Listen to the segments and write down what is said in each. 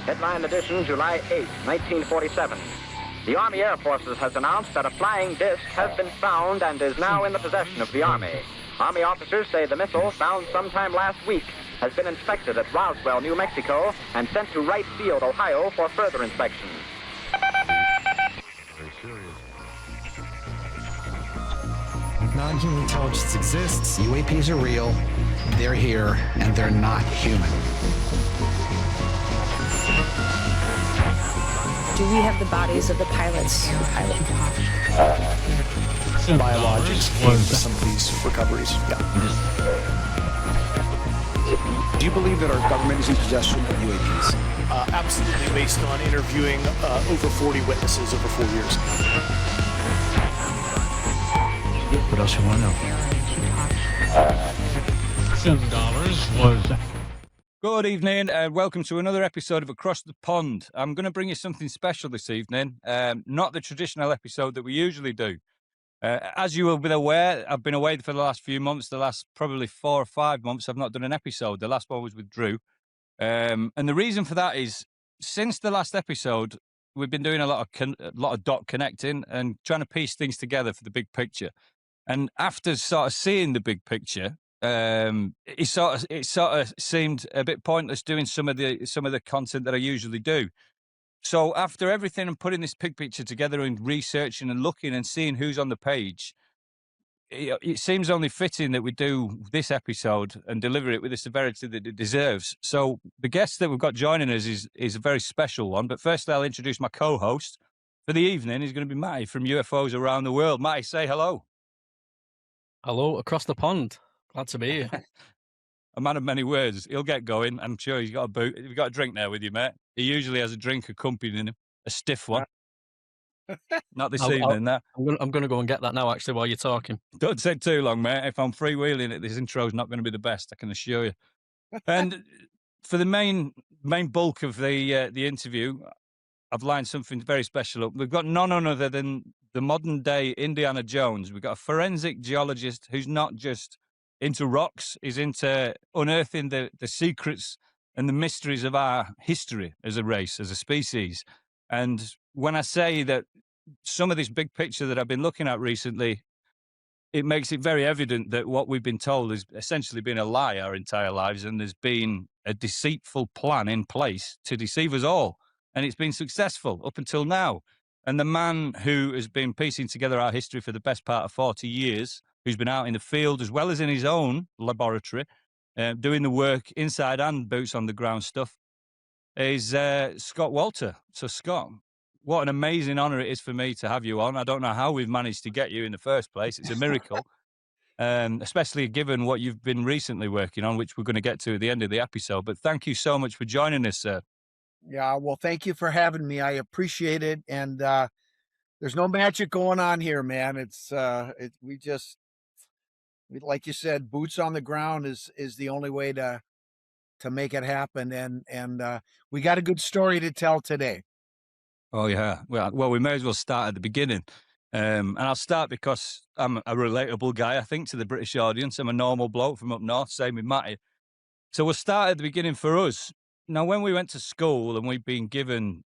Headline edition, July 8, 1947. The Army Air Forces has announced that a flying disc has been found and is now in the possession of the Army. Army officers say the missile, found sometime last week, has been inspected at Roswell, New Mexico, and sent to Wright Field, Ohio, for further inspection. Very serious. Non-human intelligence exists. UAPs are real. They're here, and they're not human. Do we have the bodies of the pilots? Biologics came to some of these recoveries. Yeah. Do you believe that our government is in possession of UAPs? Absolutely, based on interviewing over 40 witnesses over 4 years. What else you want to know? $7 was... Good evening and welcome to another episode of Across the Pond. I'm going to bring you something special this evening, not the traditional episode that we usually do. As you will be aware, I've been away for the last few months, the last probably 4 or 5 months, I've not done an episode. The last one was with Drew. And the reason for that is, since the last episode, we've been doing a lot of dot connecting and trying to piece things together for the big picture. And after sort of seeing the big picture, it sort of seemed a bit pointless doing some of the content that I usually do. So after everything and putting this big picture together and researching and looking and seeing who's on the page, it seems only fitting that we do this episode and deliver it with the severity that it deserves. So the guest that we've got joining us is a very special one. But first, I'll introduce my co-host for the evening. He's going to be Matty from UFOs Around the World. Matty, say hello. Hello, across the pond. Glad to be here. A man of many words. He'll get going. I'm sure he's got a boot. You've got a drink there with you, mate. He usually has a drink accompanying him, a stiff one. Not this evening, that. I'm going to go and get that now, actually, while you're talking. Don't take too long, mate. If I'm freewheeling it, this intro's not going to be the best, I can assure you. And for the main bulk of the interview, I've lined something very special up. We've got none other than the modern-day Indiana Jones. We've got a forensic geologist who's not just into rocks, is into unearthing the secrets and the mysteries of our history as a race, as a species. And when I say that some of this big picture that I've been looking at recently, it makes it very evident that what we've been told has essentially been a lie our entire lives, and there's been a deceitful plan in place to deceive us all. And it's been successful up until now. And the man who has been piecing together our history for the best part of 40 years, who's been out in the field as well as in his own laboratory, doing the work inside and boots on the ground stuff, is Scott Wolter. So, Scott, what an amazing honor it is for me to have you on. I don't know how we've managed to get you in the first place. It's a miracle, especially given what you've been recently working on, which we're going to get to at the end of the episode. But thank you so much for joining us, sir. Yeah, well, thank you for having me. I appreciate it. And there's no magic going on here, man. Like you said, boots on the ground is the only way to make it happen. And we got a good story to tell today. Oh, yeah. Well, we may as well start at the beginning. And I'll start because I'm a relatable guy, I think, to the British audience. I'm a normal bloke from up north, same with Matty. So we'll start at the beginning for us. Now, when we went to school and we've been given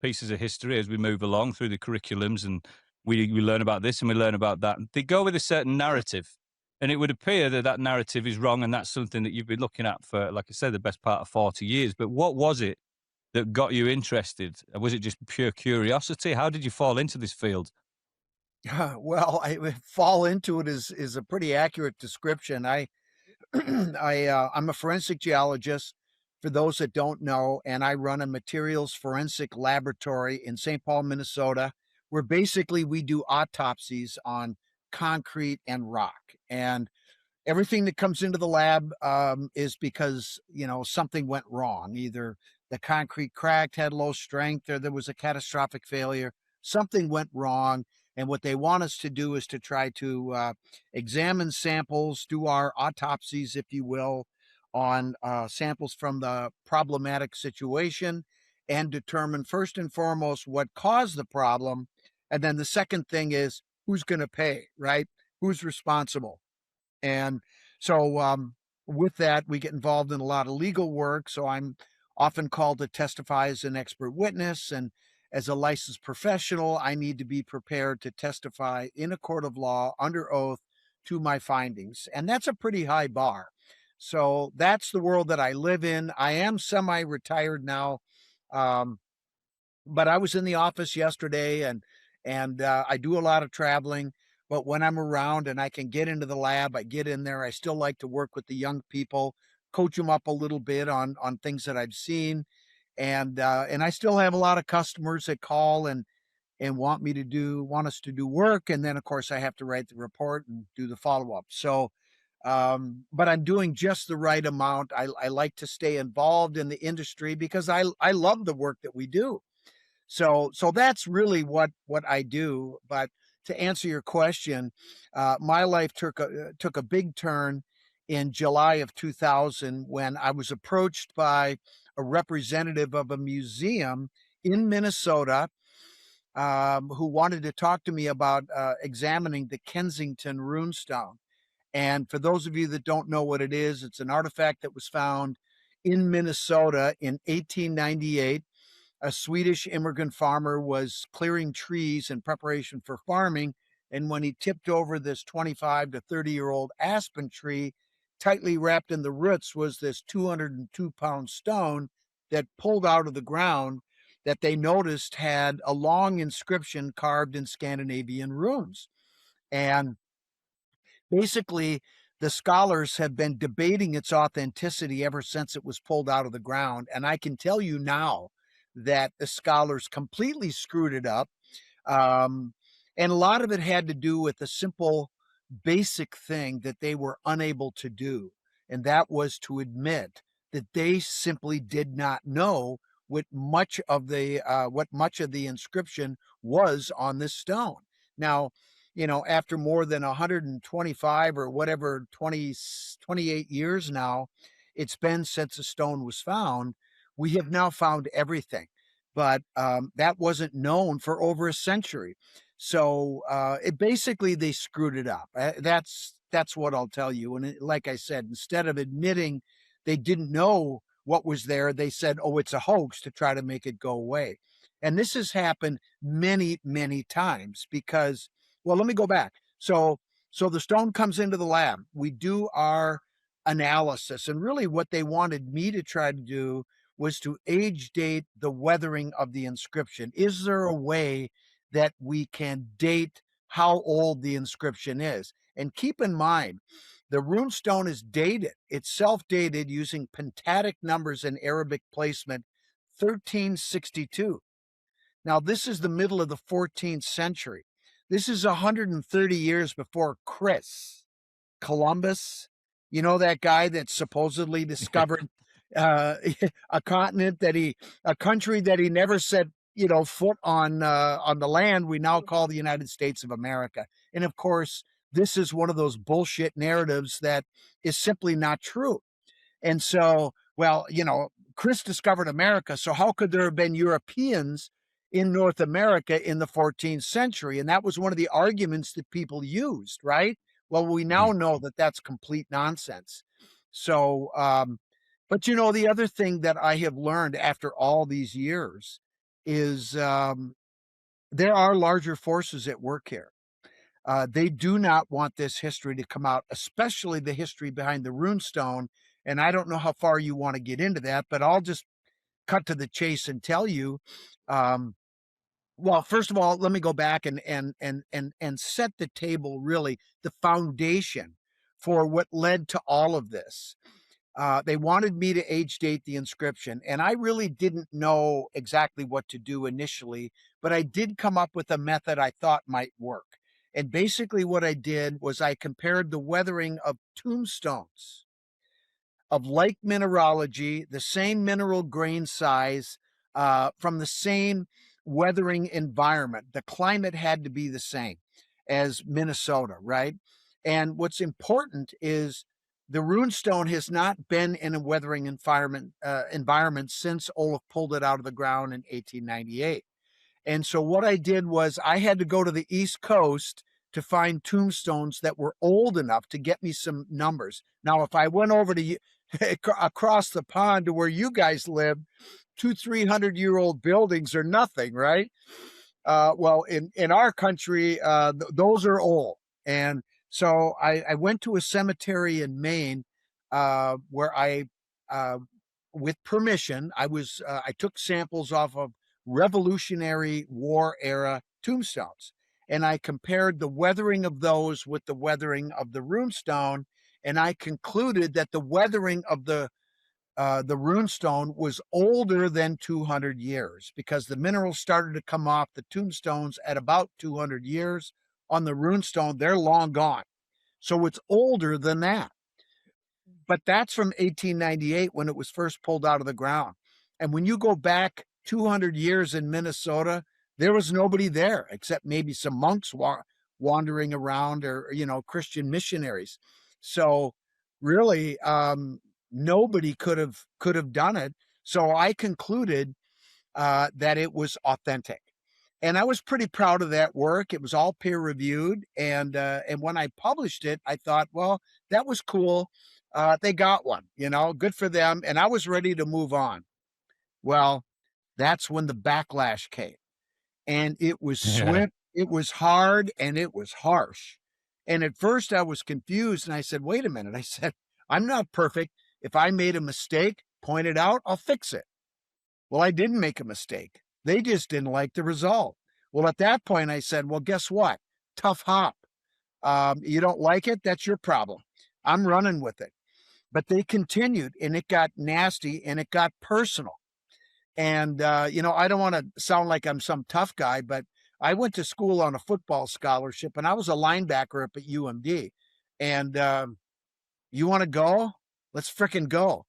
pieces of history as we move along through the curriculums, and we learn about this and we learn about that, they go with a certain narrative. And it would appear that that narrative is wrong, and that's something that you've been looking at for, like I said, the best part of 40 years. But what was it that got you interested? Was it just pure curiosity? How did you fall into this field? Well, fall into it is a pretty accurate description. I'm a forensic geologist, for those that don't know, and I run a materials forensic laboratory in St. Paul, Minnesota, where basically we do autopsies on concrete and rock. And everything that comes into the lab is because, something went wrong. Either the concrete cracked, had low strength, or there was a catastrophic failure. Something went wrong. And what they want us to do is to try to examine samples, do our autopsies, if you will, on samples from the problematic situation, and determine first and foremost what caused the problem. And then the second thing is who's going to pay, right? Who's responsible? And so with that, we get involved in a lot of legal work. So I'm often called to testify as an expert witness. And as a licensed professional, I need to be prepared to testify in a court of law under oath to my findings. And that's a pretty high bar. So that's the world that I live in. I am semi-retired now, but I was in the office yesterday, and I do a lot of traveling. But when I'm around and I can get into the lab, I get in there. I still like to work with the young people, coach them up a little bit on things that I've seen, and I still have a lot of customers that call and want us to do work, and then of course I have to write the report and do the follow up. So, but I'm doing just the right amount. I like to stay involved in the industry because I love the work that we do. So that's really what I do. But to answer your question, my life took a big turn in July of 2000 when I was approached by a representative of a museum in Minnesota who wanted to talk to me about examining the Kensington Runestone. And for those of you that don't know what it is, it's an artifact that was found in Minnesota in 1898. A Swedish immigrant farmer was clearing trees in preparation for farming. And when he tipped over this 25 to 30-year-old aspen tree, tightly wrapped in the roots was this 202-pound stone that pulled out of the ground that they noticed had a long inscription carved in Scandinavian runes. And basically, the scholars have been debating its authenticity ever since it was pulled out of the ground. And I can tell you now that the scholars completely screwed it up. And a lot of it had to do with a simple, basic thing that they were unable to do. And that was to admit that they simply did not know what much of the inscription was on this stone. Now, after more than 125 or whatever, 28 years now, it's been since the stone was found, we have now found everything. But that wasn't known for over a century. So basically they screwed it up. That's what I'll tell you. And like I said, instead of admitting they didn't know what was there, they said, oh, it's a hoax to try to make it go away. And this has happened many, many times because, well, let me go back. So the stone comes into the lab. We do our analysis. And really what they wanted me to try to do was to age date the weathering of the inscription. Is there a way that we can date how old the inscription is? And keep in mind, the runestone is dated. It's self-dated using pentatic numbers in Arabic placement, 1362. Now, this is the middle of the 14th century. This is 130 years before Columbus, that guy that supposedly discovered a continent a country that he never set, foot on the land we now call the United States of America. And of course, this is one of those bullshit narratives that is simply not true. And so, well, Chris discovered America. So how could there have been Europeans in North America in the 14th century? And that was one of the arguments that people used, right? Well, we now know that that's complete nonsense. So, but the other thing that I have learned after all these years is there are larger forces at work here. They do not want this history to come out, especially the history behind the runestone. And I don't know how far you want to get into that, but I'll just cut to the chase and tell you. Well, first of all, let me go back and set the table, really, the foundation for what led to all of this. They wanted me to age date the inscription, and I really didn't know exactly what to do initially, but I did come up with a method I thought might work. And basically what I did was I compared the weathering of tombstones of like mineralogy, the same mineral grain size, from the same weathering environment. The climate had to be the same as Minnesota, right? And what's important is the runestone has not been in a weathering environment since Olaf pulled it out of the ground in 1898. And so what I did was I had to go to the East Coast to find tombstones that were old enough to get me some numbers. Now, if I went over to across the pond to where you guys live, 200-300-year-old buildings are nothing, right? Well, in our country, those are old. And so I went to a cemetery in Maine where with permission, I took samples off of Revolutionary War era tombstones. And I compared the weathering of those with the weathering of the runestone. And I concluded that the weathering of the runestone was older than 200 years because the minerals started to come off the tombstones at about 200 years. On the runestone, they're long gone. So it's older than that. But that's from 1898 when it was first pulled out of the ground. And when you go back 200 years in Minnesota, there was nobody there except maybe some monks wandering around or, Christian missionaries. So really, nobody could have done it. So I concluded that it was authentic. And I was pretty proud of that work. It was all peer reviewed. And when I published it, I thought, well, that was cool. They got one, good for them. And I was ready to move on. Well, that's when the backlash came. And it was swift, it was hard, and it was harsh. And at first I was confused. And I said, wait a minute. I said, I'm not perfect. If I made a mistake, point it out, I'll fix it. Well, I didn't make a mistake. They just didn't like the result. Well, at that point, I said, well, guess what? Tough hop. You don't like it? That's your problem. I'm running with it. But they continued, and it got nasty, and it got personal. And, I don't want to sound like I'm some tough guy, but I went to school on a football scholarship, and I was a linebacker up at UMD. And you want to go? Let's frickin' go.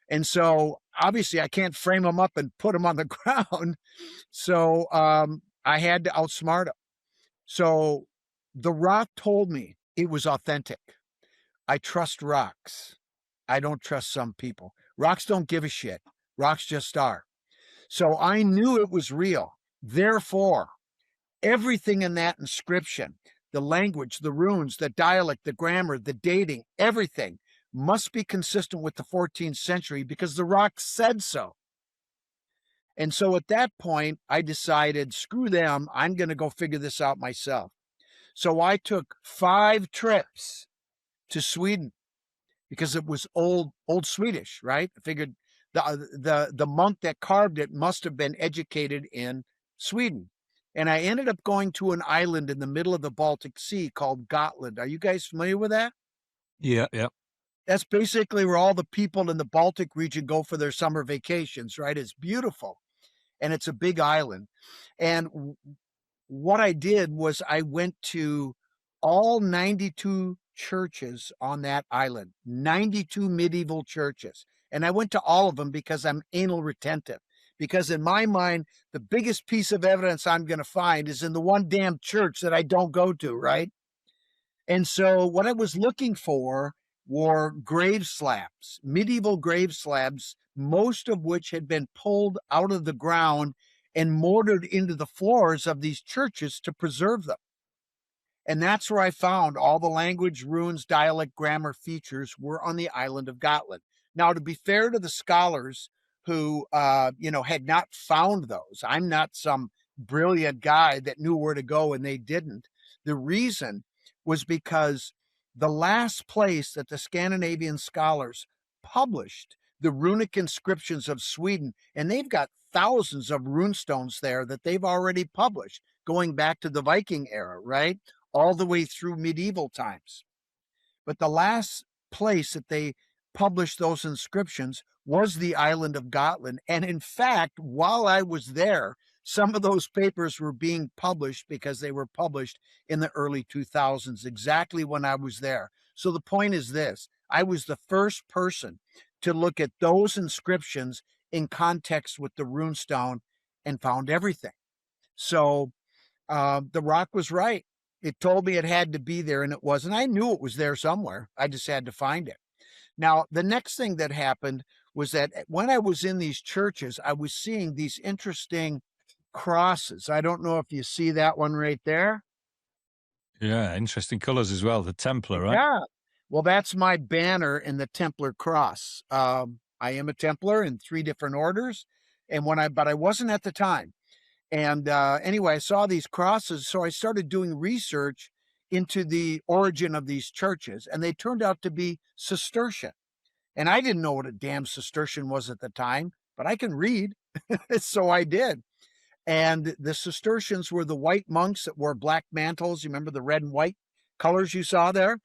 And so obviously I can't frame them up and put them on the ground. So I had to outsmart them. So the rock told me it was authentic. I trust rocks. I don't trust some people. Rocks don't give a shit. Rocks just are. So I knew it was real. Therefore, everything in that inscription, the language, the runes, the dialect, the grammar, the dating, everything must be consistent with the 14th century because the rock said so. And so at that point, I decided, screw them, I'm going to go figure this out myself. So I took 5 trips to Sweden because it was old Swedish, right? I figured the monk that carved it must have been educated in Sweden. And I ended up going to an island in the middle of the Baltic Sea called Gotland. Are you guys familiar with that? Yeah. That's basically where all the people in the Baltic region go for their summer vacations, right? It's beautiful. And it's a big island. And what I did was I went to all 92 churches on that island, 92 medieval churches. And I went to all of them because I'm anal retentive. Because in my mind, the biggest piece of evidence I'm going to find is in the one damn church that I don't go to, right? And so what I was looking for were grave slabs, medieval grave slabs, most of which had been pulled out of the ground and mortared into the floors of these churches to preserve them. And that's where I found all the language, runes, dialect, grammar features were on the island of Gotland. Now, to be fair to the scholars who, had not found those, I'm not some brilliant guy that knew where to go and they didn't. The reason was because the last place that the Scandinavian scholars published the runic inscriptions of Sweden, and they've got thousands of runestones there that they've already published, going back to the Viking era, right? All the way through medieval times. But the last place that they published those inscriptions was the island of Gotland. And in fact, while I was there, some of those papers were being published because they were published in the early 2000s, exactly when I was there. So the point is this: I was the first person to look at those inscriptions in context with the runestone and found everything. So the rock was right. It told me it had to be there, and it was. And I knew it was there somewhere. I just had to find it. Now, the next thing that happened was that when I was in these churches, I was seeing these interesting crosses. I don't know if you see that one right there. Yeah, interesting colors as well. The Templar, right? Yeah. Well, that's my banner in the Templar cross. I am a Templar in 3 different orders, and but I wasn't at the time. And anyway, I saw these crosses, so I started doing research into the origin of these churches, and they turned out to be Cistercian. And I didn't know what a damn Cistercian was at the time, but I can read, so I did. And the Cistercians were the white monks that wore black mantles. You remember the red and white colors you saw there?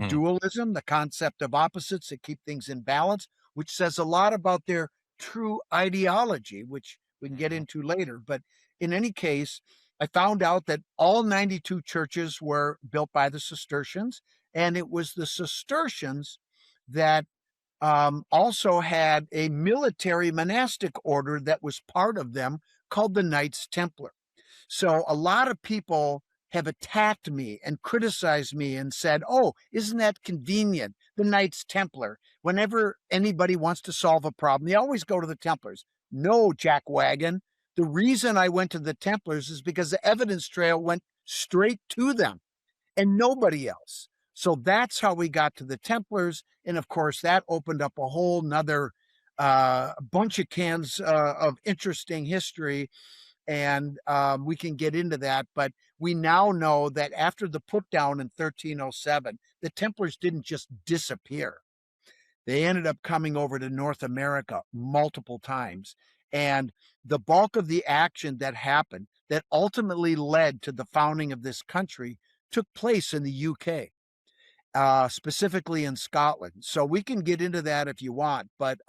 Dualism, the concept of opposites that keep things in balance, which says a lot about their true ideology, which we can get into later. But in any case, I found out that all 92 churches were built by the Cistercians, and it was the Cistercians that also had a military monastic order that was part of them called the Knights Templar. So a lot of people have attacked me and criticized me and said, oh, isn't that convenient? The Knights Templar. Whenever anybody wants to solve a problem, they always go to the Templars. No, jackwagon. The reason I went to the Templars is because the evidence trail went straight to them and nobody else. So that's how we got to the Templars. And of course, that opened up a whole nother bunch of cans of interesting history. And we can get into that. But we now know that after the put down in 1307, the Templars didn't just disappear. They ended up coming over to North America multiple times. And the bulk of the action that happened that ultimately led to the founding of this country took place in the UK. Specifically in Scotland. So we can get into that if you want, but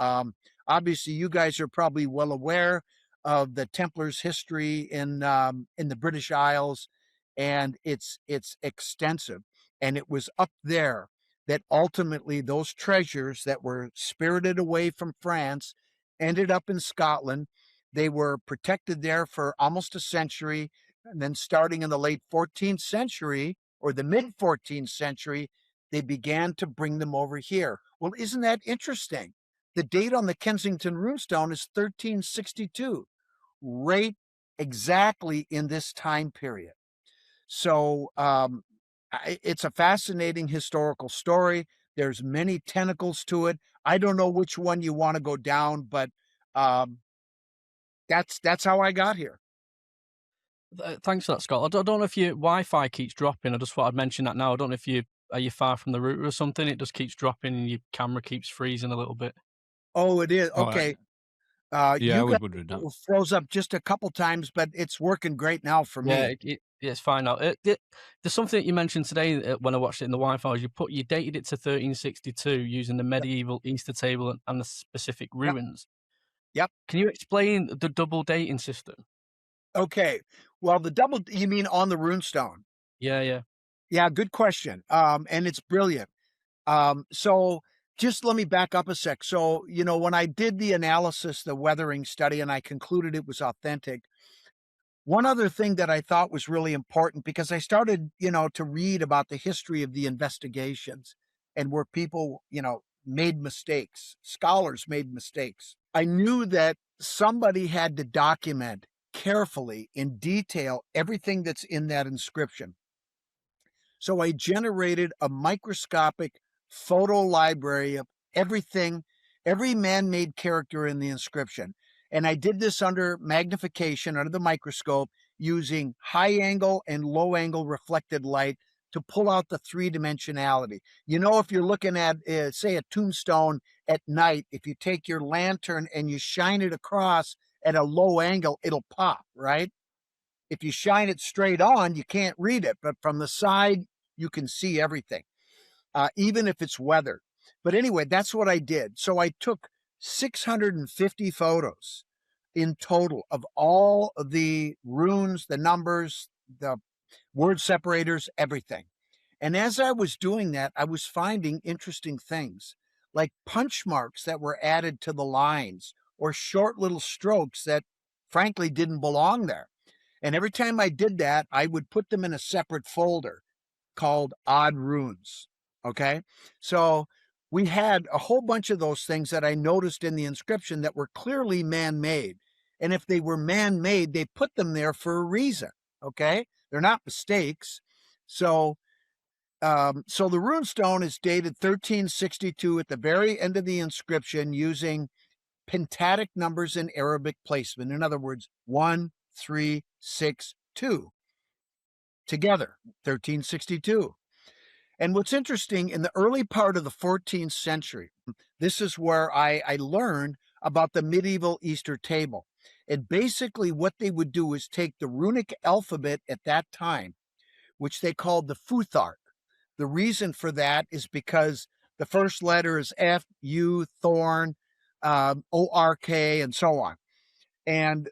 obviously you guys are probably well aware of the Templars' history in the British Isles, and it's extensive. And it was up there that ultimately those treasures that were spirited away from France ended up in Scotland. They were protected there for almost a century, and then starting in the late 14th century or the mid 14th century, they began to bring them over here. Well, isn't that interesting? The date on the Kensington Runestone is 1362, right exactly in this time period. So it's a fascinating historical story. There's many tentacles to it. I don't know which one you want to go down, but that's how I got here. Thanks for that, Scott. I don't know if your Wi-Fi keeps dropping. I just thought I'd mention that now. I don't know if are you far from the router or something? It just keeps dropping and your camera keeps freezing a little bit. Oh, it is. Okay. Yeah, I you would got do that. froze up just a couple times, but it's working great now for me. Yeah, it's fine now. There's something that you mentioned today when I watched it in the Wi-Fi. Is you dated it to 1362 using the medieval Easter table and the specific ruins. Yep. Can you explain the double dating system? Okay. Well, the double, you mean on the runestone? Yeah. Yeah, good question. And it's brilliant. So just let me back up a sec. So, when I did the analysis, the weathering study, and I concluded it was authentic, one other thing that I thought was really important, because I started, to read about the history of the investigations and where people, made mistakes, scholars made mistakes. I knew that somebody had to document carefully in detail everything that's in that inscription. So I generated a microscopic photo library of everything, every man-made character in the inscription. And I did this under magnification, under the microscope, using high angle and low angle reflected light to pull out the 3-dimensionality. If you're looking at, say, a tombstone at night, if you take your lantern and you shine it across at a low angle, it'll pop, right? If you shine it straight on, you can't read it, but from the side, you can see everything, even if it's weathered. But anyway, that's what I did. So I took 650 photos in total of all of the runes, the numbers, the word separators, everything. And as I was doing that, I was finding interesting things, like punch marks that were added to the lines, or short little strokes that frankly didn't belong there. And every time I did that, I would put them in a separate folder called Odd Runes. Okay. So we had a whole bunch of those things that I noticed in the inscription that were clearly man-made. And if they were man-made, they put them there for a reason. Okay. They're not mistakes. So So the runestone is dated 1362 at the very end of the inscription using pentatic numbers in Arabic placement. In other words, 1, 3, 6, 2. Together, 1362. And what's interesting, in the early part of the 14th century, this is where I learned about the medieval Easter table. And basically what they would do is take the runic alphabet at that time, which they called the Futhark. The reason for that is because the first letter is F, U, thorn, O-R-K, and so on. And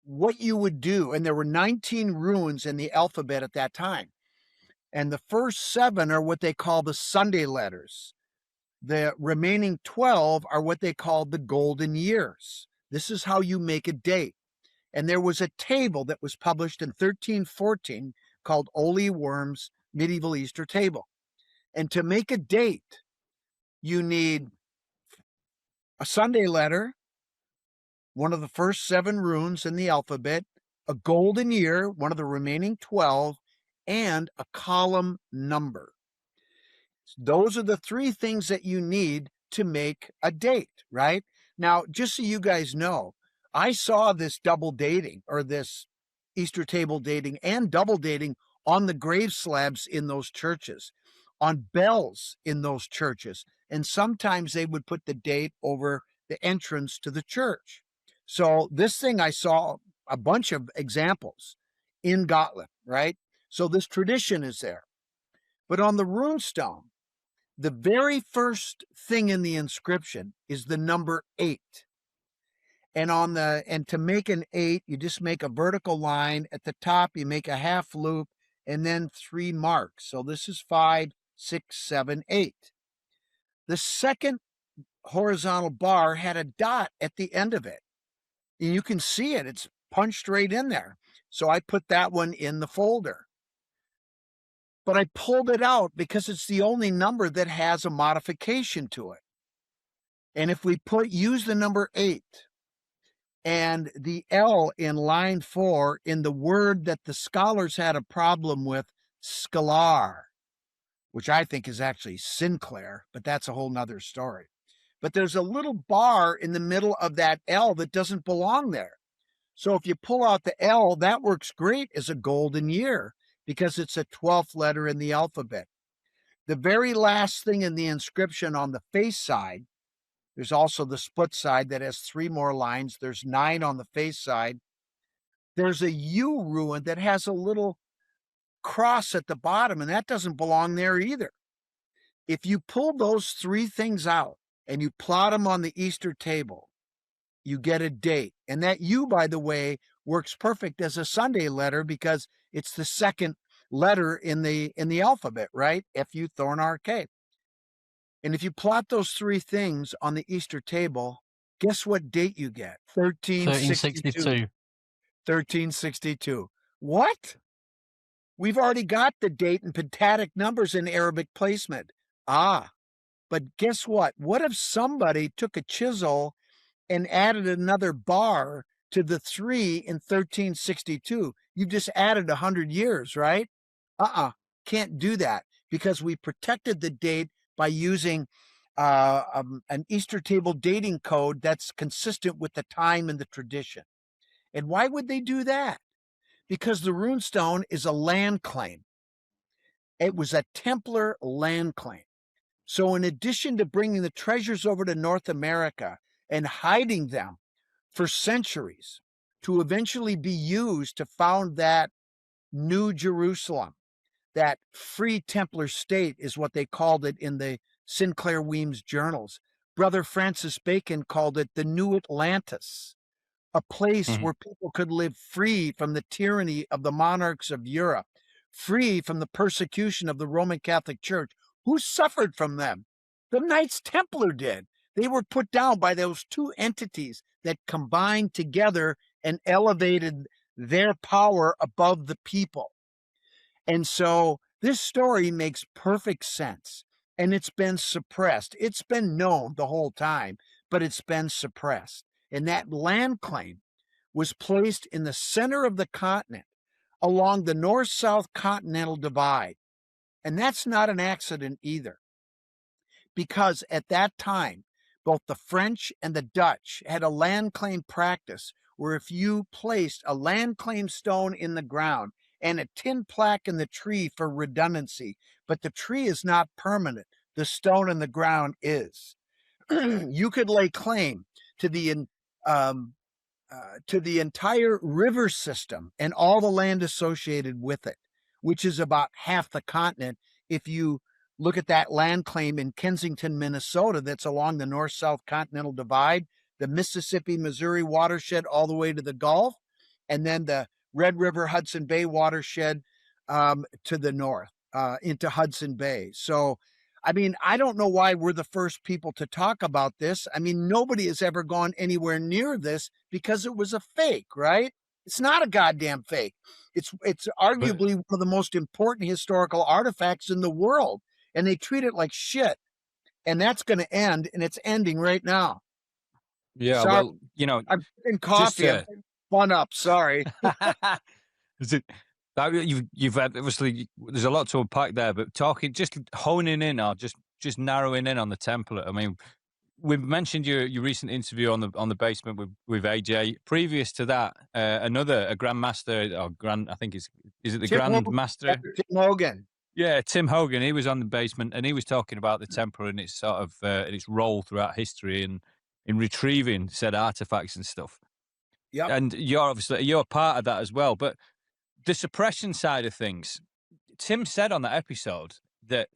what you would do, and there were 19 runes in the alphabet at that time. And the first 7 are what they call the Sunday letters. The remaining 12 are what they call the golden years. This is how you make a date. And there was a table that was published in 1314 called Ole Worm's Medieval Easter Table. And to make a date, you need a Sunday letter, one of the first 7 runes in the alphabet, a golden year, one of the remaining 12, and a column number. Those are the 3 things that you need to make a date, right? Now, just so you guys know, I saw this double dating, or this Easter table dating and double dating on the grave slabs in those churches, on bells in those churches, and sometimes they would put the date over the entrance to the church. So this thing, I saw a bunch of examples in Gotland, right? So this tradition is there. But on the runestone, the very first thing in the inscription is the number 8. And to make an 8, you just make a vertical line. At the top, you make a half loop and then 3 marks. So this is 5, 6, 7, 8. The second horizontal bar had a dot at the end of it. And you can see it. It's punched right in there. So I put that one in the folder. But I pulled it out because it's the only number that has a modification to it. And if we use the number 8 and the L in line 4 in the word that the scholars had a problem with, scalar, which I think is actually Sinclair, but that's a whole nother story. But there's a little bar in the middle of that L that doesn't belong there. So if you pull out the L, that works great as a golden year, because it's a 12th letter in the alphabet. The very last thing in the inscription on the face side, there's also the split side that has 3 more lines. There's 9 on the face side. There's a U rune that has a little cross at the bottom, and that doesn't belong there either. If you pull those 3 things out and you plot them on the Easter table, you get a date. And that U, by the way, works perfect as a Sunday letter because it's the second letter in the alphabet, right? F-U, thorn, R-K. And if you plot those 3 things on the Easter table, guess what date you get? 1362. 1362. What? We've already got the date and pentatic numbers in Arabic placement. But guess what? What if somebody took a chisel and added another bar to the 3 in 1362? You've just added 100 years, right? Can't do that, because we protected the date by using an Easter table dating code that's consistent with the time and the tradition. And why would they do that? Because the runestone is a land claim. It was a Templar land claim. So in addition to bringing the treasures over to North America and hiding them for centuries to eventually be used to found that New Jerusalem, that free Templar state is what they called it in the Sinclair Weems journals. Brother Francis Bacon called it the New Atlantis, a place where people could live free from the tyranny of the monarchs of Europe, free from the persecution of the Roman Catholic Church. Who suffered from them? The Knights Templar did. They were put down by those 2 entities that combined together and elevated their power above the people. And so this story makes perfect sense, and it's been suppressed. It's been known the whole time, but it's been suppressed. And that land claim was placed in the center of the continent along the north-south continental divide. And that's not an accident either, because at that time, both the French and the Dutch had a land claim practice where if you placed a land claim stone in the ground and a tin plaque in the tree for redundancy, but the tree is not permanent, the stone in the ground is. You could lay claim to the entire river system and all the land associated with it, which is about half the continent. If you look at that land claim in Kensington, Minnesota, that's along the north-south continental divide, the Mississippi-Missouri watershed all the way to the Gulf, and then the Red River Hudson Bay watershed to the north into Hudson Bay. So, I mean, I don't know why we're the first people to talk about this. I mean, nobody has ever gone anywhere near this because it was a fake, right? It's not a goddamn fake. It's arguably one of the most important historical artifacts in the world, and they treat it like shit. And that's going to end, and it's ending right now. Yeah, Sorry. well, you know, I'm drinking coffee. I'm fun up. Sorry. You've had, obviously there's a lot to unpack there, but just honing in or just narrowing in on the Templar. I mean, we've mentioned your recent interview on the basement with AJ. Previous to that, a Grandmaster or I think is it the Grandmaster? Tim Hogan. Yeah, Tim Hogan. He was on the basement and he was talking about the Templar and its sort of its role throughout history and in retrieving said artifacts and stuff. Yeah, and you're part of that as well, but the suppression side of things, Tim said on that episode that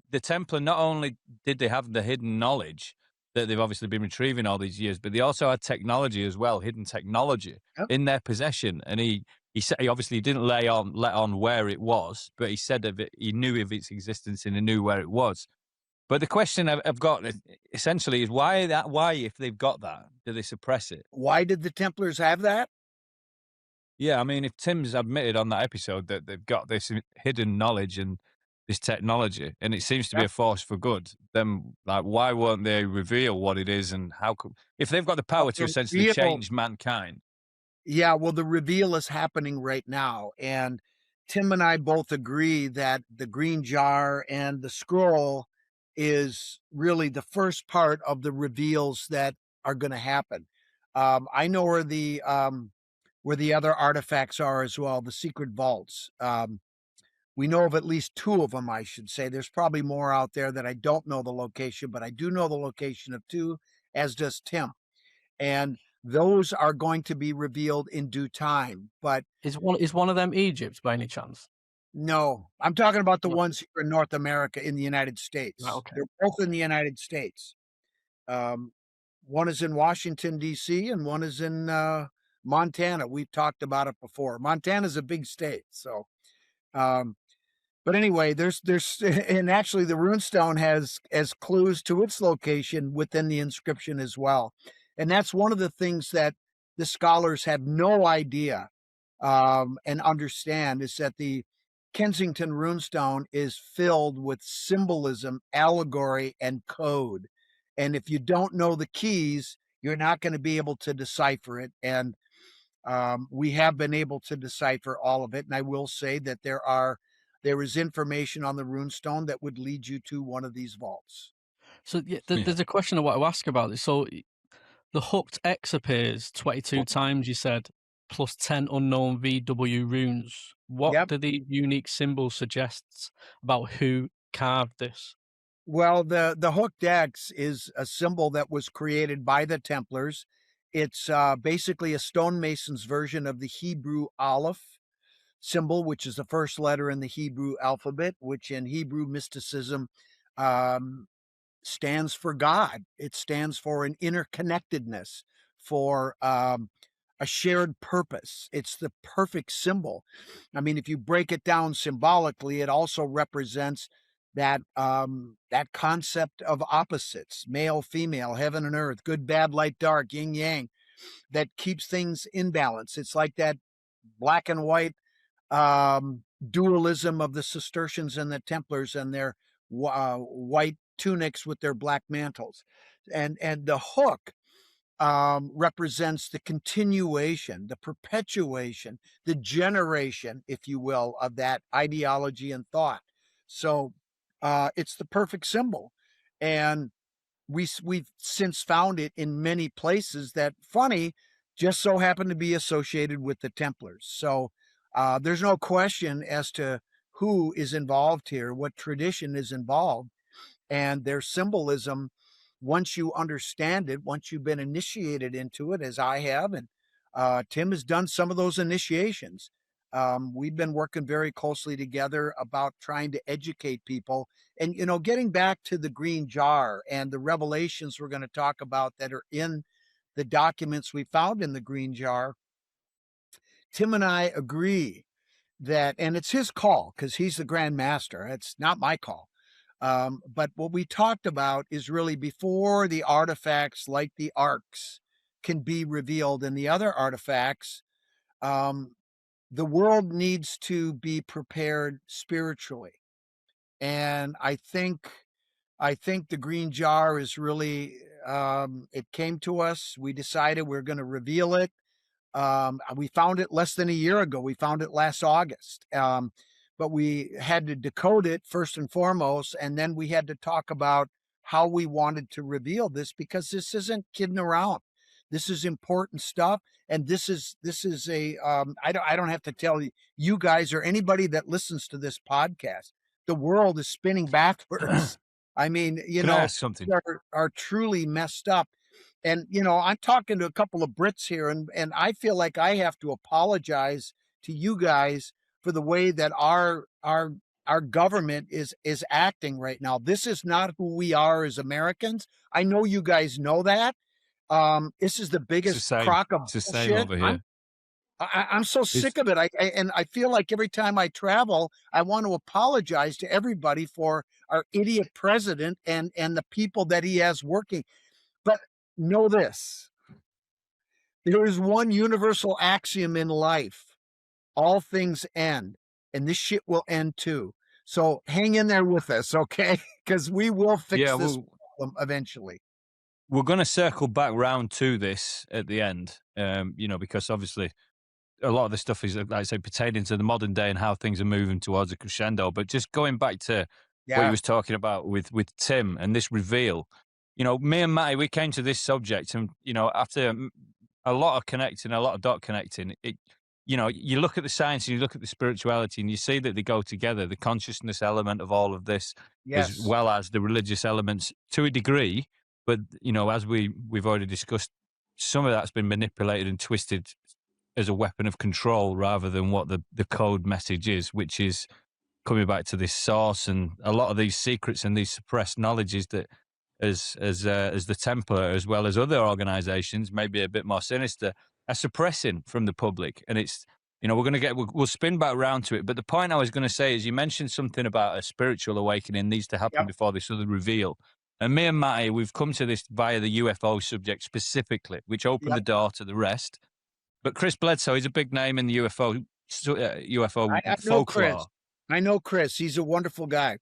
the Templar, not only did they have the hidden knowledge that they've obviously been retrieving all these years, but they also had technology as well, hidden technology in their possession. And he said he obviously didn't let on where it was, but he said of it, he knew of its existence and he knew where it was. But the question I've got essentially is why, if they've got that, do they suppress it? Why did the Templars have that? Yeah, I mean, if Tim's admitted on that episode that they've got this hidden knowledge and this technology, and it seems to be a force for good, then like, why won't they reveal what it is and how could, if they've got the power to essentially change mankind? Yeah, well, the reveal is happening right now, and Tim and I both agree that the green jar and the scroll is really the first part of the reveals that are going to happen. I know where the other artifacts are as well, the secret vaults. We know of at least two of them, I should say. There's probably more out there that I don't know the location, but I do know the location of two, as does Tim. And those are going to be revealed in due time. But is one of them Egypt by any chance? No, I'm talking about the ones here in North America, in the United States. Okay. They're both in the United States. One is in Washington, D.C., and one is in Montana. We've talked about it before. Montana's a big state, so. But anyway, there's and actually the runestone has clues to its location within the inscription as well, and that's one of the things that the scholars have no idea and understand, is that the Kensington Runestone is filled with symbolism, allegory, and code. And if you don't know the keys, you're not going to be able to decipher it. And we have been able to decipher all of it. And I will say that there is information on the runestone that would lead you to one of these vaults. So there's a question I want to ask about this. So the hooked X appears 22 times, you said, plus 10 unknown VW runes. What do the unique symbols suggest about who carved this? Well, the hooked X is a symbol that was created by the Templars. It's basically a stonemason's version of the Hebrew Aleph symbol, which is the first letter in the Hebrew alphabet, which in Hebrew mysticism stands for God. It stands for an interconnectedness, for a shared purpose. It's the perfect symbol. I mean, if you break it down symbolically, it also represents that that concept of opposites, male, female, heaven and earth, good, bad, light, dark, yin, yang, that keeps things in balance. It's like that black and white dualism of the Cistercians and the Templars and their white tunics with their black mantles. And the hook represents the continuation, the perpetuation, the generation, if you will, of that ideology and thought. So it's the perfect symbol. And we've since found it in many places that, funny, just so happen to be associated with the Templars. So there's no question as to who is involved here, what tradition is involved, and their symbolism. Once you understand it, once you've been initiated into it, as I have, and Tim has done some of those initiations. We've been working very closely together about trying to educate people. And, getting back to the green jar and the revelations we're going to talk about that are in the documents we found in the green jar, Tim and I agree that, and it's his call because he's the Grand Master. It's not my call. But what we talked about is really before the artifacts like the arcs can be revealed and the other artifacts, the world needs to be prepared spiritually. And I think the green jar is really, it came to us. We decided we're going to reveal it. We found it less than a year ago. We found it last August. But we had to decode it first and foremost, and then we had to talk about how we wanted to reveal this, because this isn't kidding around. This is important stuff, and this is a I don't have to tell you guys or anybody that listens to this podcast. The world is spinning backwards. I mean, Can I ask something? are truly messed up. And I'm talking to a couple of Brits here, and I feel like I have to apologize to you guys for the way that our government is acting right now. This is not who we are as Americans. I know you guys know that. This is the biggest crock of bullshit. Over here. I'm so sick of it. I feel like every time I travel, I want to apologize to everybody for our idiot president and the people that he has working. But know this: there is one universal axiom in life. All things end, and this shit will end too. So hang in there with us, okay? Because we will fix this problem eventually. We're going to circle back round to this at the end, because obviously a lot of this stuff is, like I say, pertaining to the modern day and how things are moving towards a crescendo. But just going back to what he was talking about with Tim and this reveal, me and Matty, we came to this subject, and after a lot of connecting, a lot of dot connecting, you look at the science and you look at the spirituality, and you see that they go together, the consciousness element of all of this, as well as the religious elements to a degree. But, as we've already discussed, some of that's been manipulated and twisted as a weapon of control rather than what the code message is, which is coming back to this source. And a lot of these secrets and these suppressed knowledges that as the Templar, as well as other organizations, maybe a bit more sinister, are suppressing from the public. And it's, we'll spin back around to it. But the point I was going to say is, you mentioned something about a spiritual awakening needs to happen before this other reveal. And me and Matty, we've come to this via the UFO subject specifically, which opened the door to the rest. But Chris Bledsoe, he's a big name in the UFO folklore. I know Chris. He's a wonderful guy.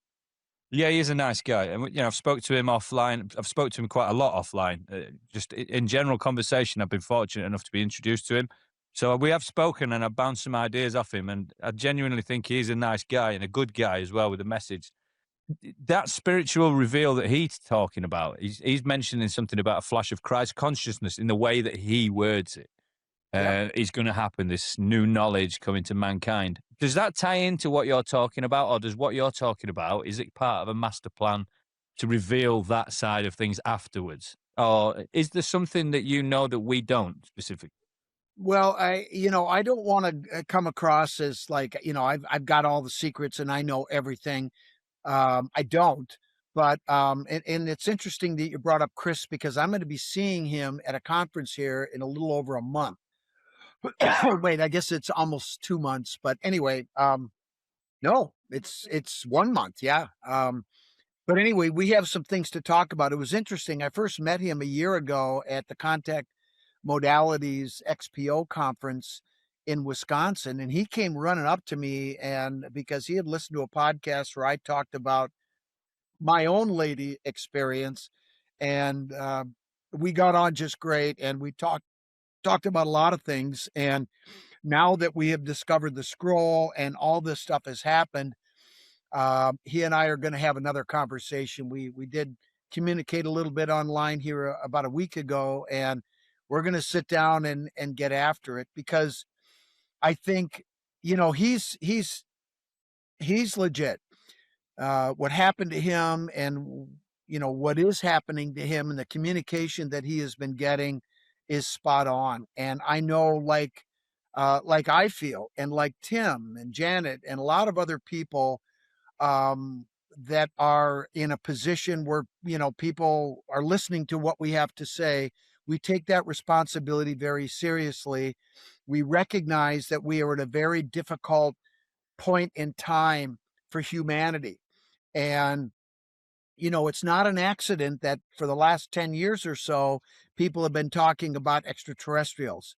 Yeah, he's a nice guy. And, I've spoke to him offline. I've spoke to him quite a lot offline. Just in general conversation, I've been fortunate enough to be introduced to him. So we have spoken, and I've bounced some ideas off him. And I genuinely think he's a nice guy and a good guy as well with a message. That spiritual reveal that he's talking about, he's mentioning something about a flash of Christ consciousness in the way that he words it. Is going to happen, this new knowledge coming to mankind. Does that tie into what you're talking about, or does what you're talking about, is it part of a master plan to reveal that side of things afterwards? Or is there something that that we don't specifically? Well, I don't want to come across as like, I've got all the secrets and I know everything. I don't. But and it's interesting that you brought up Chris, because I'm going to be seeing him at a conference here in a little over a month. Wait, I guess it's almost 2 months. But anyway, no, it's 1 month. Yeah. But anyway, we have some things to talk about. It was interesting. I first met him a year ago at the Contact Modalities XPO conference in Wisconsin. And he came running up to me, and because he had listened to a podcast where I talked about my own lady experience, and we got on just great. And we talked about a lot of things. And now that we have discovered the scroll and all this stuff has happened, He and I are going to have another conversation. We did communicate a little bit online here about a week ago, and we're going to sit down and get after it, because I think, you know, he's legit. What happened to him, and you know what is happening to him, and the communication that he has been getting is spot on. And I know, like I feel, and like Tim and Janet and a lot of other people that are in a position where, you know, people are listening to what we have to say. We take that responsibility very seriously. We recognize that we are at a very difficult point in time for humanity. And, you know, it's not an accident that for the last 10 years or so, people have been talking about extraterrestrials.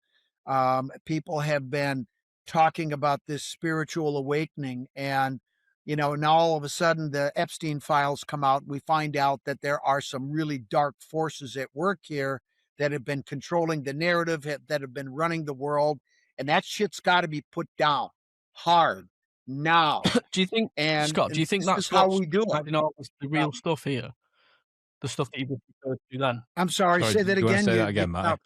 People have been talking about this spiritual awakening. And, you know, now all of a sudden the Epstein files come out. We find out that there are some really dark forces at work here that have been controlling the narrative, that have been running the world. And that shit's got to be put down hard now. Do you think, Scott? Do you think that's how we do it? You know, the real stuff here, the stuff that you would prefer to then? I'm sorry. Say that again. Say that again, Matt.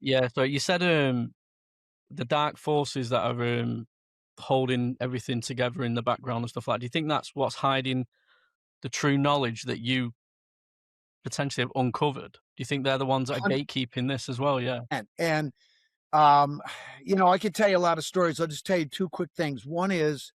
Yeah. So you said the dark forces that are holding everything together in the background and stuff like that. Do you think that's what's hiding the true knowledge that you potentially have uncovered? Do you think they're the ones that are gatekeeping this as well? Yeah. And you know, I could tell you a lot of stories. I'll just tell you two quick things. One is,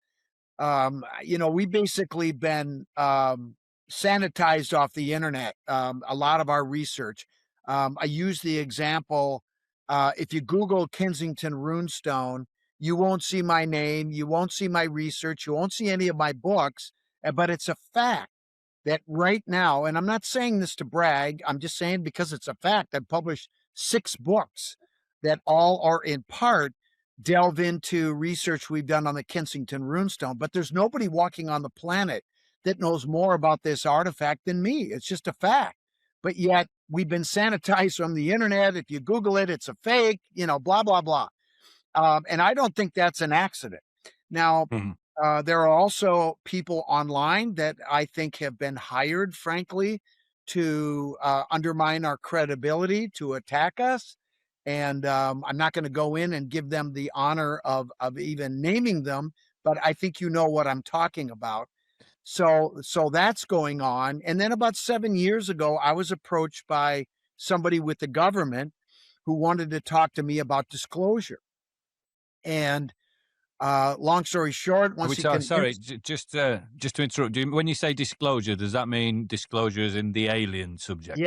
you know, we basically been sanitized off the internet. A lot of our research. I use the example, if you Google Kensington Runestone, you won't see my name, you won't see my research, you won't see any of my books, but it's a fact that right now, and I'm not saying this to brag, I'm just saying because it's a fact, I've published 6 books that all are in part delve into research we've done on the Kensington Runestone. But there's nobody walking on the planet that knows more about this artifact than me. It's just a fact. But yet we've been sanitized from the internet. If you Google it, it's a fake, you know, blah, blah, blah. And I don't think that's an accident. Now, there are also people online that I think have been hired, frankly, to undermine our credibility, to attack us. And I'm not going to go in and give them the honor of even naming them, but I think you know what I'm talking about. So that's going on. And then about 7 years ago, I was approached by somebody with the government who wanted to talk to me about disclosure. And long story short, sorry, just to interrupt you. When you say disclosure, does that mean disclosure as in the alien subject?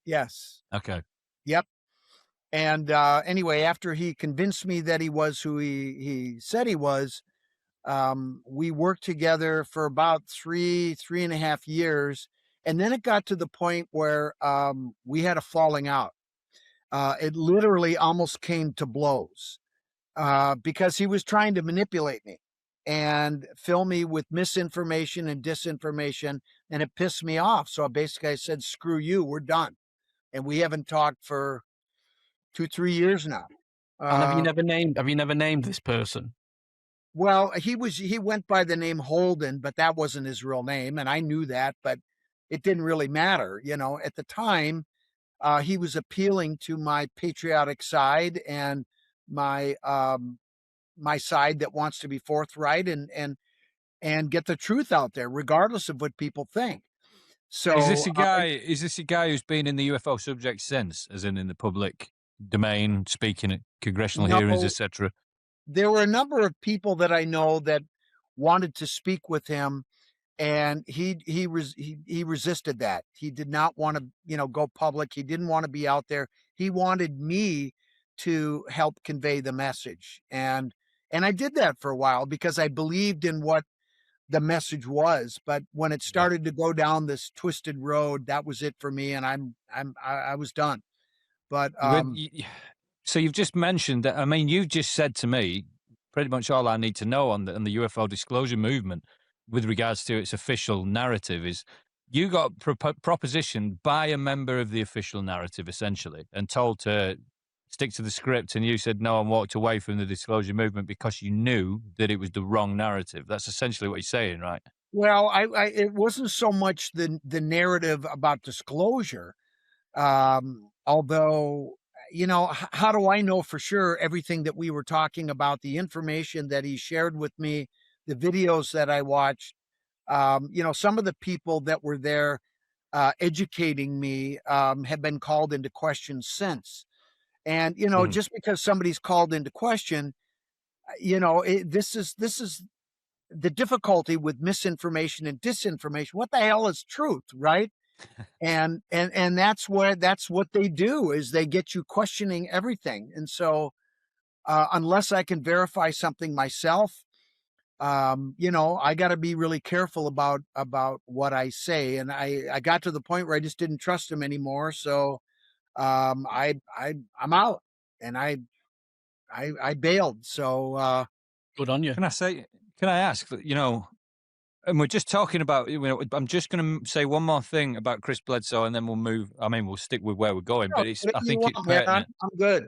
Yes. Okay. Yep. And anyway, after he convinced me that he was who he said he was, we worked together for about 3.5 years. And then it got to the point where we had a falling out. It literally almost came to blows because he was trying to manipulate me and fill me with misinformation and disinformation. And it pissed me off. So basically I said, screw you, we're done. And we haven't talked for 2-3 years now. And have you never named this person? Well, he went by the name Holden, but that wasn't his real name. And I knew that, but it didn't really matter. You know, at the time, he was appealing to my patriotic side and my side that wants to be forthright and get the truth out there, regardless of what people think. So is this a guy who's been in the UFO subject since, as in the public domain, speaking at congressional hearings, etc.? There were a number of people that I know that wanted to speak with him, and he resisted that. He did not want to, you know, go public. He didn't want to be out there. He wanted me to help convey the message, and I did that for a while because I believed in what the message was. But when it started to go down this twisted road, that was it for me, and I was done. But so you've just mentioned that. I mean, you just said to me pretty much all I need to know on the UFO disclosure movement with regards to its official narrative is you got propositioned by a member of the official narrative, essentially, and told to stick to the script, and you said no and walked away from the disclosure movement because you knew that it was the wrong narrative. That's essentially what you're saying, right? Well, it wasn't so much the narrative about disclosure, although, you know, how do I know for sure everything that we were talking about, the information that he shared with me, the videos that I watched, you know, some of the people that were there educating me have been called into question since. And, you know, just because somebody's called into question, you know, this is the difficulty with misinformation and disinformation. What the hell is truth, right? And that's what they do, is they get you questioning everything. And so unless I can verify something myself, you know, I got to be really careful about what I say. And I got to the point where I just didn't trust him anymore. So I'm out, and I bailed. So good on you. Can I ask, you know, and we're just talking about, you know, I'm just going to say one more thing about Chris Bledsoe, and then we'll move. I mean, we'll stick with where we're going, but I think it's pertinent. I'm good.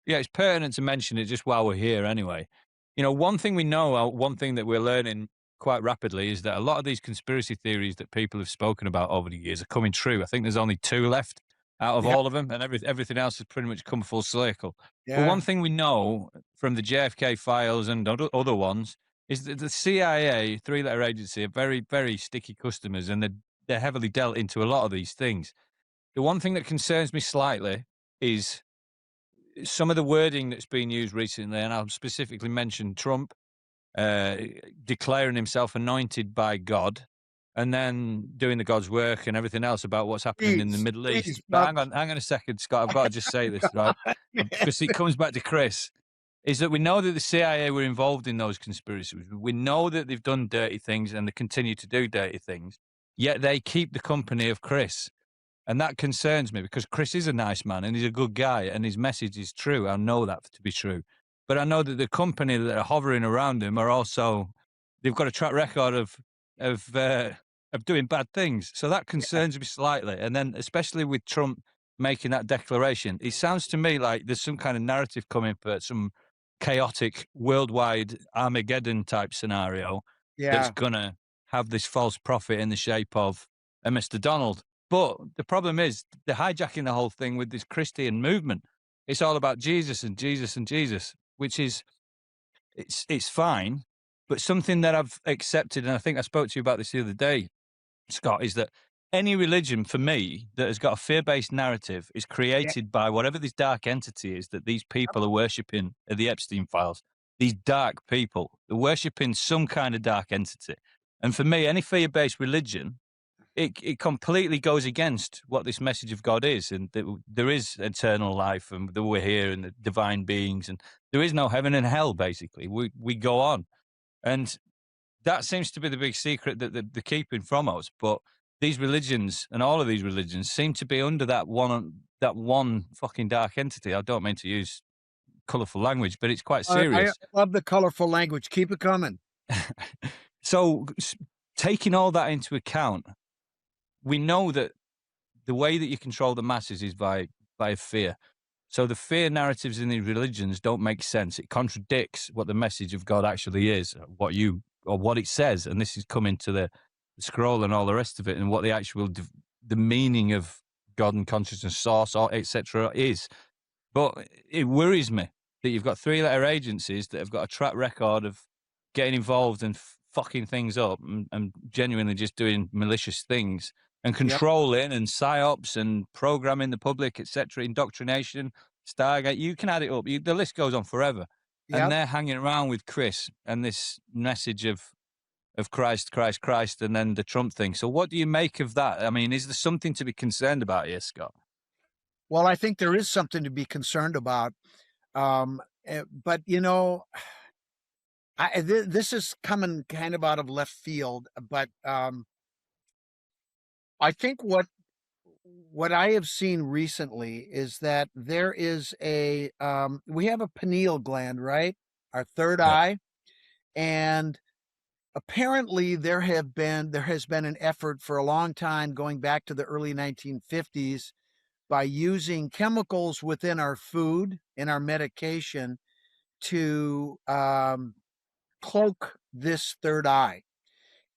Yeah, it's pertinent to mention it just while we're here anyway. You know, one thing we know, one thing that we're learning quite rapidly is that a lot of these conspiracy theories that people have spoken about over the years are coming true. I think there's only 2 left out of all of them, and everything else has pretty much come full circle. Yeah. But one thing we know from the JFK files and other ones is that the CIA, 3-letter agency, are very, very sticky customers, and they're heavily dealt into a lot of these things. The one thing that concerns me slightly is some of the wording that's been used recently, and I'll specifically mention Trump declaring himself anointed by God, and then doing the God's work and everything else about what's happening in the Middle East. But hang on a second, Scott. I've got to just say this, right? Because it comes back to Chris. Is that we know that the CIA were involved in those conspiracies. We know that they've done dirty things and they continue to do dirty things, yet they keep the company of Chris. And that concerns me, because Chris is a nice man and he's a good guy and his message is true. I know that to be true. But I know that the company that are hovering around him are also, they've got a track record of doing bad things. So that concerns me slightly. And then especially with Trump making that declaration, it sounds to me like there's some kind of narrative coming for some chaotic worldwide Armageddon type scenario that's going to have this false prophet in the shape of a Mr. Donald. But the problem is they're hijacking the whole thing with this Christian movement. It's all about Jesus and Jesus and Jesus, which is, it's fine. But something that I've accepted, and I think I spoke to you about this the other day, Scott, is that any religion for me that has got a fear-based narrative is created by whatever this dark entity is that these people are worshipping at the Epstein files. These dark people, they're worshipping some kind of dark entity. And for me, any fear-based religion, it completely goes against what this message of God is, and that there is eternal life, and that we're here, and the divine beings, and there is no heaven and hell, basically. We go on. And that seems to be the big secret that they're keeping from us. But these religions, and all of these religions, seem to be under that one fucking dark entity. I don't mean to use colourful language, but it's quite serious. I love the colourful language. Keep it coming. So taking all that into account, we know that the way that you control the masses is by fear. So the fear narratives in these religions don't make sense. It contradicts what the message of God actually is, what it says. And this is coming to the scroll and all the rest of it, and what the actual the meaning of God and consciousness, source, or etc. is. But it worries me that you've got 3-letter agencies that have got a track record of getting involved and fucking things up, and genuinely just doing malicious things, and controlling and psyops and programming the public, etc., indoctrination, Stargate. You can add it up. The list goes on forever. And they're hanging around with Chris and this message of Christ, and then the Trump thing. So what do you make of that? I mean, is there something to be concerned about here, Scott? Well, I think there is something to be concerned about. But, you know, this is coming kind of out of left field, but I think what I have seen recently is that there is we have a pineal gland, right? Our third eye. And apparently there has been an effort for a long time, going back to the early 1950s, by using chemicals within our food and our medication to cloak this third eye.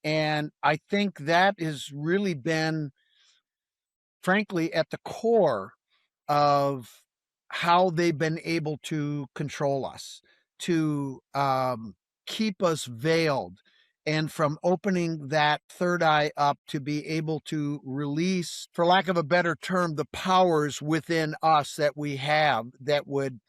And I think that has really been, frankly, at the core of how they've been able to control us, to keep us veiled, and from opening that third eye up to be able to release, for lack of a better term, the powers within us that we have that would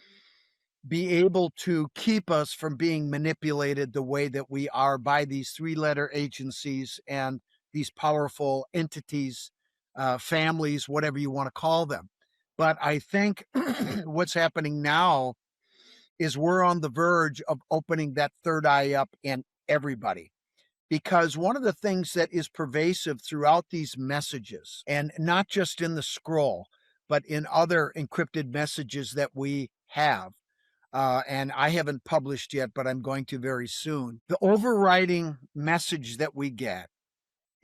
be able to keep us from being manipulated the way that we are by these three-letter agencies and these powerful entities, families, whatever you want to call them. But I think what's happening now is we're on the verge of opening that third eye up in everybody. Because one of the things that is pervasive throughout these messages, and not just in the scroll, but in other encrypted messages that we have, and I haven't published yet, but I'm going to very soon. The overriding message that we get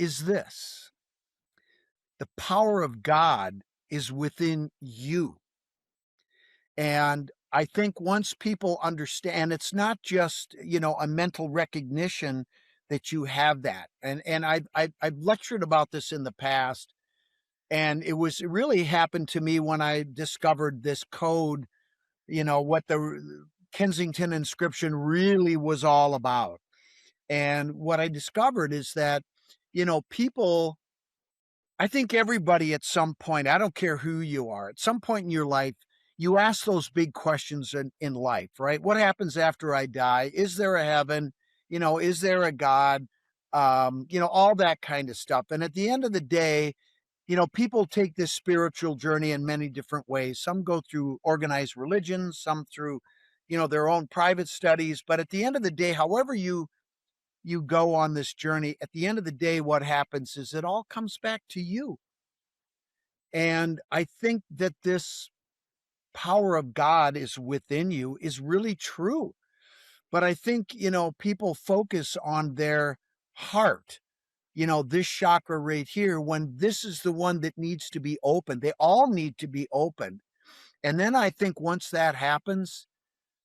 is this: the power of God is within you. And I think once people understand, it's not just, a mental recognition that you have that. And I've lectured about this in the past, and it really happened to me when I discovered this code, what the Kensington inscription really was all about. And what I discovered is that, people, I think everybody at some point, I don't care who you are, at some point in your life, you ask those big questions in life, right? What happens after I die? Is there a heaven? Is there a God? All that kind of stuff. And at the end of the day, people take this spiritual journey in many different ways. Some go through organized religion, some through, their own private studies. But at the end of the day, however you go on this journey, at the end of the day, what happens is it all comes back to you. And I think that this power of God is within you is really true. But I think, people focus on their heart, this chakra right here, when this is the one that needs to be opened. They all need to be opened. And then I think once that happens,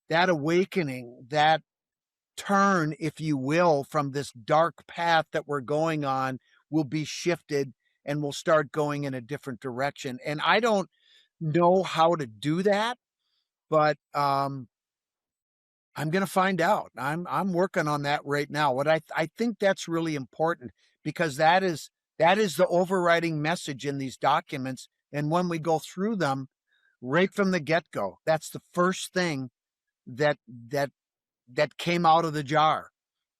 that awakening, that turn, if you will, from this dark path that we're going on will be shifted and we'll start going in a different direction. And I don't know how to do that, but I'm going to find out. I'm working on that right now. What I think that's really important, because that is the overriding message in these documents. And when we go through them right from the get-go, that's the first thing that came out of the jar.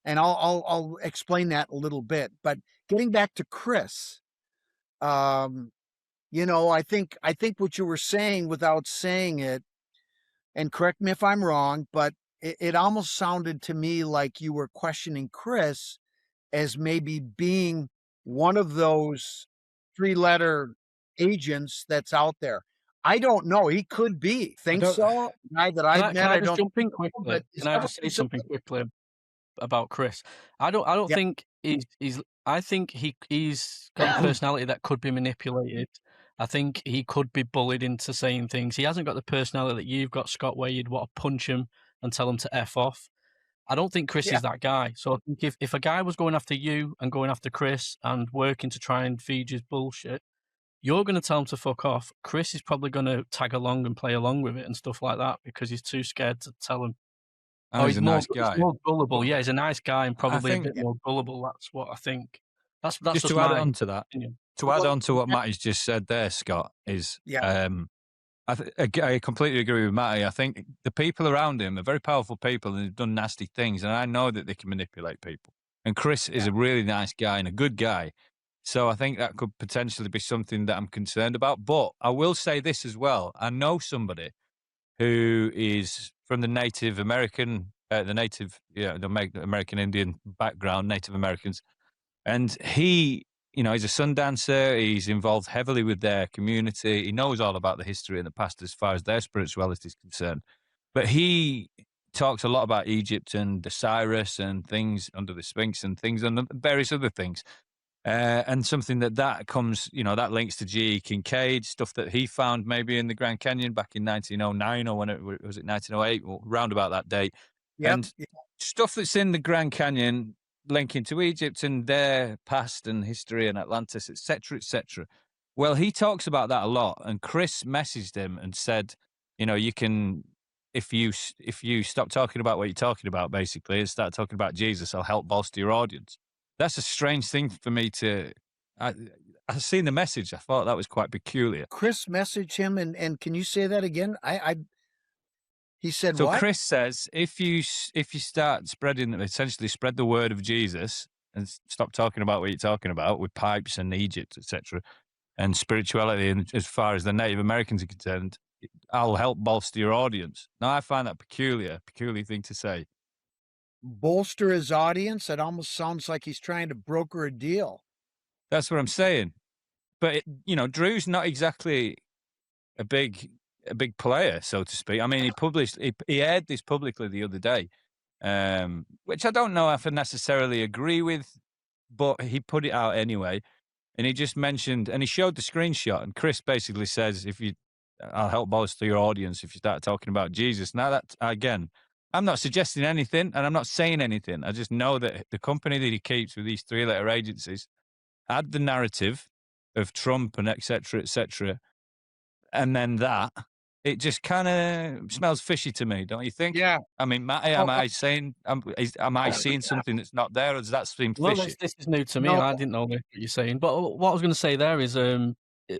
And I'll explain that a little bit. But getting back to Chris, I think what you were saying without saying it, and correct me if I'm wrong, but it almost sounded to me like you were questioning Chris as maybe being one of those three-letter agents that's out there. I don't know. He could be. Think so? Guy that I've met. I just jump in quickly? Can I just say something quickly about Chris? I don't think he's. I think he's got a personality that could be manipulated. I think he could be bullied into saying things. He hasn't got the personality that you've got, Scott, where you'd want to punch him and tell him to F off. I don't think Chris is that guy. So I think if a guy was going after you and going after Chris and working to try and feed his bullshit, you're going to tell him to fuck off. Chris is probably going to tag along and play along with it and stuff like that because he's too scared to tell him. Oh, he's a nice guy. He's more gullible. Yeah, he's a nice guy and probably a bit more gullible. That's what I think. That's just to add on to that. Opinion. To add on to what Matty's just said there, Scott, is I completely agree with Matty. I think the people around him are very powerful people and they've done nasty things, and I know that they can manipulate people. And Chris is a really nice guy and a good guy. So I think that could potentially be something that I'm concerned about. But I will say this as well. I know somebody who is from the Native American, the American Indian background, Native Americans. And he, he's a sun dancer. He's involved heavily with their community. He knows all about the history and the past as far as their spirituality is concerned. But he talks a lot about Egypt and Osiris and things under the Sphinx and things and various other things. And something that comes, that links to G.E. Kincaid, stuff that he found maybe in the Grand Canyon back in 1909 or when was it 1908 or round about that date. Yep. And stuff that's in the Grand Canyon linking to Egypt and their past and history and Atlantis, etc., etc. Well, he talks about that a lot. And Chris messaged him and said, you can, if you stop talking about what you're talking about, basically, and start talking about Jesus, I'll help bolster your audience. That's a strange thing for me to. I seen the message. I thought that was quite peculiar. Chris messaged him, and can you say that again? He said so what? So Chris says if you start essentially spread the word of Jesus and stop talking about what you're talking about with pipes and Egypt, etc., and spirituality, and as far as the Native Americans are concerned, I'll help bolster your audience. Now I find that peculiar thing to say. Bolster his audience? It almost sounds like he's trying to broker a deal. That's what I'm saying. But Drew's not exactly a big player, so to speak. I mean, he aired this publicly the other day, which I don't know if I necessarily agree with, but he put it out anyway. And he just mentioned, and he showed the screenshot, and Chris basically says, I'll help bolster your audience if you start talking about Jesus. Now that, again, I'm not suggesting anything and I'm not saying anything. I just know that the company that he keeps with these 3-letter agencies add the narrative of Trump and et cetera, and then it just kind of smells fishy to me, don't you think? Yeah. I mean, Matty, am I seeing something that's not there, or does that seem fishy? Well, this is new to me. I didn't know what you're saying. But what I was going to say there is,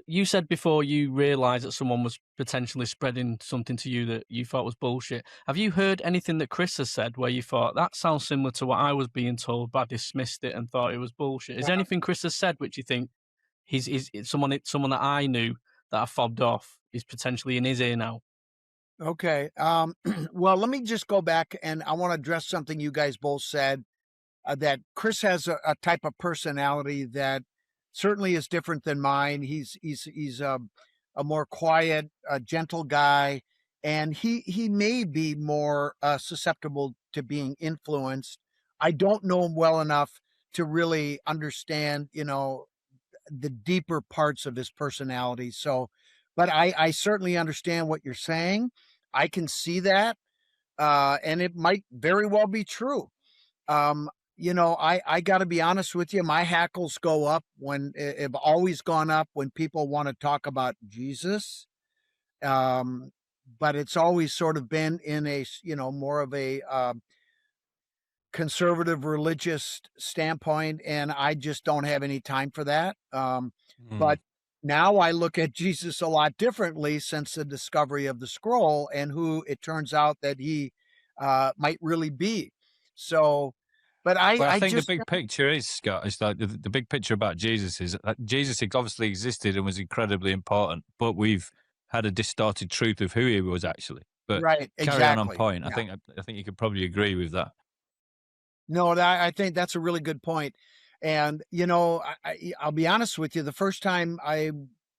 you said before you realised that someone was potentially spreading something to you that you thought was bullshit. Have you heard anything that Chris has said where you thought, that sounds similar to what I was being told, but I dismissed it and thought it was bullshit? Is there anything Chris has said which you think he's someone that I knew that I fobbed off is potentially in his ear now? Okay. Well, let me just go back, and I want to address something you guys both said, that Chris has a type of personality that certainly is different than mine. He's a more quiet, gentle guy, and he may be more susceptible to being influenced. I don't know him well enough to really understand, the deeper parts of his personality. So, but I certainly understand what you're saying. I can see that, and it might very well be true. I got to be honest with you. My hackles go up have always gone up when people want to talk about Jesus. But it's always sort of been in a, more of a conservative religious standpoint, and I just don't have any time for that. But now I look at Jesus a lot differently since the discovery of the scroll and who it turns out that he might really be. So, but I think just, the big picture is, Scott, is that the big picture about Jesus is that Jesus obviously existed and was incredibly important, but we've had a distorted truth of who he was actually. But right, carry on point. Yeah. I think you could probably agree with that. No, I think that's a really good point. And, I'll be honest with you, the first time I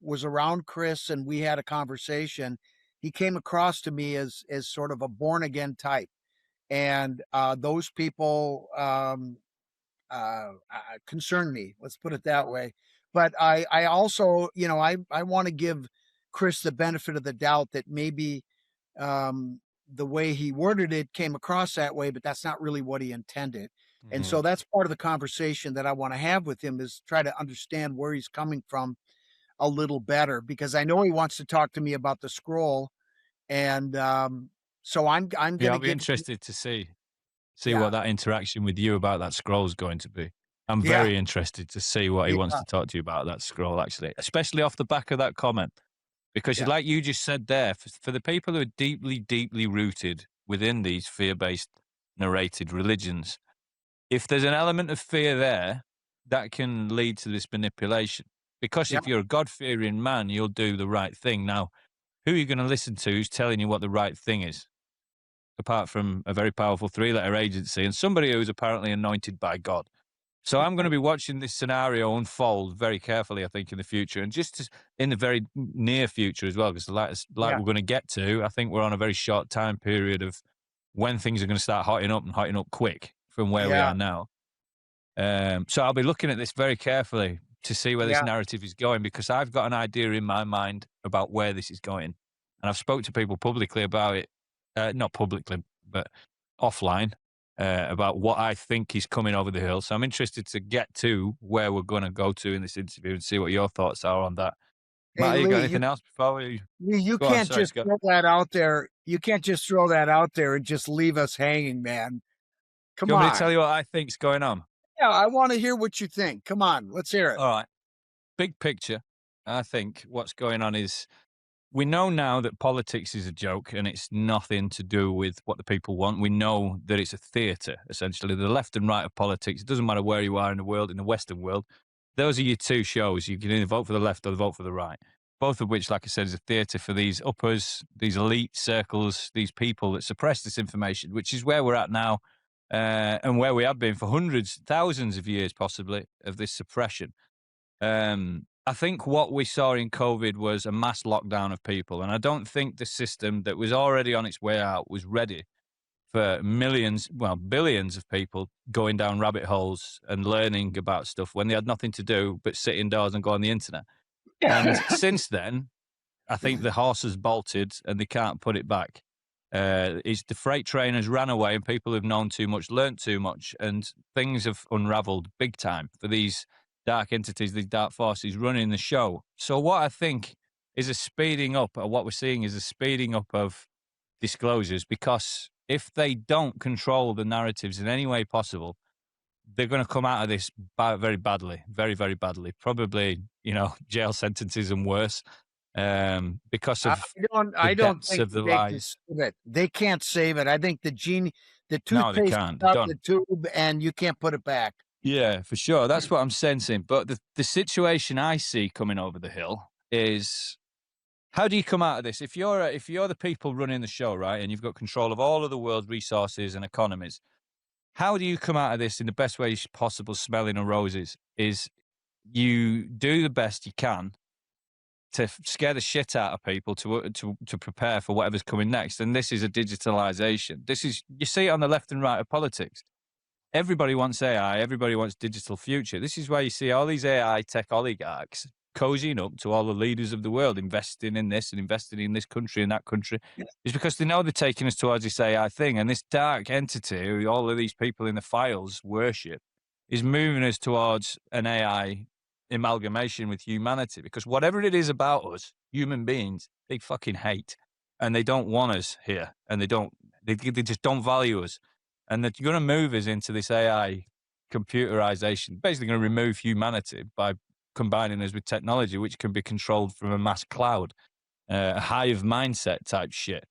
was around Chris and we had a conversation, he came across to me as sort of a born again type. And those people concern me, let's put it that way. But I also, I want to give Chris the benefit of the doubt that maybe the way he worded it came across that way, but that's not really what he intended. And so that's part of the conversation that I want to have with him, is try to understand where he's coming from a little better, because I know he wants to talk to me about the scroll. And so I'm going to be interested to see what that interaction with you about that scroll is going to be. I'm very interested to see what he wants to talk to you about that scroll, actually, especially off the back of that comment. Because like you just said there, for the people who are deeply, deeply rooted within these fear-based narrated religions, if there's an element of fear there, that can lead to this manipulation. Because if you're a God-fearing man, you'll do the right thing. Now, who are you going to listen to who's telling you what the right thing is? Apart from a very powerful 3-letter agency and somebody who's apparently anointed by God. So I'm going to be watching this scenario unfold very carefully, I think, in the future, and just in the very near future as well, because we're going to get to, I think we're on a very short time period of when things are going to start hotting up quick from where we are now. So I'll be looking at this very carefully to see where this narrative is going, because I've got an idea in my mind about where this is going. And I've spoke to people publicly about it, not publicly, but offline, about what I think is coming over the hill. So I'm interested to get to where we're going to go to in this interview and see what your thoughts are on that. Hey, Matt, you Lee, got anything else before we... You Go on, can't sorry, just Scott. throw that out there. You can't just throw that out there and just leave us hanging, man. Come Do you want me on. to tell you what I think's going on? Yeah, I want to hear what you think. Come on, let's hear it. All right. Big picture, I think what's going on is we know now that politics is a joke and it's nothing to do with what the people want. We know that it's a theatre, essentially. The left and right of politics, it doesn't matter where you are in the world, in the Western world. Those are your two shows. You can either vote for the left or vote for the right. Both of which, like I said, is a theatre for these uppers, these elite circles, these people that suppress this information, which is where we're at now, and where we have been for hundreds, thousands of years, possibly, of this suppression. I think what we saw in COVID was a mass lockdown of people, and I don't think the system that was already on its way out was ready for millions, well, billions of people going down rabbit holes and learning about stuff when they had nothing to do but sit indoors and go on the internet. And since then, I think the horse has bolted and they can't put it back. It's the freight train has ran away and people have known too much, learnt too much, and things have unraveled big time for these dark entities, these dark forces running the show. So what I think is a speeding up, or what we're seeing is a speeding up of disclosures, because if they don't control the narratives in any way possible, they're going to come out of this very badly, very, very badly. Probably, jail sentences and worse, because of I don't think of the they can lies. save it. They can't save it. I think the toothpaste can't. out the tube, and you can't put it back. Yeah, for sure. That's what I'm sensing. But the situation I see coming over the hill is, how do you come out of this? If you're the people running the show, right, and you've got control of all of the world's resources and economies, how do you come out of this in the best way possible, smelling of roses? Is you do the best you can to scare the shit out of people to prepare for whatever's coming next. And this is a digitalization. You see it on the left and right of politics. Everybody wants AI. Everybody wants digital future. This is why you see all these AI tech oligarchs cozying up to all the leaders of the world, investing in this and investing in this country and that country. It's because they know they're taking us towards this AI thing. And this dark entity, who all of these people in the files worship, is moving us towards an AI amalgamation with humanity. Because whatever it is about us, human beings, they fucking hate. And they don't want us here. And they just don't value us. And they're going to move us into this AI computerization, basically going to remove humanity by combining us with technology, which can be controlled from a mass cloud, a hive mindset type shit.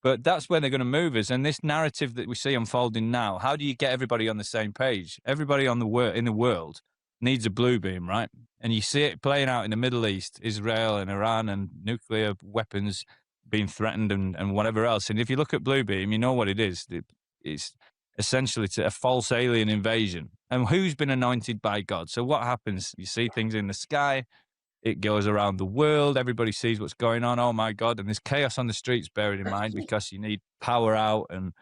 But that's where they're going to move us. And this narrative that we see unfolding now, how do you get everybody on the same page? Everybody in the world needs a blue beam, right? And you see it playing out in the Middle East, Israel and Iran, and nuclear weapons being threatened and whatever else. And if you look at blue beam, you know what it is. It's essentially a false alien invasion. And who's been anointed by God? So what happens? You see things in the sky. It goes around the world. Everybody sees what's going on. Oh, my God. And there's chaos on the streets, bearing in mind, because you need power out and,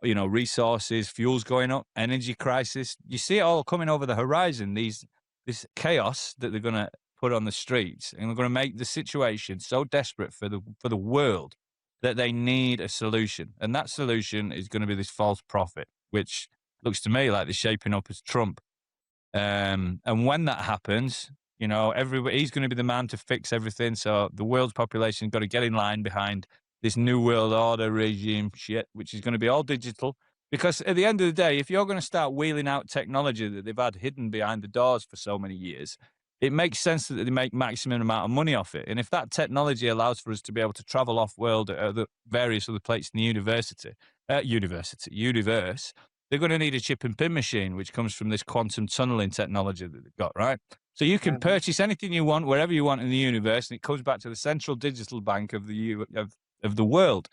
resources, fuel's going up, energy crisis. You see it all coming over the horizon, this chaos that they're going to put on the streets. And they're going to make the situation so desperate for the world that they need a solution. And that solution is going to be this false prophet, which looks to me like they're shaping up as Trump. And when that happens, he's going to be the man to fix everything. So the world's population's got to get in line behind this new world order regime shit, which is going to be all digital. Because at the end of the day, if you're going to start wheeling out technology that they've had hidden behind the doors for so many years, it makes sense that they make maximum amount of money off it. And if that technology allows for us to be able to travel off-world at the various other places in the universe, they're going to need a chip and pin machine, which comes from this quantum tunneling technology that they've got, right? So you can purchase anything you want, wherever you want in the universe, and it comes back to the central digital bank of the world.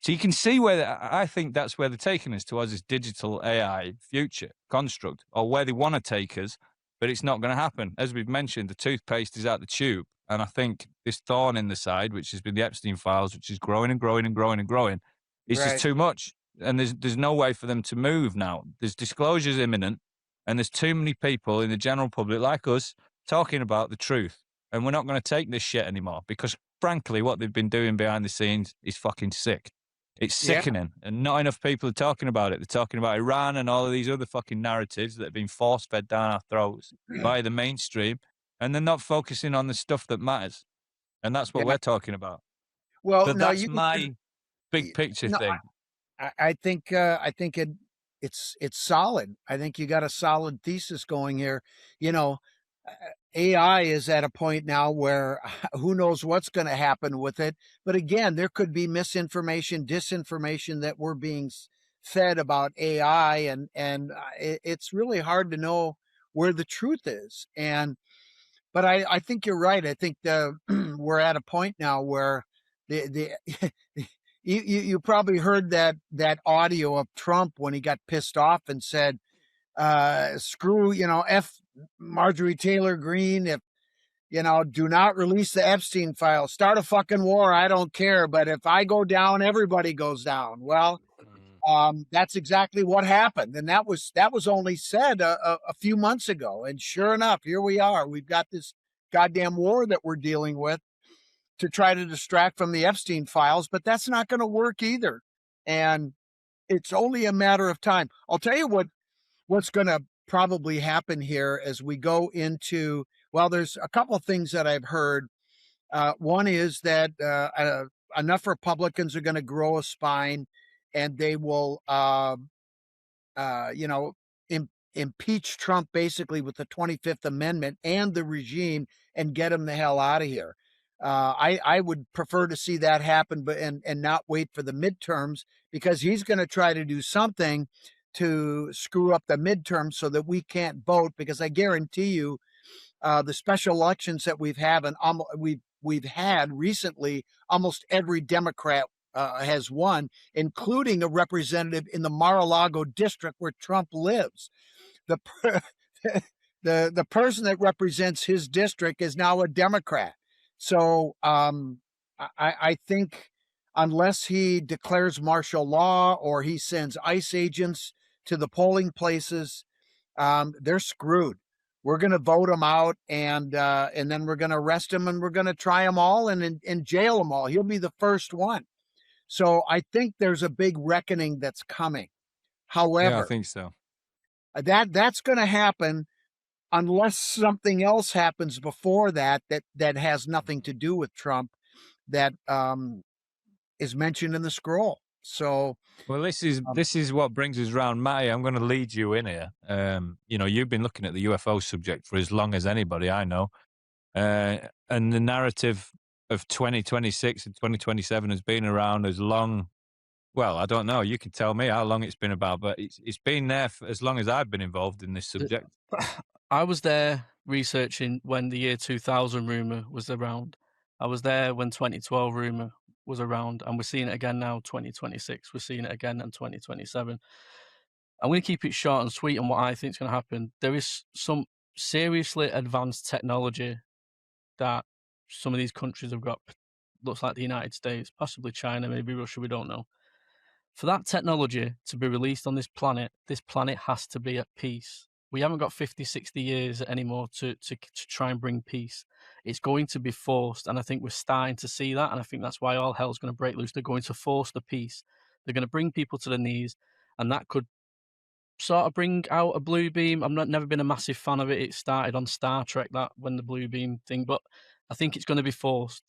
So you can see where I think that's where they're taking us towards this digital AI future construct, or where they want to take us, but it's not going to happen. As we've mentioned, the toothpaste is out the tube. And I think this thorn in the side, which has been the Epstein files, which is growing and growing and growing and growing, is just too much. And there's no way for them to move now. There's disclosures imminent. And there's too many people in the general public like us talking about the truth. And we're not going to take this shit anymore because, frankly, what they've been doing behind the scenes is fucking sick. It's sickening. And not enough people are talking about it. They're talking about Iran and all of these other fucking narratives that have been force-fed down our throats by the mainstream. And they're not focusing on the stuff that matters. And that's what we're talking about. Well, But no, that's my big picture no, thing. I think it's solid. I think you got a solid thesis going here. You know, AI is at a point now where who knows what's going to happen with it. But again, there could be misinformation, disinformation that we're being fed about AI, and it's really hard to know where the truth is. But I think you're right. I think we're at a point now where the you probably heard that audio of Trump when he got pissed off and said, screw, F Marjorie Taylor Greene, if, do not release the Epstein file, start a fucking war. I don't care. But if I go down, everybody goes down. Well, that's exactly what happened. And that was only said a few months ago. And sure enough, here we are. We've got this goddamn war that we're dealing with to try to distract from the Epstein files, but that's not going to work either. And it's only a matter of time. I'll tell you what's going to probably happen here as we go into, well, there's a couple of things that I've heard. One is that enough Republicans are going to grow a spine and they will, impeach Trump basically with the 25th Amendment and the regime and get him the hell out of here. I would prefer to see that happen, but and not wait for the midterms, because he's going to try to do something to screw up the midterms so that we can't vote. Because I guarantee you, the special elections that we've had recently, almost every Democrat has won, including a representative in the Mar-a-Lago district where Trump lives. The person that represents his district is now a Democrat. So I think unless he declares martial law or he sends ICE agents to the polling places, they're screwed. We're going to vote them out, and then we're going to arrest him, and we're going to try them all and jail them all. He'll be the first one. So I think there's a big reckoning that's coming. However, yeah, I think so. That's going to happen unless something else happens before that has nothing to do with Trump, that is mentioned in the scroll. So, well, this is what brings us round, Matty. I'm going to lead you in here. You've been looking at the UFO subject for as long as anybody I know, and the narrative of 2026 and 2027 has been around as long. Well, I don't know. You can tell me how long it's been about, but it's been there for as long as I've been involved in this subject. I was there researching when the year 2000 rumor was around. I was there when 2012 rumor was around, and we're seeing it again now, 2026. We're seeing it again in 2027. I'm going to keep it short and sweet on what I think is going to happen. There is some seriously advanced technology that some of these countries have got. Looks like the United States, possibly China, maybe Russia, we don't know. For that technology to be released on this planet has to be at peace. We haven't got 50, 60 years anymore to try and bring peace. It's going to be forced, and I think we're starting to see that, and I think that's why all hell's going to break loose. They're going to force the peace. They're going to bring people to their knees, and that could sort of bring out a blue beam. I've never been a massive fan of it. It started on Star Trek, that when the blue beam thing, but I think it's going to be forced.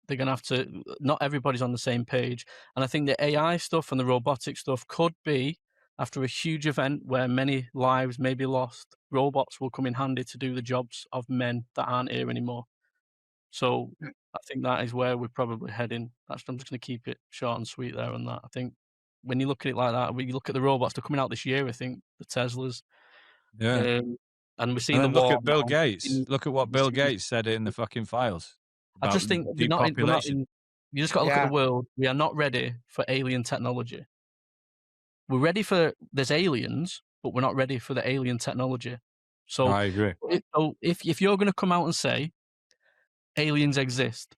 They're going to have to, not everybody's on the same page. And I think the AI stuff and the robotic stuff could be, after a huge event where many lives may be lost, robots will come in handy to do the jobs of men that aren't here anymore. So I think that is where we're probably heading. I'm just going to keep it short and sweet there on that. I think when you look at it like that, when you look at the robots, they're coming out this year, I think, the Teslas. Yeah. And we're seeing and the war. Look at Bill Gates. Look at what Bill Gates said in the fucking files. I just think we're not in, you just got to look at the world. We are not ready for alien technology. We're ready for, there's aliens, but we're not ready for the alien technology. So I agree. If you're going to come out and say aliens exist,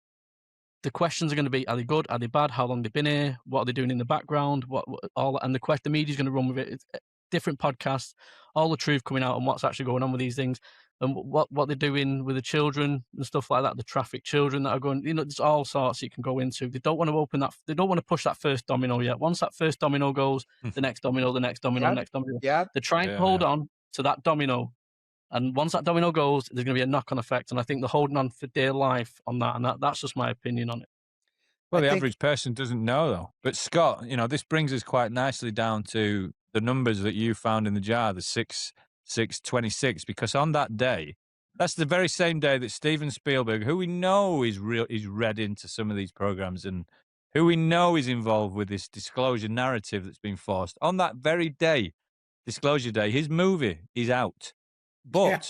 the questions are going to be: are they good? Are they bad? How long they've been here? What are they doing in the background? What all? And the media's going to run with it. different podcasts, all the truth coming out on what's actually going on with these things and what they're doing with the children and stuff like that, the trafficked children that are going, there's all sorts you can go into. They don't want to open that, they don't want to push that first domino yet. Once that first domino goes, the next domino, the next domino, the next domino. Yeah. They're trying to hold on to that domino. And once that domino goes, there's going to be a knock-on effect. And I think they're holding on for dear life on that. And that's just my opinion on it. Well, the average person doesn't know, though. But Scott, this brings us quite nicely down to the numbers that you found in the jar, the 626, because on that day, that's the very same day that Steven Spielberg, who we know is read into some of these programs and who we know is involved with this disclosure narrative that's been forced, on that very day, disclosure day, his movie is out. But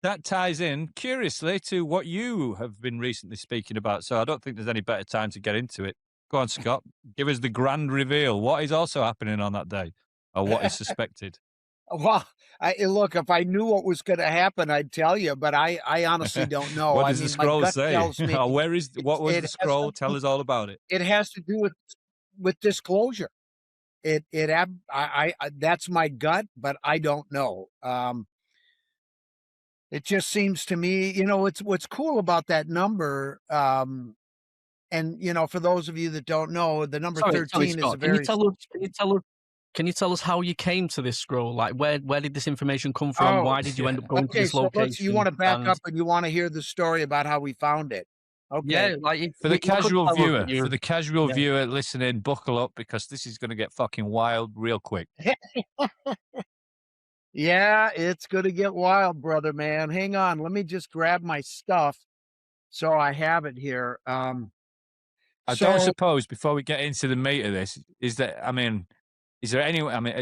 that ties in, curiously, to what you have been recently speaking about. So I don't think there's any better time to get into it. Go on, Scott. Give us the grand reveal. What is also happening on that day, or what is suspected? Well, look, if I knew what was going to happen, I'd tell you, but I honestly don't know. What does the scroll say? What was the scroll? Tell us all about it. It has to do with disclosure. That's my gut, but I don't know. It just seems to me, what's cool about that number. And for those of you that don't know, the number 13 is a very. Can you tell us how you came to this scroll? Like, where did this information come from? Why did you end up going to this location? You want to back up and you want to hear the story about how we found it. Okay. Yeah, for the casual viewer listening, buckle up because this is going to get fucking wild real quick. Yeah, it's going to get wild, brother, man. Hang on. Let me just grab my stuff so I have it here. I don't suppose, before we get into the meat of this, is there any,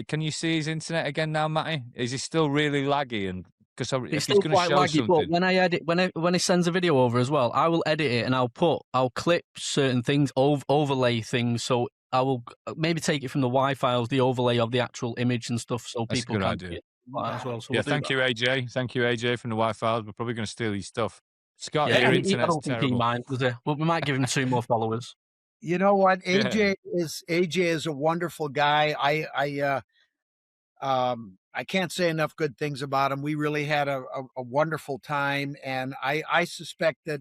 can you see his internet again now, Matty? Is he still really laggy? And because it's still quite laggy, but when I edit, when he sends a video over as well, I will edit it and I'll clip certain things, overlay things. So I will maybe take it from the WAV files, the overlay of the actual image and stuff, so That's people can see it as well. So thank you, AJ. Thank you, AJ, from the WAV files. We're probably going to steal his stuff. Scott, your internet's I don't think he minds, does he? Well, we might give him 2 more followers. You know what? AJ is a wonderful guy. I can't say enough good things about him. We really had a wonderful time, and I suspect that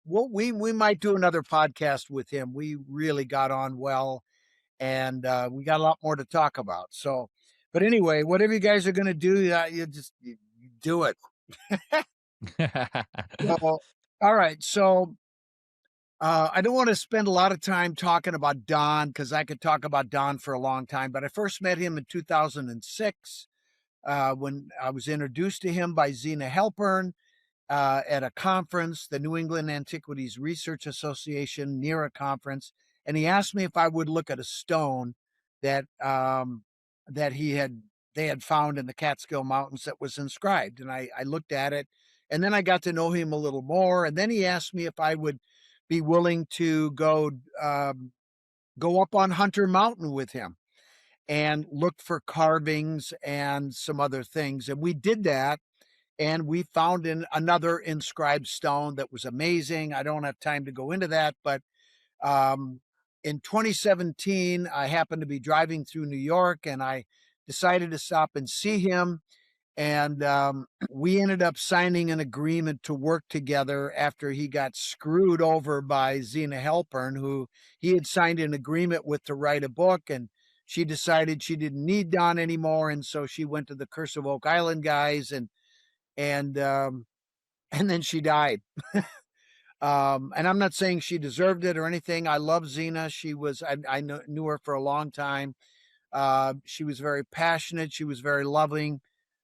we might do another podcast with him. We really got on well, and we got a lot more to talk about. So, but anyway, whatever you guys are going to do, you do it. Well, all right. So I don't want to spend a lot of time talking about Don because I could talk about Don for a long time, but I first met him in 2006 when I was introduced to him by Zena Halpern at a conference, the New England Antiquities Research Association, near a conference. And he asked me if I would look at a stone that they had found in the Catskill Mountains that was inscribed. And I looked at it, and then I got to know him a little more. And then he asked me if I would be willing to go up on Hunter Mountain with him and look for carvings and some other things. And we did that, and we found another inscribed stone that was amazing. I don't have time to go into that, but in 2017, I happened to be driving through New York, and I decided to stop and see him. And we ended up signing an agreement to work together after he got screwed over by Zena Halpern, who he had signed an agreement with to write a book, and she decided she didn't need Don anymore, and so she went to the Curse of Oak Island guys, and then she died. And I'm not saying she deserved it or anything. I love Zena. I knew her for a long time. She was very passionate. She was very loving,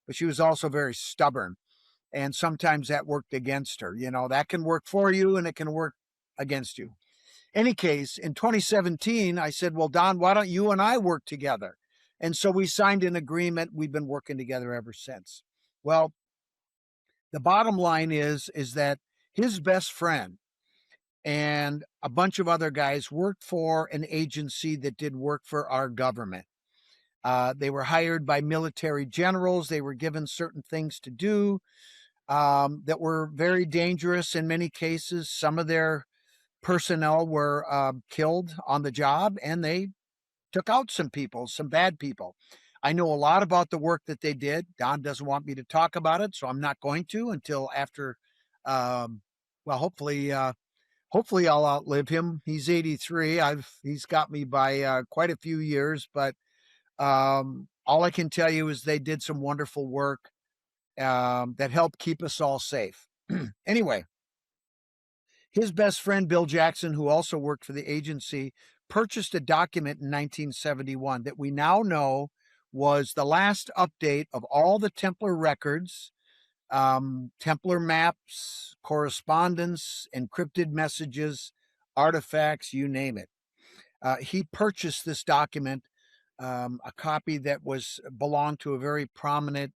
but she was also very stubborn. And sometimes that worked against her. That can work for you and it can work against you. Any case, in 2017, I said, well, Don, why don't you and I work together? And so we signed an agreement. We've been working together ever since. Well, the bottom line is that his best friend and a bunch of other guys worked for an agency that did work for our government. They were hired by military generals. They were given certain things to do that were very dangerous in many cases. Some of their personnel were killed on the job, and they took out some people, some bad people. I know a lot about the work that they did. Don doesn't want me to talk about it, so I'm not going to until after, hopefully I'll outlive him. He's 83. He's got me by quite a few years, but all I can tell you is they did some wonderful work that helped keep us all safe. Anyway, his best friend, Bill Jackson, who also worked for the agency, purchased a document in 1971 that we now know was the last update of all the Templar records, Templar maps, correspondence, encrypted messages, artifacts, you name it. He purchased this document, a copy that belonged to a very prominent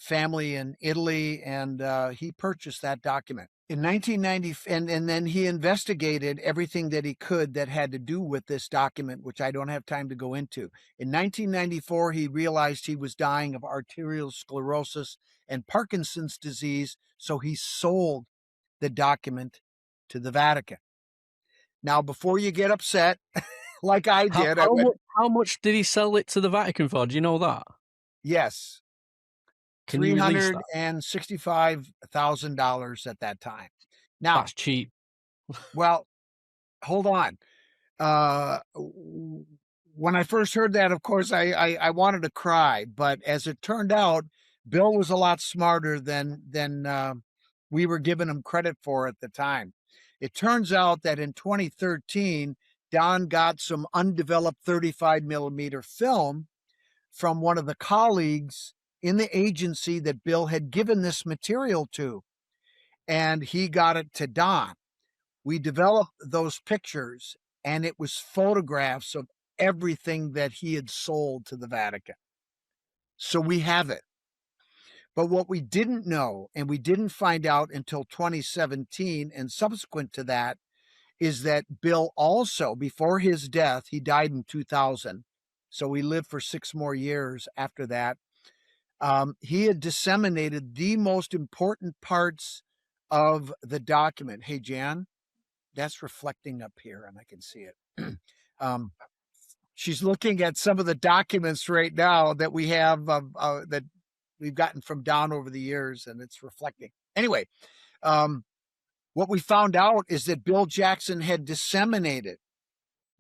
family in Italy, and he purchased that document. In 1990, and then he investigated everything that he could that had to do with this document, which I don't have time to go into. In 1994, he realized he was dying of arterial sclerosis and Parkinson's disease, so he sold the document to the Vatican. Now, before you get upset, like I did, how much did he sell it to the Vatican for? Do you know that? Yes. Can you release that? $365,000 at that time. Now, that's cheap. Well, hold on. When I first heard that, of course, I wanted to cry, but as it turned out, Bill was a lot smarter than we were giving him credit for at the time. It turns out that in 2013, Don got some undeveloped 35 millimeter film from one of the colleagues in the agency that Bill had given this material to, and he got it to Don. We developed those pictures, and it was photographs of everything that he had sold to the Vatican. So we have it. But what we didn't know, and we didn't find out until 2017 and subsequent to that, is that Bill also, before his death, he died in 2000, so he lived for 6 more years after that. He had disseminated the most important parts of the document. Hey, Jan, that's reflecting up here, and I can see it. She's looking at some of the documents right now that we have that we've gotten from Don over the years, and it's reflecting. Anyway, what we found out is that Bill Jackson had disseminated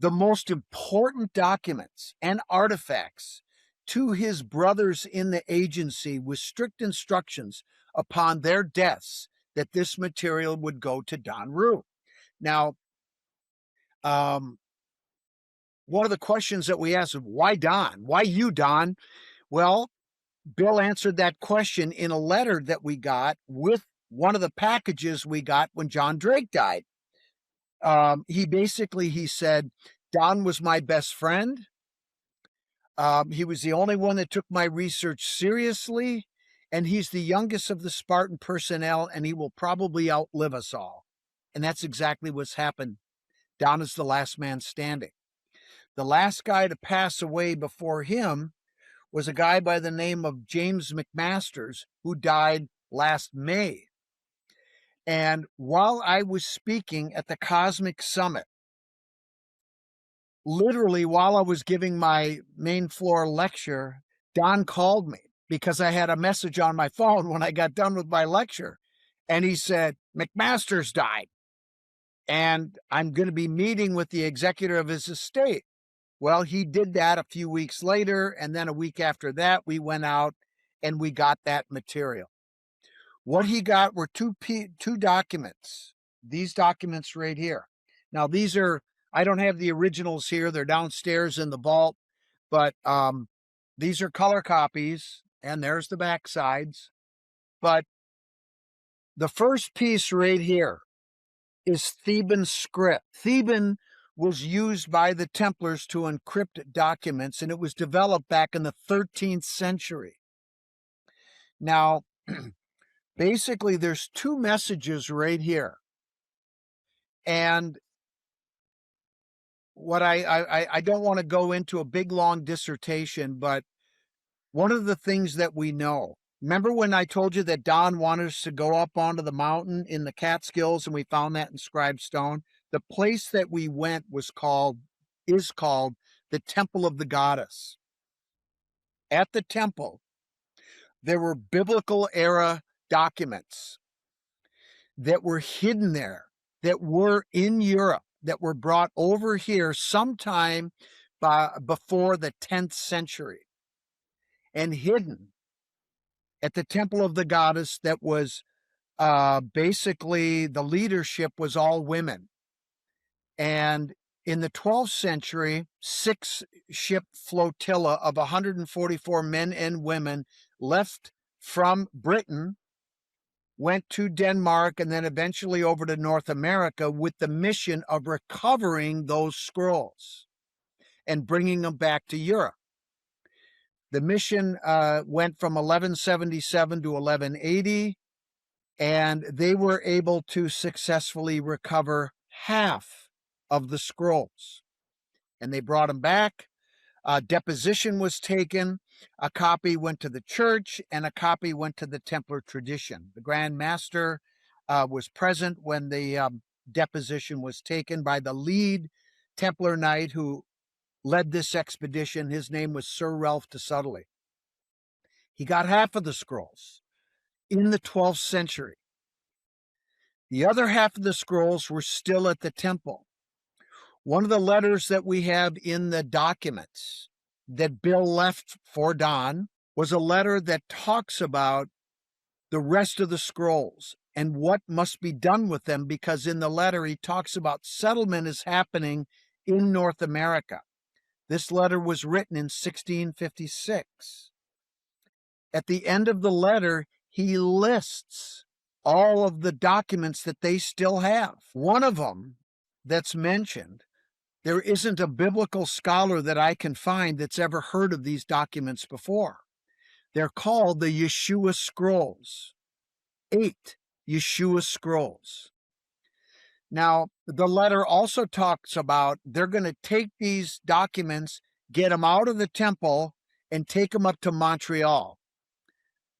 the most important documents and artifacts to his brothers in the agency with strict instructions upon their deaths that this material would go to Don Rue. Now, one of the questions that we asked is, why Don? Why you, Don? Well, Bill answered that question in a letter that we got with one of the packages we got when John Drake died. He said, Don was my best friend. He was the only one that took my research seriously, and he's the youngest of the Spartan personnel, and he will probably outlive us all. And that's exactly what's happened. Don is the last man standing. The last guy to pass away before him was a guy by the name of James McMasters, who died last May. And while I was speaking at the Cosmic Summit, literally while I was giving my main floor lecture, Don called me because I had a message on my phone when I got done with my lecture. And he said, McMasters died, and I'm going to be meeting with the executor of his estate. Well, he did that a few weeks later, and then a week after that, we went out and we got that material. What he got were two documents, these documents right here. Now, these are, I don't have the originals here. They're downstairs in the vault, but these are color copies, and there's the back sides. But the first piece right here is Theban script. Theban was used by the Templars to encrypt documents, and it was developed back in the 13th century. Now, basically, there's 2 messages right here. And what I don't want to go into a big, long dissertation, but one of the things that we know, remember when I told you that Don wanted us to go up onto the mountain in the Catskills and we found that inscribed stone? The place that we went is called the Temple of the Goddess. at the temple, there were biblical era documents that were hidden there, that were in Europe, that were brought over here sometime before the 10th century and hidden at the temple of the goddess that was basically the leadership was all women. And in the 12th century, 6-ship flotilla of 144 men and women left from Britain, went to Denmark, and then eventually over to North America with the mission of recovering those scrolls and bringing them back to Europe. The mission went from 1177 to 1180, and they were able to successfully recover half of the scrolls. And they brought them back. Deposition was taken. A copy went to the church, and a copy went to the Templar tradition. The Grand Master was present when the deposition was taken by the lead Templar knight who led this expedition. His name was Sir Ralph de Sudley. He got half of the scrolls in the 12th century. The other half of the scrolls were still at the temple. One of the letters that we have in the documents that Bill left for Don was a letter that talks about the rest of the scrolls and what must be done with them, because in the letter he talks about settlement is happening in North America. This letter was written in 1656. At the end of the letter, he lists all of the documents that they still have. One of them that's mentioned, there isn't a biblical scholar that I can find that's ever heard of these documents before. They're called the Yeshua Scrolls. 8 Yeshua Scrolls. Now, the letter also talks about they're going to take these documents, get them out of the temple, and take them up to Montreal.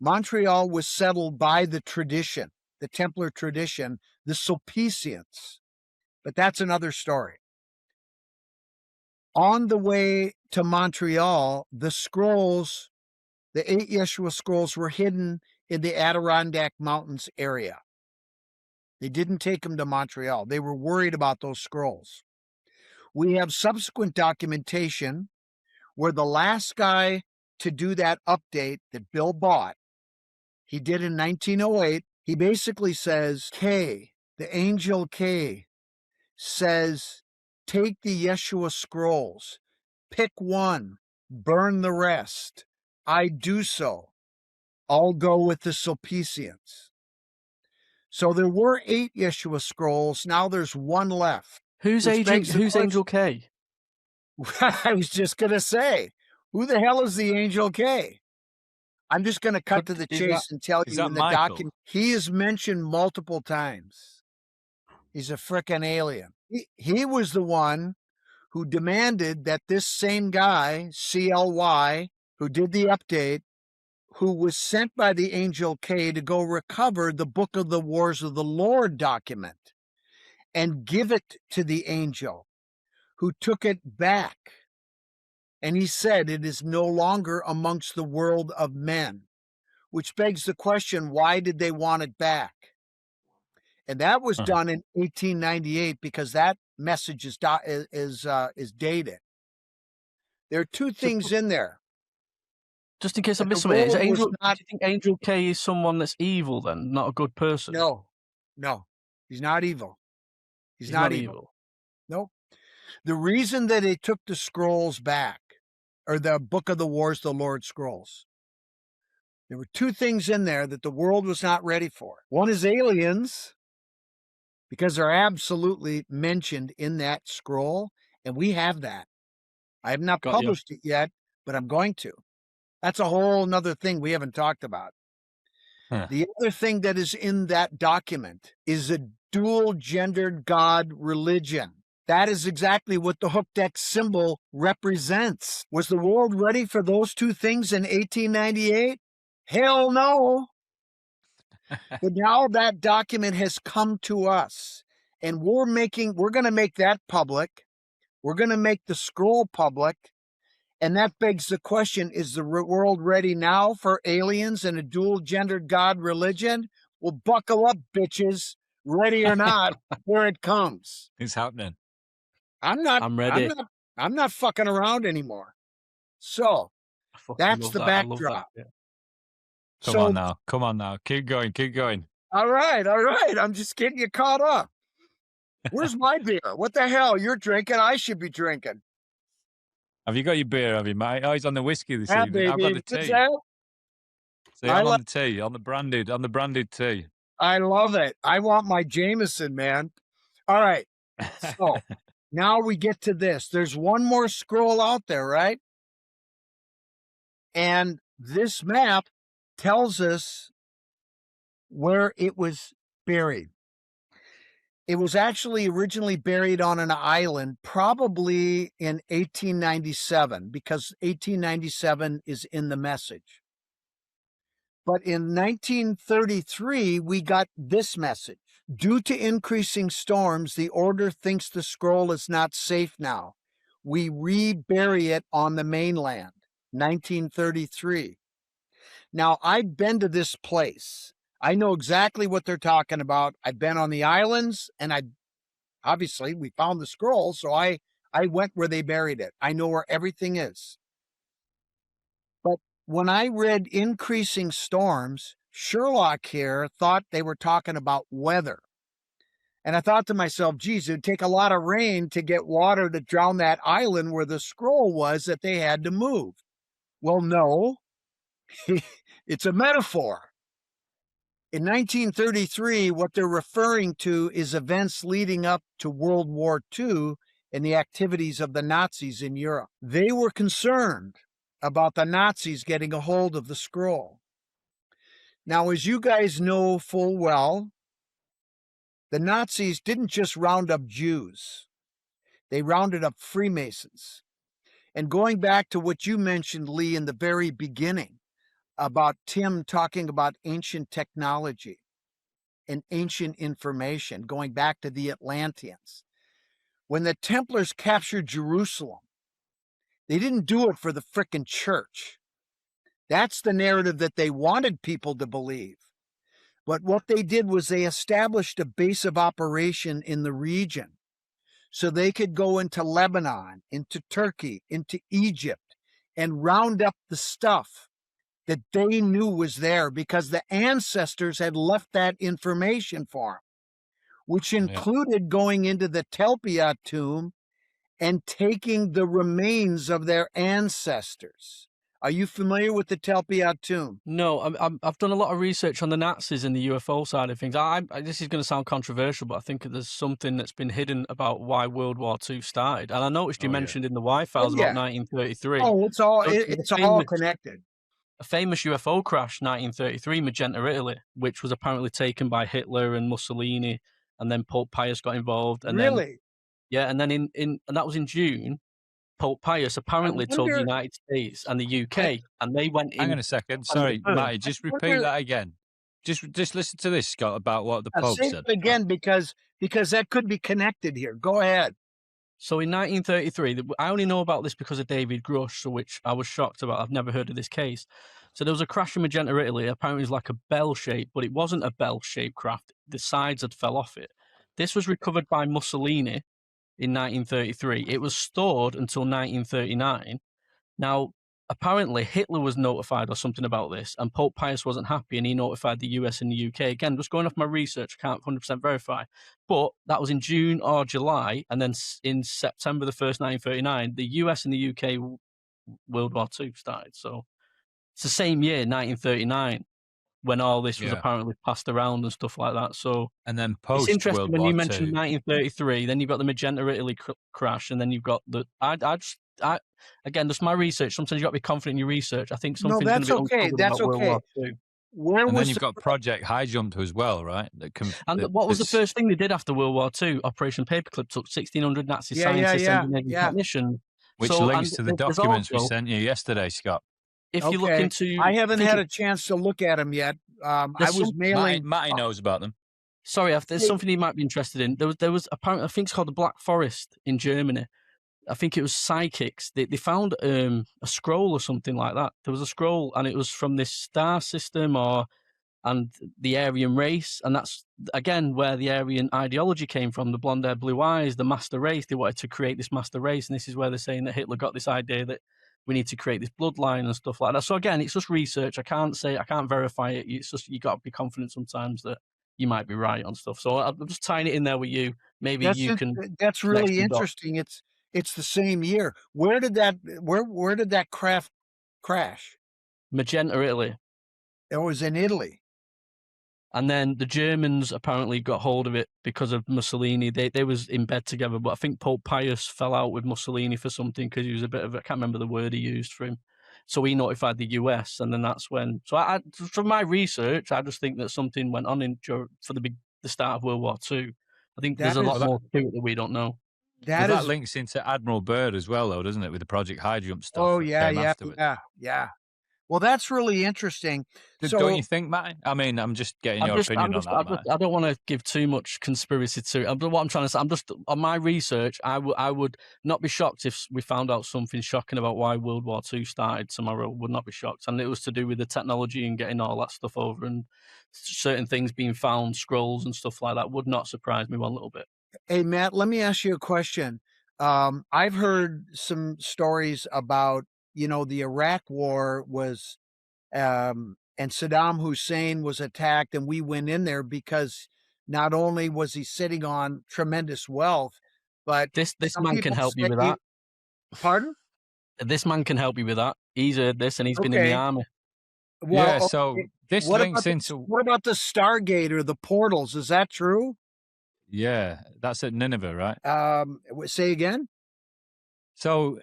Montreal was settled by the tradition, the Templar tradition, the Sulpicians. But that's another story. On the way to Montreal, the scrolls, the 8 Yeshua scrolls, were hidden in the Adirondack Mountains area. They didn't take them to Montreal. They were worried about those scrolls. We have subsequent documentation where the last guy to do that update that Bill bought, he did in 1908, he basically says, K, the angel K, says, take the Yeshua scrolls, pick one, burn the rest. I do so. I'll go with the Sulpicians. So there were 8 Yeshua scrolls. Now there's 1 left. Who's Angel K? I was just going to say, who the hell is the Angel K? I'm just going to cut to the chase and tell you in the document. He is mentioned multiple times. He's a frickin' alien. He was the one who demanded that this same guy, CLY, who did the update, who was sent by the Angel K to go recover the Book of the Wars of the Lord document and give it to the angel, who took it back. And he said it is no longer amongst the world of men, which begs the question, why did they want it back? And that was done in 1898 because that message is dated. There are 2 things in there. Just in case I missed something, do you think Angel K is someone that's evil then, not a good person? No, he's not evil. He's not evil. Nope. The reason that they took the scrolls back, or the Book of the Wars, the Lord scrolls, there were 2 things in there that the world was not ready for. One is aliens, because they're absolutely mentioned in that scroll, and we have that. I have not published it yet, but I'm going to. That's a whole nother thing we haven't talked about. The other thing that is in that document is a dual-gendered God religion. That is exactly what the hooked X symbol represents. Was the world ready for those 2 things in 1898? Hell no. But now that document has come to us, and we're going to make that public. We're going to make the scroll public, And that begs the question, is the world ready now for aliens and a dual-gendered God religion? Well, buckle up, bitches. Ready or not, here it comes. It's happening. I'm ready. I'm not fucking around anymore. So that's the backdrop. Yeah. Come on now. Keep going. All right. I'm just getting you caught up. Where's my beer? What the hell? You're drinking. I should be drinking. Have you got your beer, have you, mate? Oh, he's on the whiskey this evening. Baby. I've got the tea. See, I'm on the tea, on the branded tea. I love it. I want my Jameson, man. All right. So now we get to this. There's one more scroll out there, right? And this map tells us where it was buried. It was actually originally buried on an island, probably in 1897, because 1897 is in the message. But in 1933, we got this message. Due to increasing storms, the Order thinks the scroll is not safe now. We rebury it on the mainland. 1933. Now, I've been to this place. I know exactly what they're talking about. I've been on the islands, and obviously we found the scroll, so I went where they buried it. I know where everything is. But when I read increasing storms, Sherlock here thought they were talking about weather. And I thought to myself, geez, it'd take a lot of rain to get water to drown that island where the scroll was that they had to move. Well, no, it's a metaphor. In 1933, what they're referring to is events leading up to World War II and the activities of the Nazis in Europe. They were concerned about the Nazis getting a hold of the scroll. Now, as you guys know full well, the Nazis didn't just round up Jews. They rounded up Freemasons. And going back to what you mentioned, Lee, in the very beginning, about Tim talking about ancient technology and ancient information, going back to the Atlanteans. When the Templars captured Jerusalem, they didn't do it for the frickin' church. That's the narrative that they wanted people to believe. But what they did was they established a base of operation in the region so they could go into Lebanon, into Turkey, into Egypt, and round up the stuff that they knew was there because the ancestors had left that information for them, which included going into the Telpia tomb and taking the remains of their ancestors. Are you familiar with the Telpia tomb? No, I've done a lot of research on the Nazis and the UFO side of things. This is going to sound controversial, but I think there's something that's been hidden about why World War II started. And I noticed you mentioned in the Y-Files about 1933. Oh, it's all connected. A famous UFO crash, 1933, Magenta, Italy, which was apparently taken by Hitler and Mussolini, and then Pope Pius got involved. And really? And then and that was in June. Pope Pius apparently told the United States and the UK, and they went in. Hang on a second. Sorry, Matty, just repeat that again. Just listen to this, Scott, about what the Pope said. Say it again, because that could be connected here. Go ahead. So in 1933, I only know about this because of David Grush, which I was shocked about. I've never heard of this case. So there was a crash in Magenta, Italy. Apparently it was like a bell shape, but it wasn't a bell-shaped craft. The sides had fell off it. This was recovered by Mussolini in 1933. It was stored until 1939. Now, apparently Hitler was notified or something about this, and Pope Pius wasn't happy, and he notified the US and the UK. Again, just going off my research, I can't 100% verify. But that was in June or July, and then in September the 1st, 1939, the US and the UK World War II started. So it's the same year, 1939, when all this was apparently passed around and stuff like that. So, and then post it's interesting World when War you mentioned II. 1933, then you've got the Magenta Italy crash, and then you've got the. Again, just my research. Sometimes you got to be confident in your research. I think something's going to be okay. That's about okay. World War II. And then you've got Project High Jump as well, right? What was the first thing they did after World War II? Operation Paperclip took 1,600 Nazi scientists, engineers, and technicians. Which links to the documents we sent you yesterday, Scott. If you look into, I haven't had a chance to look at them yet. I was mailing. Matty knows about them. Sorry, there's something you might be interested in. There was apparently, I think it's called the Black Forest in Germany. I think it was psychics. They found a scroll or something like that. There was a scroll, and it was from this star system and the Aryan race, and that's again where the Aryan ideology came from. The blonde hair, blue eyes, the master race. They wanted to create this master race, and this is where they're saying that Hitler got this idea that we need to create this bloodline and stuff like that. So again, it's just research. I can't verify it. It's just you got to be confident sometimes that you might be right on stuff. So I'm just tying it in there with you. Maybe That's really interesting. It's the same year. Where did that craft crash? Magenta, Italy. It was in Italy. And then the Germans apparently got hold of it because of Mussolini. They was in bed together, but I think Pope Pius fell out with Mussolini for something because he was a bit of I can't remember the word he used for him. So he notified the US, and then that's when. So from my research, I just think that something went on for the start of World War II. I think there's a lot more to it that we don't know. That links into Admiral Byrd as well, though, doesn't it, with the Project High Jump stuff? Oh yeah. Well, that's really interesting. So, don't you think, Matt? I mean, I'm just getting your opinion on that. I don't want to give too much conspiracy to it. What I'm trying to say, I'm just on my research. I would not be shocked if we found out something shocking about why World War II started tomorrow. Would not be shocked, and it was to do with the technology and getting all that stuff over, and certain things being found, scrolls and stuff like that. Would not surprise me one little bit. Hey, Matt, let me ask you a question. I've heard some stories about, the Iraq War was, and Saddam Hussein was attacked, and we went in there because not only was he sitting on tremendous wealth, but this man can help you with that. Pardon? This man can help you with that. He's heard this, and he's been in the army. Well, yeah, so this links into... What about the Stargate or the portals? Is that true? Yeah, that's at Nineveh, right? Say again? So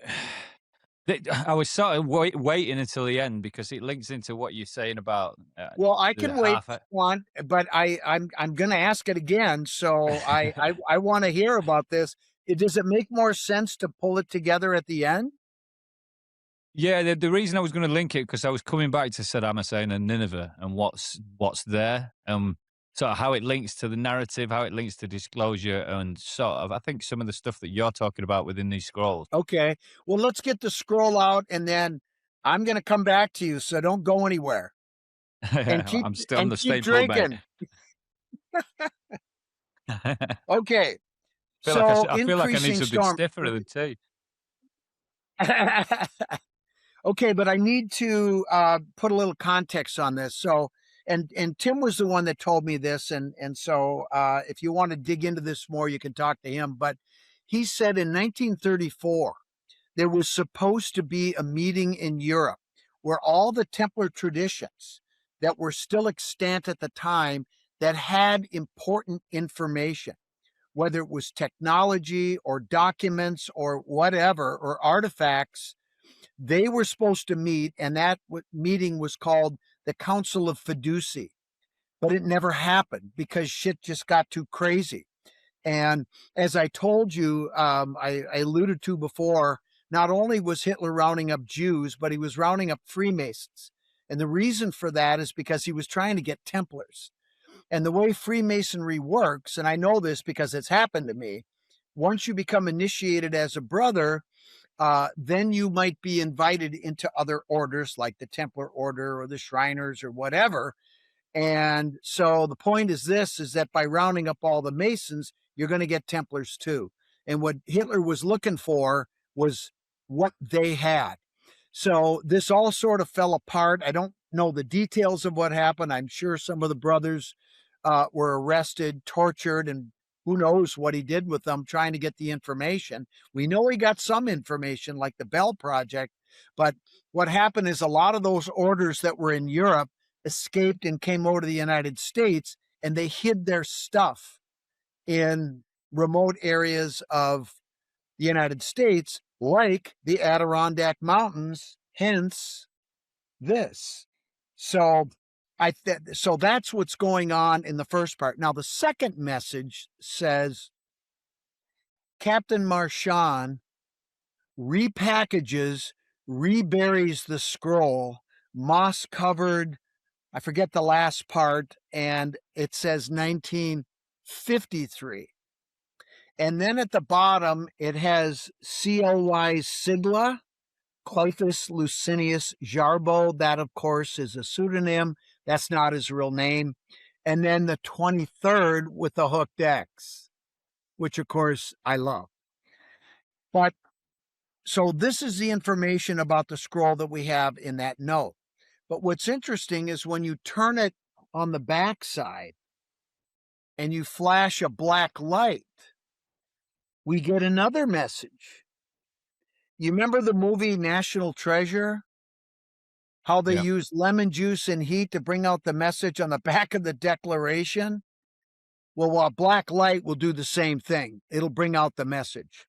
I was sort of waiting until the end because it links into what you're saying about... well, I can wait one, but I'm going to ask it again, so I want to hear about this. Does it make more sense to pull it together at the end? Yeah, the reason I was going to link it because I was coming back to Saddam Hussein and Nineveh and what's there. Sort of how it links to the narrative, how it links to disclosure, and sort of, I think some of the stuff that you're talking about within these scrolls. Okay. Well, let's get the scroll out, and then I'm going to come back to you, so don't go anywhere. And I'm still on the same drinking. Okay. I feel like I need something stiffer than tea. Okay, but I need to put a little context on this. So, and Tim was the one that told me this, and so if you want to dig into this more, you can talk to him. But he said in 1934 there was supposed to be a meeting in Europe where all the Templar traditions that were still extant at the time that had important information, whether it was technology or documents or whatever, or artifacts, they were supposed to meet, and that meeting was called the Council of Fiducie. But it never happened because shit just got too crazy. And as I told you, I alluded to before, not only was Hitler rounding up Jews, but he was rounding up Freemasons. And the reason for that is because he was trying to get Templars. And the way Freemasonry works, and I know this because it's happened to me, once you become initiated as a brother, then you might be invited into other orders like the Templar Order or the Shriners or whatever. And so the point is this, is that by rounding up all the Masons, you're going to get Templars too. And what Hitler was looking for was what they had. So this all sort of fell apart. I don't know the details of what happened. I'm sure some of the brothers were arrested, tortured, and who knows what he did with them trying to get the information. We know he got some information like the Bell Project, but what happened is a lot of those orders that were in Europe escaped and came over to the United States, and they hid their stuff in remote areas of the United States, like the Adirondack Mountains, hence this. So so that's what's going on in the first part. Now, the second message says Captain Marchand repackages, reburies the scroll, moss covered, I forget the last part, and it says 1953. And then at the bottom, it has CLY Sigla, Clyphus Lucinius Jarbo. That, of course, is a pseudonym. That's not his real name. And then the 23rd with the hooked X, which, of course, I love. But so this is the information about the scroll that we have in that note. But what's interesting is when you turn it on the back side and you flash a black light, we get another message. You remember the movie National Treasure? How they use lemon juice and heat to bring out the message on the back of the declaration? Well, a black light will do the same thing. It'll bring out the message.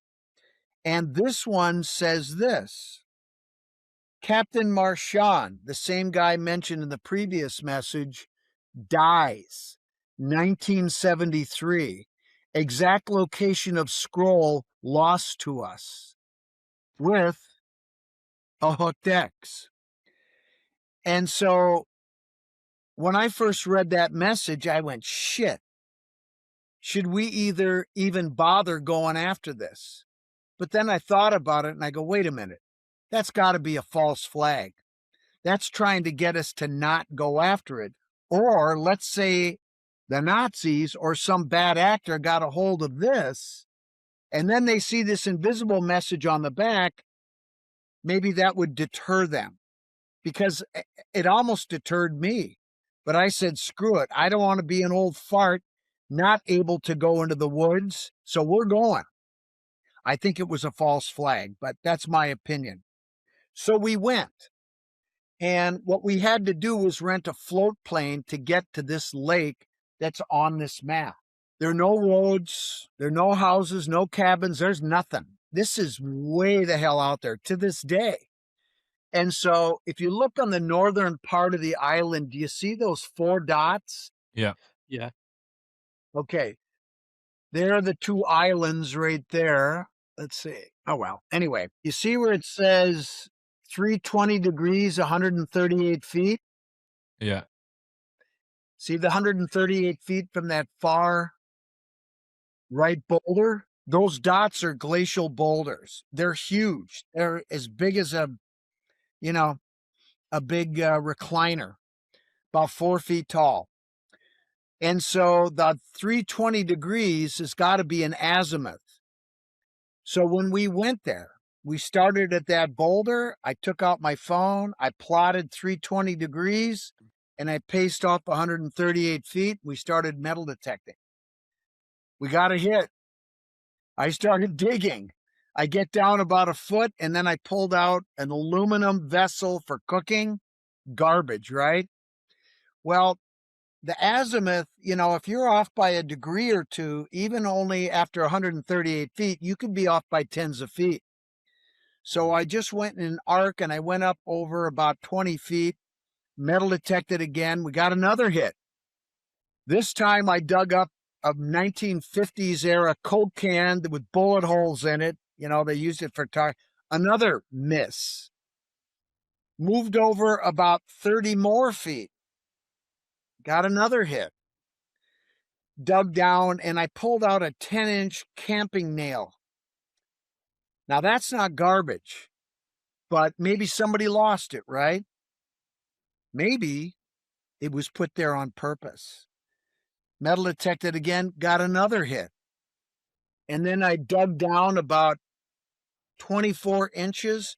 And this one says this: Captain Marchand, the same guy mentioned in the previous message, dies 1973. Exact location of scroll lost to us, with a hooked X. And so when I first read that message, I went, shit, should we even bother going after this? But then I thought about it and I go, wait a minute, that's got to be a false flag. That's trying to get us to not go after it. Or let's say the Nazis or some bad actor got a hold of this, and then they see this invisible message on the back. Maybe that would deter them, because it almost deterred me. But I said, screw it. I don't want to be an old fart, not able to go into the woods. So we're going. I think it was a false flag, but that's my opinion. So we went. And what we had to do was rent a float plane to get to this lake that's on this map. There are no roads, there are no houses, no cabins, there's nothing. This is way the hell out there to this day. And so if you look on the northern part of the island, do you see those 4 dots? Yeah. Yeah. Okay. There are the 2 islands right there. Let's see. Oh, well. Anyway, you see where it says 320 degrees, 138 feet? Yeah. See the 138 feet from that far right boulder? Those dots are glacial boulders. They're huge. They're as big as a big recliner, about 4 feet tall. And so the 320 degrees has got to be an azimuth. So when we went there, we started at that boulder. I took out my phone. I plotted 320 degrees, and I paced off 138 feet. We started metal detecting. We got a hit. I started digging. I get down about a foot, and then I pulled out an aluminum vessel for cooking. Garbage, right? Well, the azimuth, if you're off by a degree or two, even only after 138 feet, you could be off by tens of feet. So I just went in an arc, and I went up over about 20 feet, metal detected again. We got another hit. This time I dug up a 1950s era Coke can with bullet holes in it. They used it for tar. Another miss. Moved over about 30 more feet. Got another hit. Dug down, and I pulled out a 10-inch camping nail. Now, that's not garbage, but maybe somebody lost it, right? Maybe it was put there on purpose. Metal detected again, got another hit. And then I dug down about 24 inches,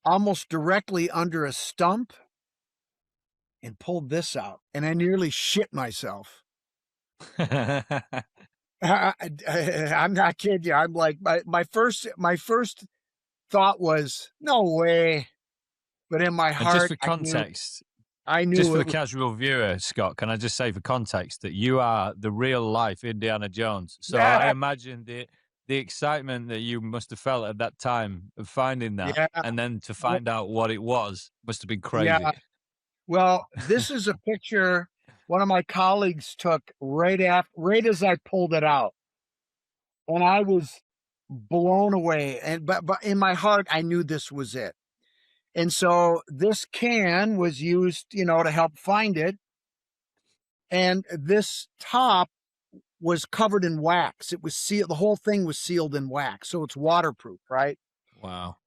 almost directly under a stump, and pulled this out. And I nearly shit myself. I'm not kidding you. I'm like, my first thought was, no way. But in my heart, just for context, I knew just for the casual viewer, Scott, can I just say for context that you are the real life Indiana Jones? So I imagine the excitement that you must have felt at that time of finding that, and then to find out what it was must have been crazy. Yeah. Well, this is a picture one of my colleagues took right as I pulled it out, and I was blown away. But in my heart, I knew this was it. And so this can was used, to help find it. And this top was covered in wax. It was sealed. The whole thing was sealed in wax, so it's waterproof, right? Wow.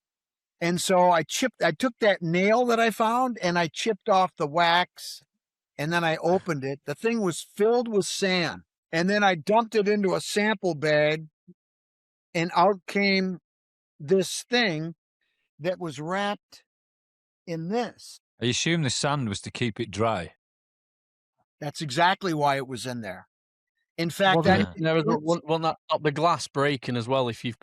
And so I took that nail that I found and I chipped off the wax, and then I opened it. The thing was filled with sand. And then I dumped it into a sample bag, and out came this thing that was wrapped in this. I assume the sand was to keep it dry. That's exactly why it was in there. In fact, Won't that stop the glass breaking as well? If you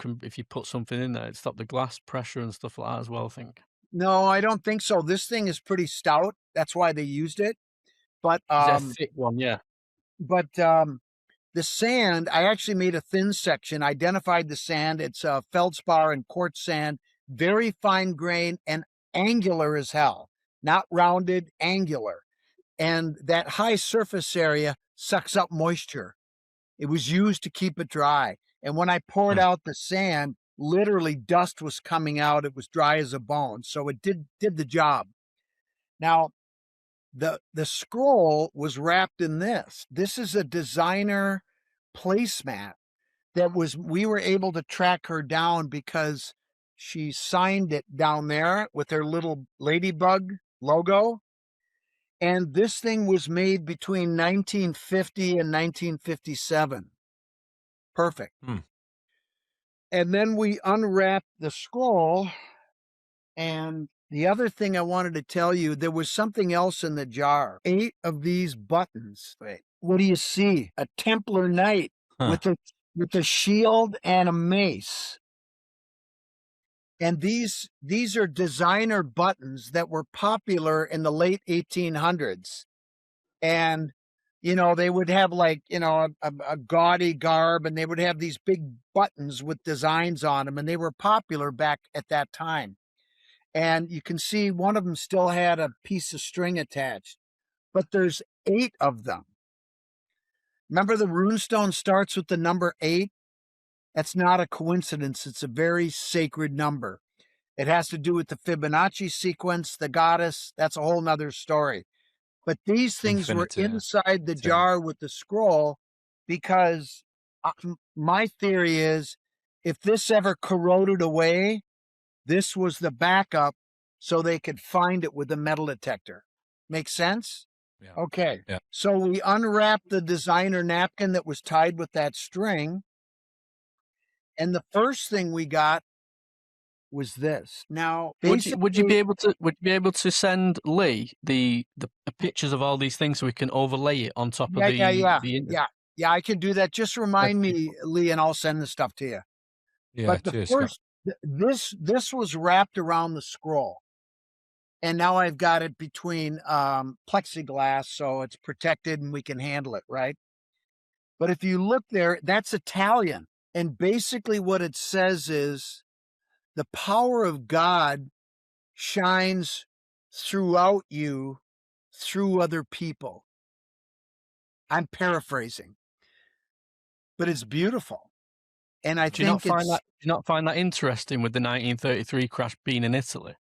put something in there, it stop the glass pressure and stuff like that as well, I think. No, I don't think so. This thing is pretty stout. That's why they used it. But Is it a thick one? Yeah. But the sand, I actually made a thin section, identified the sand. It's feldspar and quartz sand, very fine grain and angular as hell, not rounded, angular. And that high surface area sucks up moisture. It was used to keep it dry. And when I poured out the sand, literally dust was coming out. It was dry as a bone. So it did the job. Now, the scroll was wrapped in this. This is a designer placemat that we were able to track her down because she signed it down there with her little ladybug logo. And this thing was made between 1950 and 1957. Perfect. And then we unwrapped the scroll. And the other thing I wanted to tell you, there was something else in the jar. 8 of these buttons. Wait, what do you see? A Templar knight with a shield and a mace. And these are designer buttons that were popular in the late 1800s. And, they would have like, a gaudy garb, and they would have these big buttons with designs on them. And they were popular back at that time. And you can see one of them still had a piece of string attached, but there's 8 of them. Remember, the runestone starts with the number 8? That's not a coincidence. It's a very sacred number. It has to do with the Fibonacci sequence, the goddess. That's a whole nother story. But these things were inside the jar with the scroll because my theory is if this ever corroded away, this was the backup so they could find it with a metal detector. Make sense? Yeah. Okay. Yeah. So we unwrapped the designer napkin that was tied with that string. And the first thing we got was this. Now, would you be able to send Lee the pictures of all these things so we can overlay it on top of the Yeah, I can do that. Just remind me, Lee, and I'll send the stuff to you. Yeah, but the first, this was wrapped around the scroll. And now I've got it between plexiglass, so it's protected and we can handle it, right? But if you look there, that's Italian. And basically what it says is the power of God shines throughout you through other people. I'm paraphrasing, but it's beautiful. And I think do you not find that interesting with the 1933 crash being in Italy?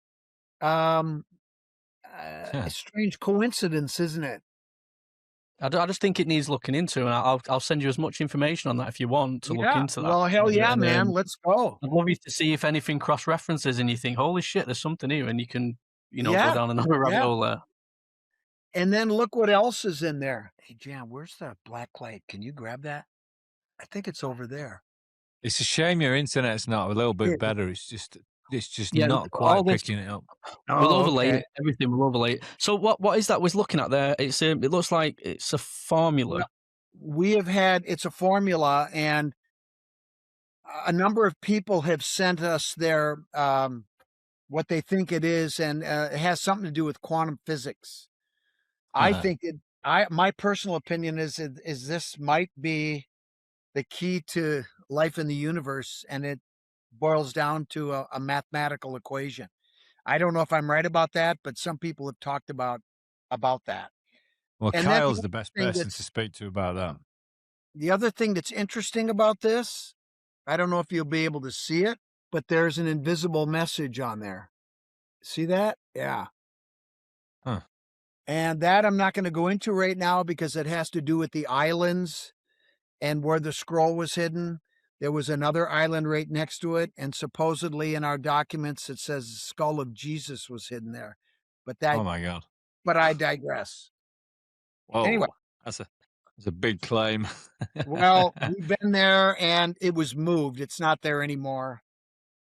A strange coincidence, isn't it? I just think it needs looking into, and I'll send you as much information on that if you want to look into that. Well, hell yeah, man. Let's go. I'd love you to see if anything cross-references and you think, holy shit, there's something here, and you can, go down another rabbit hole there. And then look what else is in there. Hey, Jan, where's the black light? Can you grab that? I think it's over there. It's a shame your internet's not a little bit better. It's just not quite picking it up. We'll overlay it. Everything will overlay it. So what is that we're looking at there? It looks like it's a formula. It's a formula, and a number of people have sent us their what they think it is, and it has something to do with quantum physics. I think my personal opinion is this might be the key to life in the universe, and it boils down to a mathematical equation. I don't know if I'm right about that, but some people have talked about that. Well, and Kyle's the best person to speak to about that. The other thing that's interesting about this, I don't know if you'll be able to see it, but there's an invisible message on there. See that? Yeah. Huh. And that I'm not going to go into right now because it has to do with the islands and where the scroll was hidden, there was another island right next to it, and supposedly in our documents it says the skull of Jesus was hidden there. But that, oh my God. But I digress. Whoa, anyway, that's a big claim. Well, we've been there and it was moved. It's not there anymore.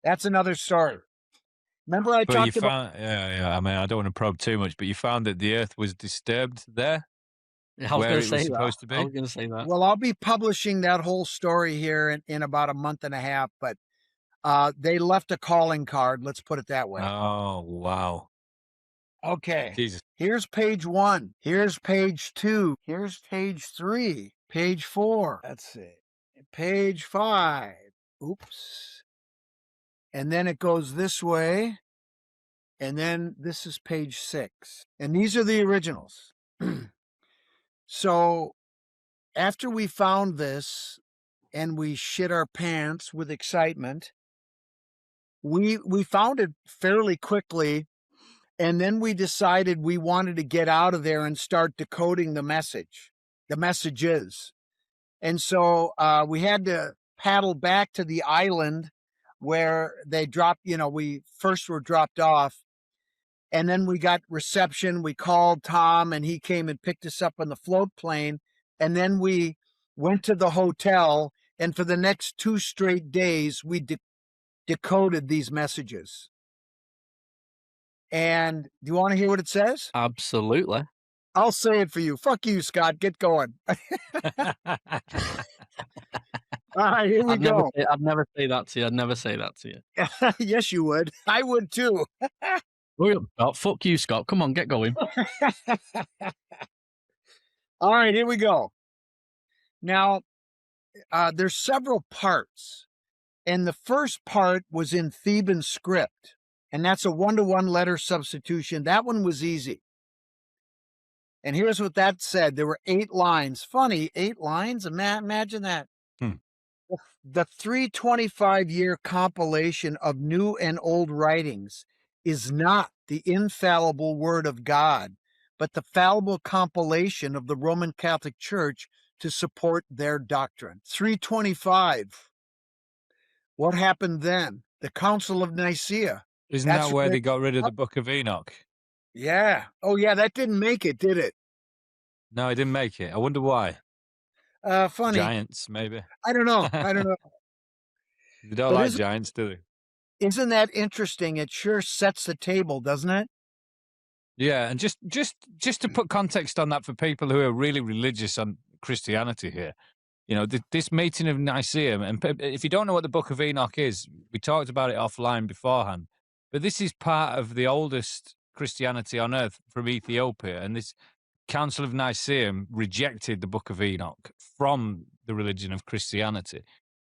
That's another story. Remember I talked about... Yeah. I mean, I don't want to probe too much, but you found that the Earth was disturbed there? Yeah, I was going to say supposed to be? I was going to say that. Well, I'll be publishing that whole story here in about a month and a half, but they left a calling card. Let's put it that way. Oh, wow. Okay. Jesus. Here's page 1. Here's page 2. Here's page 3. Page 4. Let's see. Page 5. Oops. And then it goes this way. And then this is page 6. And these are the originals. So after we found this and we shit our pants with excitement, we found it fairly quickly. And then we decided we wanted to get out of there and start decoding the messages. And so we had to paddle back to the island where they dropped, we first were dropped off. And then we got reception. We called Tom and he came and picked us up on the float plane. And then we went to the hotel. And for the next 2 straight days, we decoded these messages. And do you want to hear what it says? Absolutely. I'll say it for you. Fuck you, Scott. Get going. All right, here we go. I'd never say that to you. I'd never say that to you. Yes, you would. I would too. Oh, fuck you, Scott. Come on, get going. All right, here we go. Now, there's several parts. And the first part was in Theban script. And that's a 1-to-1 letter substitution. That one was easy. And here's what that said. There were 8 lines. Funny, 8 lines? Imagine that. The 325-year compilation of new and old writings is not the infallible word of God, but the fallible compilation of the Roman Catholic Church to support their doctrine. 325. What happened then? The Council of Nicaea. Isn't that where they got rid of the Book of Enoch? Yeah. Oh, yeah, that didn't make it, did it? No, it didn't make it. I wonder why. Funny. Giants, maybe. I don't know. They don't like giants, do they? Isn't that interesting? It sure sets the table, doesn't it? Yeah, and just to put context on that for people who are really religious on Christianity here, this meeting of Nicaea, and if you don't know what the Book of Enoch is, we talked about it offline beforehand, but this is part of the oldest Christianity on earth from Ethiopia, and this Council of Nicaea rejected the Book of Enoch from the religion of Christianity,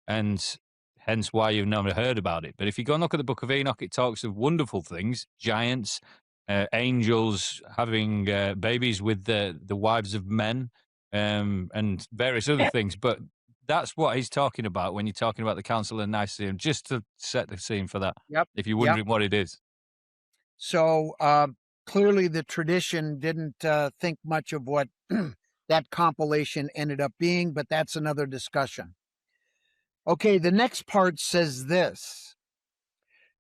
and hence why you've never heard about it. But if you go and look at the Book of Enoch, it talks of wonderful things, giants, angels having babies with the wives of men, and various other things. But that's what he's talking about when you're talking about the Council of Nicaea, just to set the scene for that. Yep. If you're wondering what it is. So clearly the tradition didn't think much of what that compilation ended up being, but that's another discussion. Okay, the next part says this.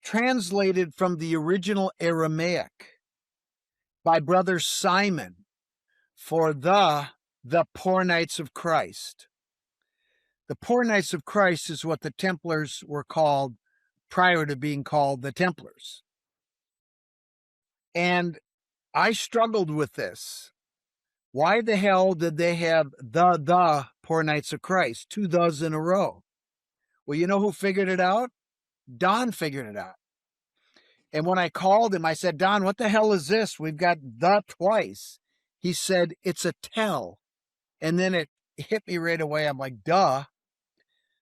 Translated from the original Aramaic by Brother Simon for the Poor Knights of Christ. The Poor Knights of Christ is what the Templars were called prior to being called the Templars. And I struggled with this. Why the hell did they have the Poor Knights of Christ? 2 thes in a row. Well, you know who figured it out? Don figured it out. And when I called him, I said, Don, what the hell is this? We've got the twice. He said, it's a tell. And then it hit me right away. I'm like, duh.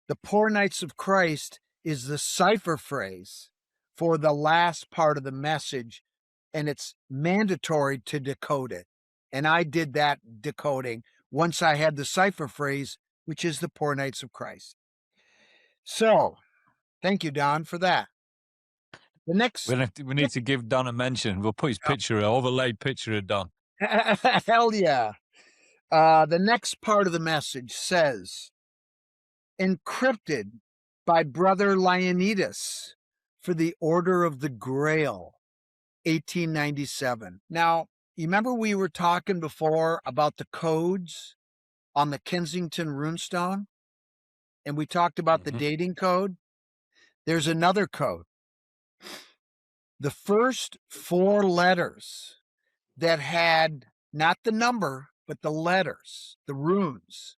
The Poor Knights of Christ is the cipher phrase for the last part of the message, and it's mandatory to decode it. And I did that decoding once I had the cipher phrase, which is the Poor Knights of Christ. So, thank you, Don, for that. The next... We need to give Don a mention. We'll put his picture, an overlaid picture of Don. Hell yeah. The next part of the message says, encrypted by Brother Leonidas for the Order of the Grail, 1897. Now, you remember we were talking before about the codes on the Kensington Runestone? And we talked about the dating code. There's another code. The first 4 letters that had not the number, but the letters, the runes,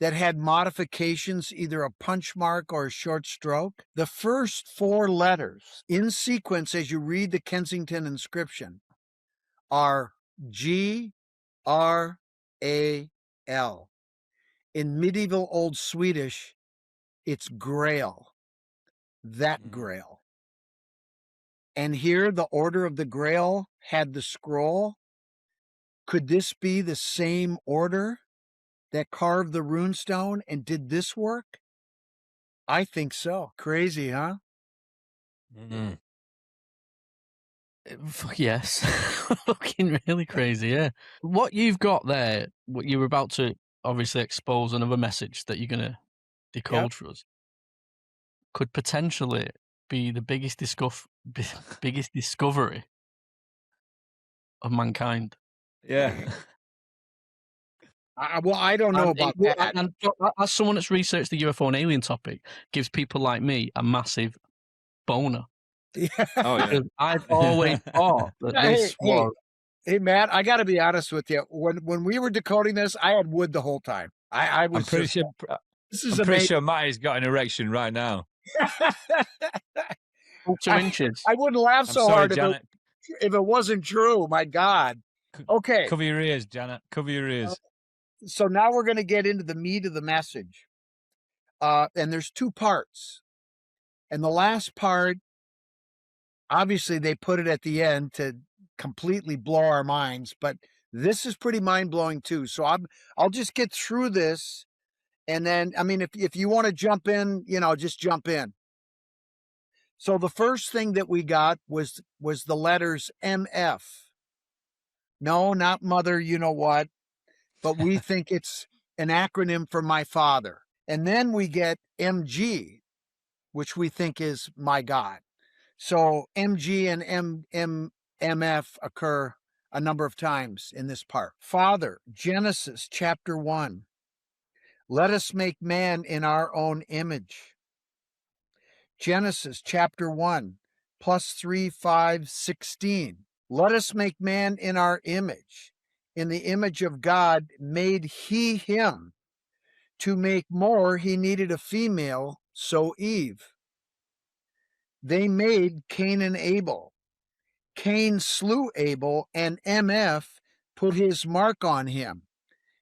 that had modifications, either a punch mark or a short stroke. The first 4 letters in sequence as you read the Kensington inscription are G-R-A-L. In medieval Old Swedish, it's Grail, that Grail. And here the Order of the Grail had the scroll. Could this be the same order that carved the runestone and did this work? I think so. Crazy, huh? Yes. Fucking really crazy, yeah. What you've got there, what you were about to obviously expose another message that you're going to decode for us, could potentially be the biggest discovery of mankind. Yeah. Well, I don't know about that. And as someone that's researched the UFO and alien topic, gives people like me a massive boner. Yeah. Oh, yeah. I've always thought that this was... Hey, Matt, I got to be honest with you. When we were decoding this, I had wood the whole time. I was I'm pretty sure Matty's got an erection right now. 2 inches. I wouldn't laugh so sorry, hard Janet. if it wasn't true. My God. Okay. Cover your ears, Janet. Cover your ears. So now we're going to get into the meat of the message. And there's 2 parts. And the last part, obviously they put it at the end to completely blow our minds, but this is pretty mind-blowing too. So I'll just get through this, and then, I mean, if you want to jump in, just jump in. So the first thing that we got was the letters MF. No, not mother, you know what, but we think it's an acronym for my father. And then we get MG, which we think is my God. So MG and MF occur a number of times in this part. Father, Genesis chapter 1. Let us make man in our own image. Genesis chapter 1, +3, 5, 16. Let us make man in our image. In the image of God made he him. To make more, he needed a female, so Eve. They made Cain and Abel. Cain slew Abel, and MF put his mark on him.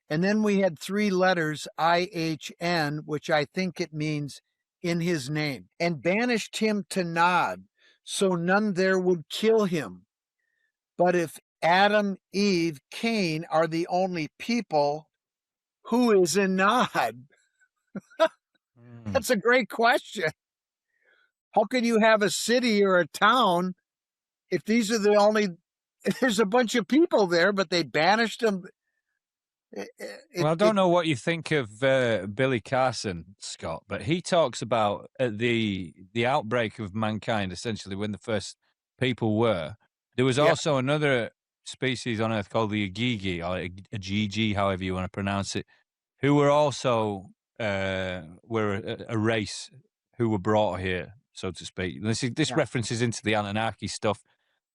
And then we had 3 letters, IHN, which I think it means in his name, and banished him to Nod, so none there would kill him. But if Adam, Eve, Cain are the only people, who is in Nod? That's a great question. How can you have a city or a town if these are the only, there's a bunch of people there, but they banished them? Well, I don't know what you think of Billy Carson, Scott, but he talks about the outbreak of mankind, essentially, when the first people were. There was also another species on Earth called the Agigi, or Agigi, however you want to pronounce it, who were also were a race who were brought here, so to speak. This references into the Anunnaki stuff.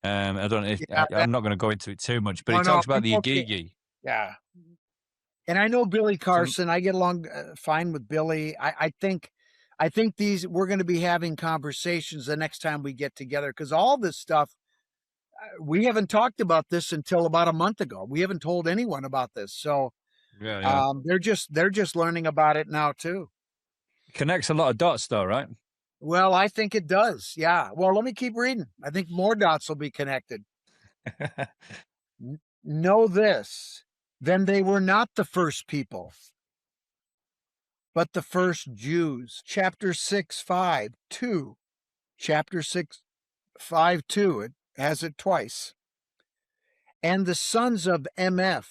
I don't know if, I'm not going to go into it too much, but he talks about the Agigi. Yeah. And I know Billy Carson. I get along fine with Billy. I think we're going to be having conversations the next time we get together, because all this stuff, we haven't talked about this until about a month ago. We haven't told anyone about this. So they're just learning about it now too. Connects a lot of dots though, right? Well, I think it does. Yeah. Well, let me keep reading. I think more dots will be connected. Know this. Then they were not the first people, but the first Jews. Chapter 6, 5, 2. Chapter 6, 5, 2. It has it twice. And the sons of MF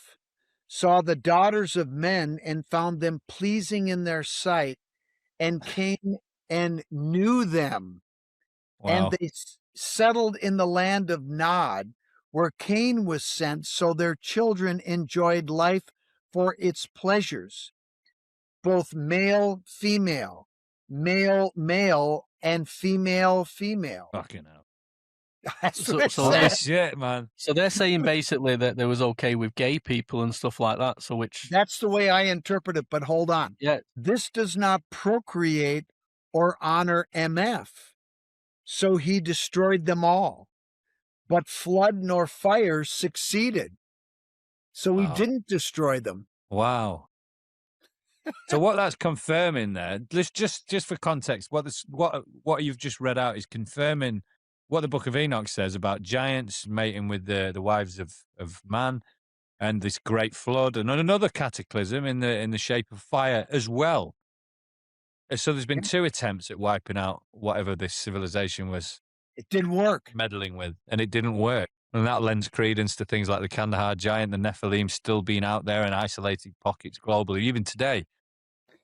saw the daughters of men and found them pleasing in their sight, and came and knew them. Wow. And they settled in the land of Nod, where Cain was sent, so their children enjoyed life for its pleasures, both male, female, male, male, and female, female. Fucking hell. That's So- what it so said. Holy shit, man. So they're saying basically that there was okay with gay people and stuff like that. So which, That's the way I interpret it, but hold on. yeah, This does not procreate or honor MF. So he destroyed them all. But flood nor fire succeeded. So he Wow. didn't destroy them. Wow. So what that's confirming there, just for context, what you've just read out is confirming what the Book of Enoch says about giants mating with the wives of man, and this great flood, and another cataclysm in the shape of fire as well. So there's been two attempts at wiping out whatever this civilization was It didn't work. meddling with, and it didn't work. And that lends credence to things like the Kandahar giant, the Nephilim still being out there in isolated pockets globally, even today.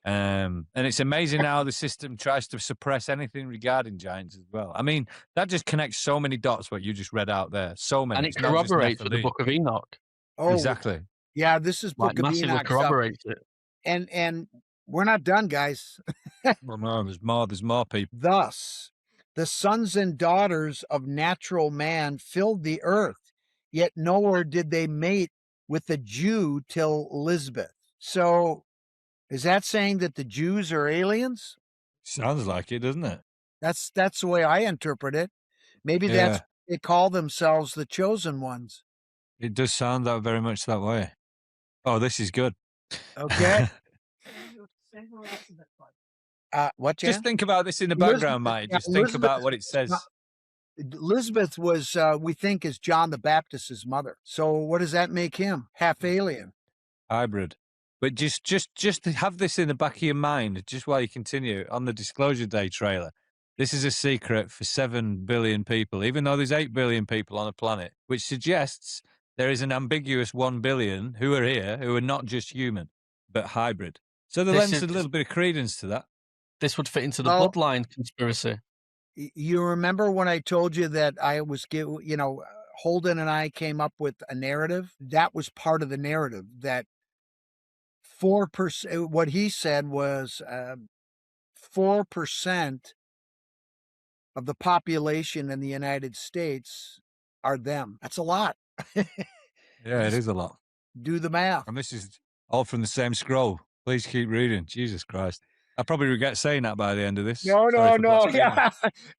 And it's amazing how the system tries to suppress anything regarding giants as well. I mean, that just connects so many dots, what you just read out there. So many. and it It's not just corroborates with the Nephilim. Book of Enoch. Oh, Exactly. yeah, this is Like Book of massively Enoch stuff. corroborates it. And we're not done, guys. Well, no, there's more people. Thus, the sons and daughters of natural man filled the earth, yet nowhere did they mate with the Jew till Lisbeth. So, is that saying that the Jews are aliens? Sounds like it, doesn't it? That's the way I interpret it. Maybe that's Yeah. they call themselves the chosen ones. It does sound that very much that way. Oh, this is good. Okay. What? Jan? Just think about this in the Elizabeth- background, mate. yeah, Just think about Elizabeth what it is says. not- Elizabeth was, we think, is John the Baptist's mother. So what does that make him? Half alien. Hybrid. But just to have this in the back of your mind, just while you continue on the Disclosure Day trailer. This is a secret for 7 billion people, even though there's 8 billion people on the planet, which suggests there is an ambiguous 1 billion who are here, who are not just human, but hybrid. So there This lends a is- little bit of credence to that. This would fit into the Well- bloodline conspiracy. You remember when I told you that I was, Holden and I came up with a narrative? That was part of the narrative, that 4%, what he said was 4% of the population in the United States are them. That's a lot. Yeah, it is a lot. Do the math. And this is all from the same scroll. Please keep reading. Jesus Christ. I probably regret saying that by the end of this. No, Sorry for blaspheming. yeah,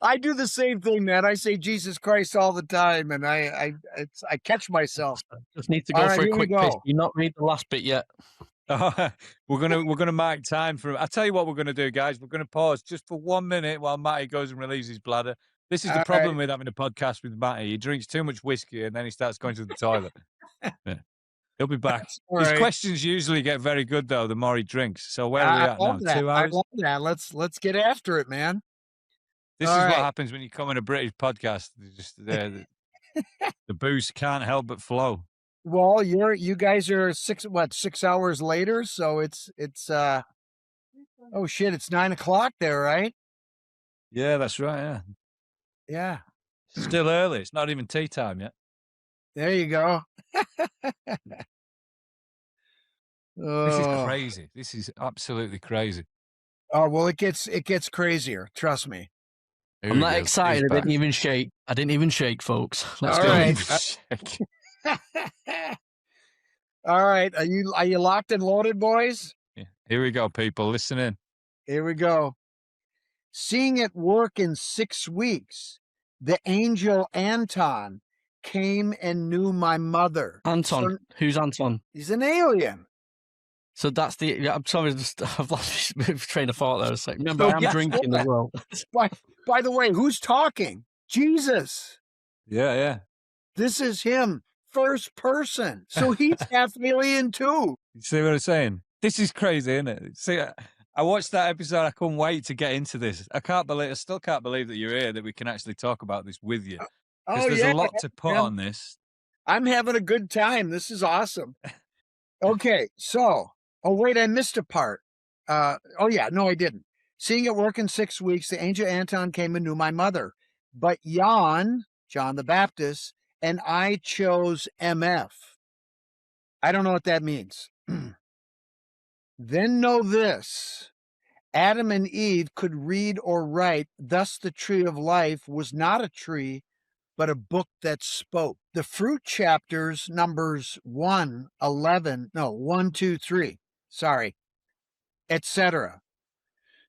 I do the same thing, man. I say Jesus Christ all the time, and I catch myself. Just need to go All right, for a here we quick piss. go. You not read the last bit yet. we're gonna mark time for. I'll tell you what we're gonna do, guys. We're gonna pause just for 1 minute while Matty goes and relieves his bladder. This is the All problem with having a podcast with Matty. He drinks too much whiskey and then he starts going to the toilet. Yeah. He'll be back. All His right. questions usually get very good though. The more he drinks. So where are we I at now? love that. 2 I hours. love that. Let's get after it, man. This All is what right. happens when you come on a British podcast. Just the booze can't help but flow. Well, you guys are 6 hours later, so it's oh shit, it's 9 o'clock there, right? Yeah, that's right. Yeah, Yeah. still early. It's not even tea time yet. There you go. This is Oh. crazy. This is absolutely crazy. Oh well, it gets crazier. Trust me. Here I'm he not goes. excited. He's I didn't back. even shake. I didn't even shake, folks. Let's All go. right. All right. Are you locked and loaded, boys? Yeah. Here we go, people. Listen in. Here we go. Seeing it work in 6 weeks, the angel Anton came and knew my mother. Anton. So Who's Anton? he's an alien. So that's the. Yeah, I'm sorry, I've lost my train of thought there a second. Remember, I am Yes, drinking as well. By the way, who's talking? Jesus. Yeah, yeah. This is him, first person. So he's half alien too. You see what I'm saying? This is crazy, isn't it? See, I watched that episode. I couldn't wait to get into this. I still can't believe that you're here, that we can actually talk about this with you. Because there's a lot to put on this. I'm having a good time. This is awesome. Okay, so, oh wait, I missed a part. Oh yeah, no, I didn't. Seeing it work in 6 weeks, the angel Anton came and knew my mother. But John the Baptist, and I chose MF. I don't know what that means. Then know this. Adam and Eve could read or write, thus the tree of life was not a tree, but a book that spoke. The fruit chapters, numbers 1, 2, 3, etc.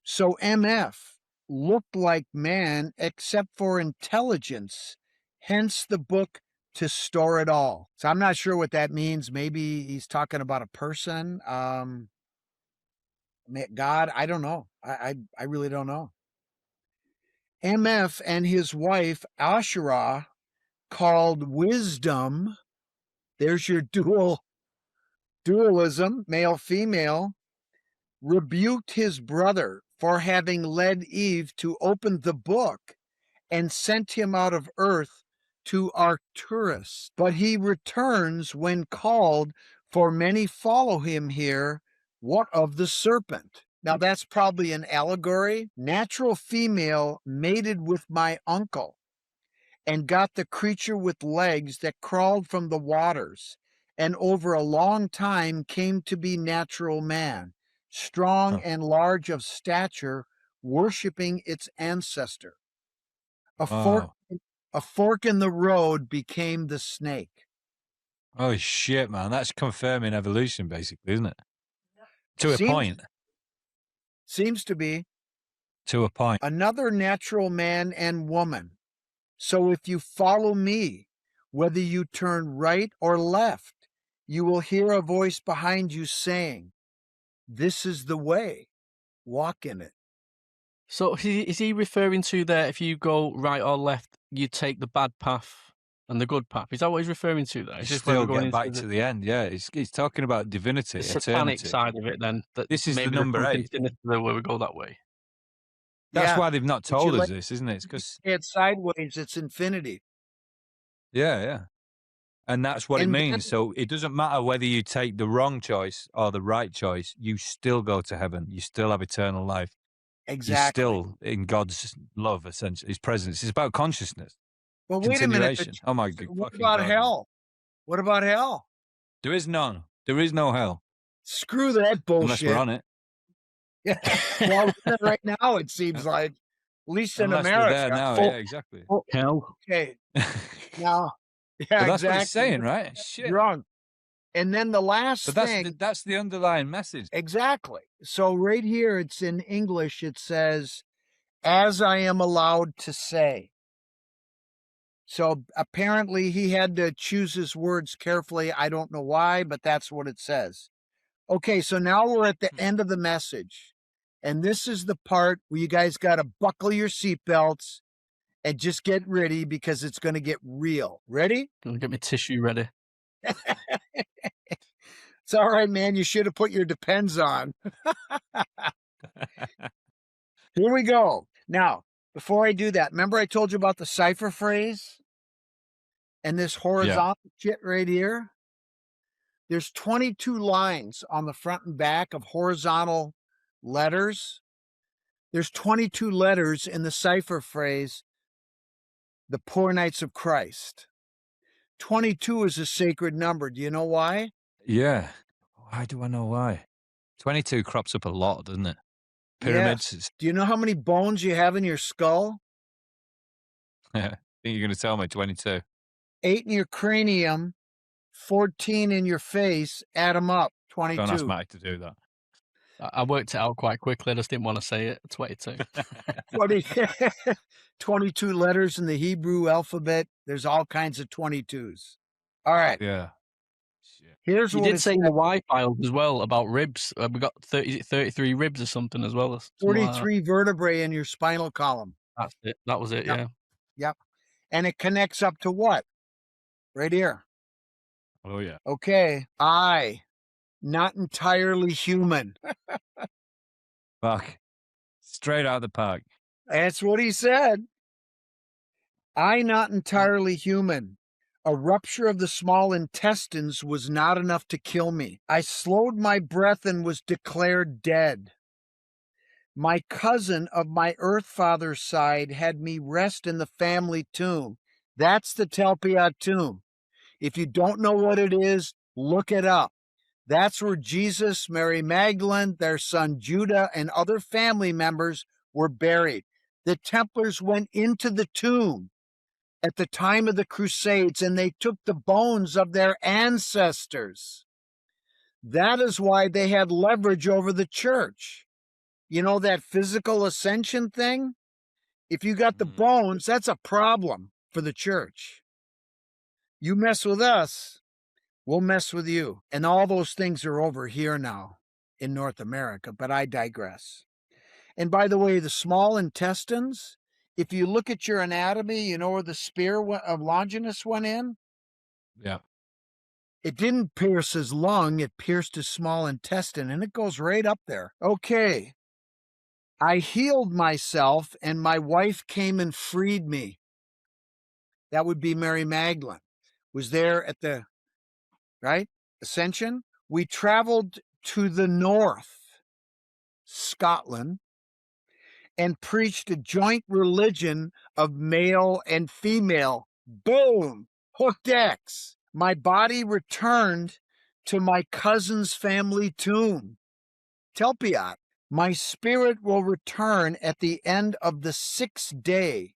So MF looked like man except for intelligence, hence the book to store it all. So I'm not sure what that means. Maybe he's talking about a person. God, I don't know. I really don't know. MF and his wife, Asherah, called wisdom, there's your dualism, male-female, rebuked his brother for having led Eve to open the book and sent him out of earth to Arcturus. But he returns when called, for many follow him here. What of the serpent? Now that's probably an allegory. Natural female mated with my uncle and got the creature with legs that crawled from the waters, and over a long time came to be natural man, strong and large of stature, worshiping its ancestor. A fork in the road became the snake. Oh shit, man! That's confirming evolution, basically, isn't it? To a point. Seems to be. To a point. Another natural man and woman. So if you follow me, whether you turn right or left, you will hear a voice behind you saying, this is the way, walk in it. So is he referring to that if you go right or left, you take the bad path and the good path? Is that what he's referring to there? It's just still get back to the end, yeah. He's talking about divinity, the satanic eternity. Side of it then. That this is the number 8. Where we go that way. That's why they've not told us this, isn't it? It's because it's sideways, it's infinity. Yeah. And that's what it means. So it doesn't matter whether you take the wrong choice or the right choice, you still go to heaven. You still have eternal life. Exactly. You're still in God's love, essentially, his presence. It's about consciousness. Well, wait a minute. Oh my God. What about hell? What about hell? There is none. There is no hell. Screw that bullshit. Unless we're on it. Yeah. Well, right now it seems like, at least in Unless America. We're there now. Yeah, exactly. Hell. Okay. Now, but that's what it's saying, right? Shit. Wrong. And then the last thing. That's the underlying message. Exactly. So right here, it's in English. It says, as I am allowed to say. So apparently he had to choose his words carefully. I don't know why, but that's what it says. Okay, so now we're at the end of the message. And this is the part where you guys got to buckle your seatbelts and just get ready because it's going to get real. Ready? Gonna get my tissue ready. It's all right, man. You should have put your Depends on. Here we go. Now, before I do that, remember I told you about the cipher phrase and this horizontal shit right here? There's 22 lines on the front and back of horizontal letters. There's 22 letters in the cipher phrase, the Poor Knights of Christ. 22 is a sacred number. Do you know why? Yeah. Why do I know why? 22 crops up a lot, doesn't it? Pyramids. Yes. Do you know how many bones you have in your skull? Yeah. I think you're going to tell me 22. 8 in your cranium, 14 in your face. Add them up. 22. Don't ask Mike to do that. I worked it out quite quickly. I just didn't want to say it. 22. 22 letters in the Hebrew alphabet. There's all kinds of 22s. All right. Yeah. Here's you what did say in the Y files as well about ribs. We got 33 ribs or something as well. 43 vertebrae in your spinal column. That's it. That was it. Yep. Yeah. Yep. And it connects up to what? Right here. Oh, yeah. Okay. I, not entirely human. Fuck. Straight out of the park. That's what he said. I, not entirely human. A rupture of the small intestines was not enough to kill me. I slowed my breath and was declared dead. My cousin of my earth father's side had me rest in the family tomb. That's the Telpiot tomb. If you don't know what it is, look it up. That's where Jesus, Mary Magdalene, their son Judah, and other family members were buried. The Templars went into the tomb at the time of the Crusades, and they took the bones of their ancestors. That is why they had leverage over the church. You know, that physical ascension thing? If you got the bones, that's a problem for the church. You mess with us, we'll mess with you. And all those things are over here now in North America, but I digress. And by the way, the small intestines, if you look at your anatomy, you know where the spear of Longinus went in? Yeah. It didn't pierce his lung, it pierced his small intestine, and it goes right up there. Okay. I healed myself, and my wife came and freed me. That would be Mary Magdalene. Was there at the, right, Ascension. We traveled to the north, Scotland, and preached a joint religion of male and female. Boom! Hooked X. My body returned to my cousin's family tomb. Telpiot. My spirit will return at the end of the 6th day,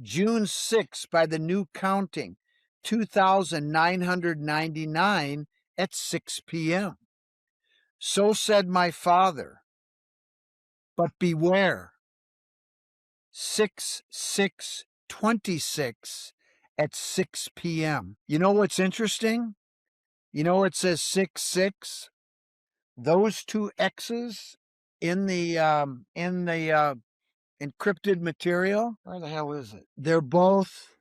June 6 by the new counting, 2,999 at 6 p.m. So said my father. But beware, 6/6/26 at 6 p.m. You know what's interesting? You know it says 6/6? Those two X's in the encrypted material. Where the hell is it? They're both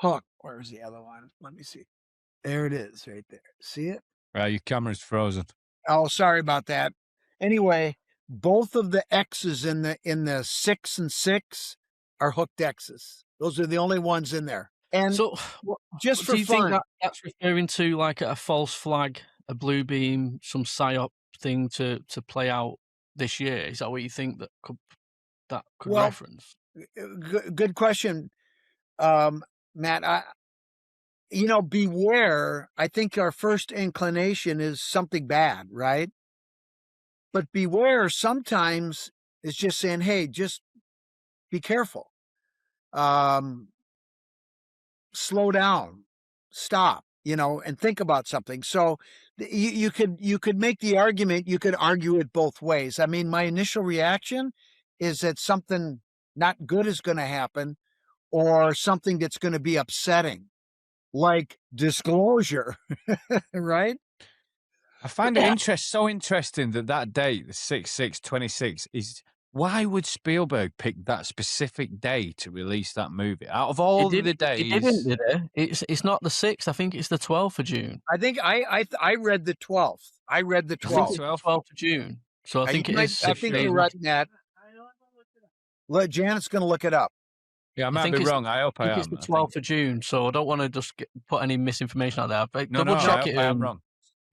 hooked. Where's the other one? Let me see. There it is, right there. See it? Your camera's frozen. Oh, sorry about that. Anyway, both of the X's in the 6 and 6 are hooked X's. Those are the only ones in there. And so, just for do you fun, think that's referring to like a false flag, a blue beam, some psyop thing to play out this year? Is that what you think that could reference? Good question, Matt. Beware. I think our first inclination is something bad, right? But beware sometimes is just saying, hey, just be careful. Slow down, stop, and think about something. So you could make the argument, you could argue it both ways. I mean, my initial reaction is that something not good is going to happen or something that's going to be upsetting, like disclosure, right? I find it so interesting that date, the 6/6/26, is why would Spielberg pick that specific day to release that movie out of all the days? He didn't, did it? It's not the 6th. I think it's the 12th of June. I think I read the 12th. I read the 12th. 12th of June. So I think it is. I think you're right, Nat. Janet's going to look it up. Yeah, I might be wrong. I hope I am. It's the 12th of June, so I don't want to just put any misinformation out there. But double check it. I am wrong.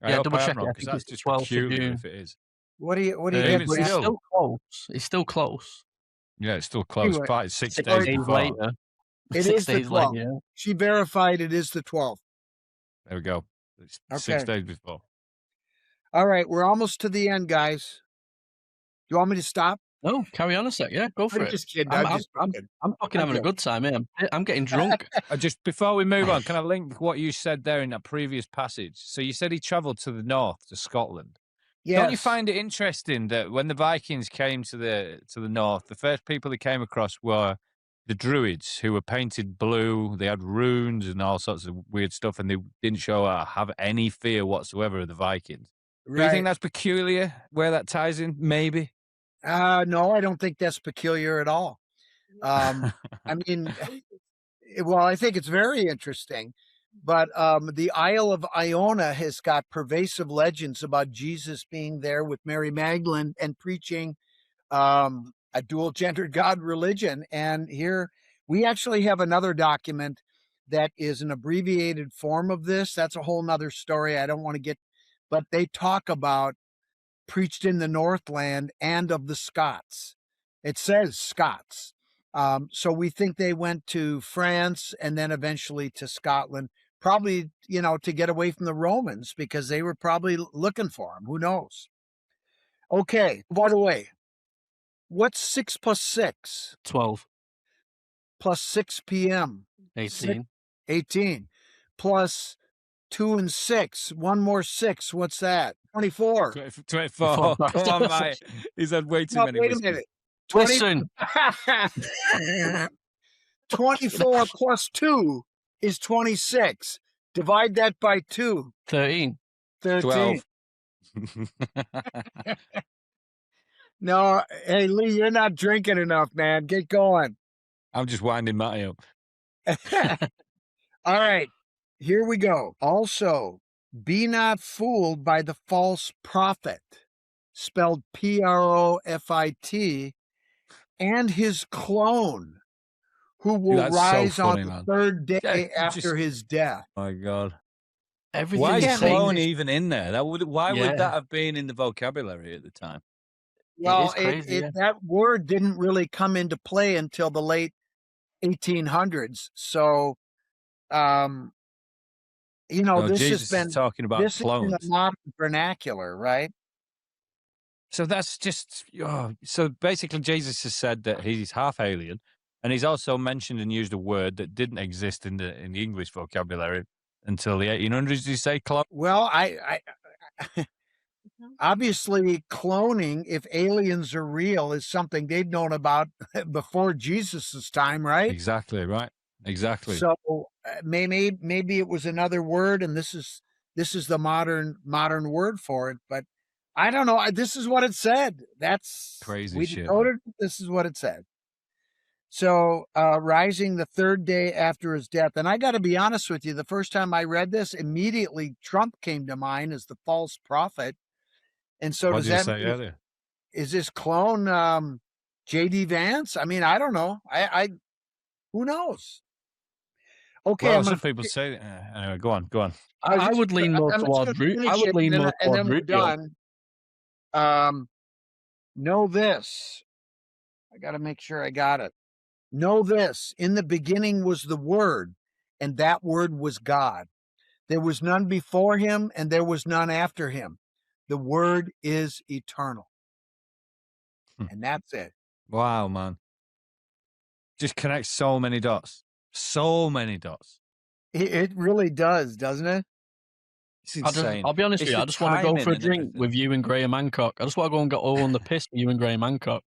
Double check it. I think that's it's just 12th of peculiar June. if it is. What do you It's still close. It's still close. Yeah, it's still close. Anyway, 6 days before. Later. It is the 12th. Later. She verified it is the 12th. There we go. It's 6 days before. All right, we're almost to the end, guys. Do you want me to stop? No, carry on a sec. Yeah, go for it. Just kidding. I'm fucking having a good time here. I'm getting drunk. Just before we move on, can I link what you said there in that previous passage? So you said he travelled to the north, to Scotland. Yes. Don't you find it interesting that when the Vikings came to the north, the first people they came across were the Druids, who were painted blue. They had runes and all sorts of weird stuff, and they didn't have any fear whatsoever of the Vikings. Right. Do you think that's peculiar, where that ties in, maybe? No, I don't think that's peculiar at all. I mean, well, I think it's very interesting. But the Isle of Iona has got pervasive legends about Jesus being there with Mary Magdalene and preaching a dual-gendered God religion. And here we actually have another document that is an abbreviated form of this. That's a whole nother story. I don't want to get, but they talk about preached in the Northland and of the Scots. It says Scots. So we think they went to France and then eventually to Scotland, probably, to get away from the Romans because they were probably looking for them. Who knows? Okay, by the way, what's 6 plus 6? 12. Plus 6 p.m.? 18. 18. Plus 2 and 6. One more 6. What's that? 24. 24. Come on, mate. He's had way too many wait whiskeys. a minute. Listen. 24 plus 2 is 26. Divide that by 2. 13. 13. 12. No, hey, Lee, you're not drinking enough, man. Get going. I'm just winding Matty up. All right, here we go. Also, be not fooled by the false prophet, spelled Profit, and his clone, who will That's so rise funny, on the man. third day Yeah, after his death. My God. Everything Why is he's saying clone is- even in there? Why Yeah. would that have been in the vocabulary at the time? Well, crazy, yeah. that word didn't really come into play until the late 1800s. So, No, this Jesus has been is talking about this is in clones. the modern vernacular, right? So that's just so basically Jesus has said that he's half alien, and he's also mentioned and used a word that didn't exist in the English vocabulary until the 1800s. Did you say clone? Well, I obviously cloning, if aliens are real, is something they'd known about before Jesus's time, right? Exactly right. Exactly. So maybe it was another word, and this is the modern word for it. But I don't know. This is what it said. That's Crazy we shit, decoded. This is what it said. So rising the third day after his death, and I got to be honest with you. The first time I read this, immediately Trump came to mind as the false prophet. And so What does did you that say mean, earlier? is this clone J.D. Vance? I mean, I don't know. I who knows? Okay, Well, I'm some gonna people say. Anyway, go on. I would lean more toward root. I would lean more and toward then we're root. done. Know this. I got to make sure I got it. Know this. In the beginning was the Word, and that Word was God. There was none before him, and there was none after him. The Word is eternal. And that's it. Wow, man. Just connects so many dots. So many dots. It really does, doesn't it? It's insane. I'll be honest with you. the I just want to go timing for a and drink everything. with you and Graham Hancock. I just want to go and get all on the piss with you and Graham Hancock.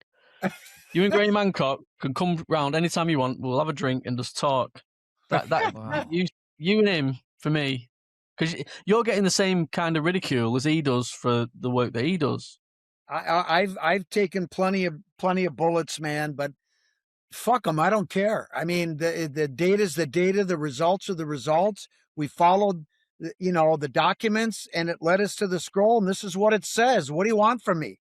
You and Graham Hancock can come round anytime you want. We'll have a drink and just talk. Wow. You and him for me, because you're getting the same kind of ridicule as he does for the work that he does. I've taken plenty of bullets, man, but fuck them. I don't care. I mean, the data's the data. The results are the results. We followed, the documents, and it led us to the scroll. And this is what it says. What do you want from me?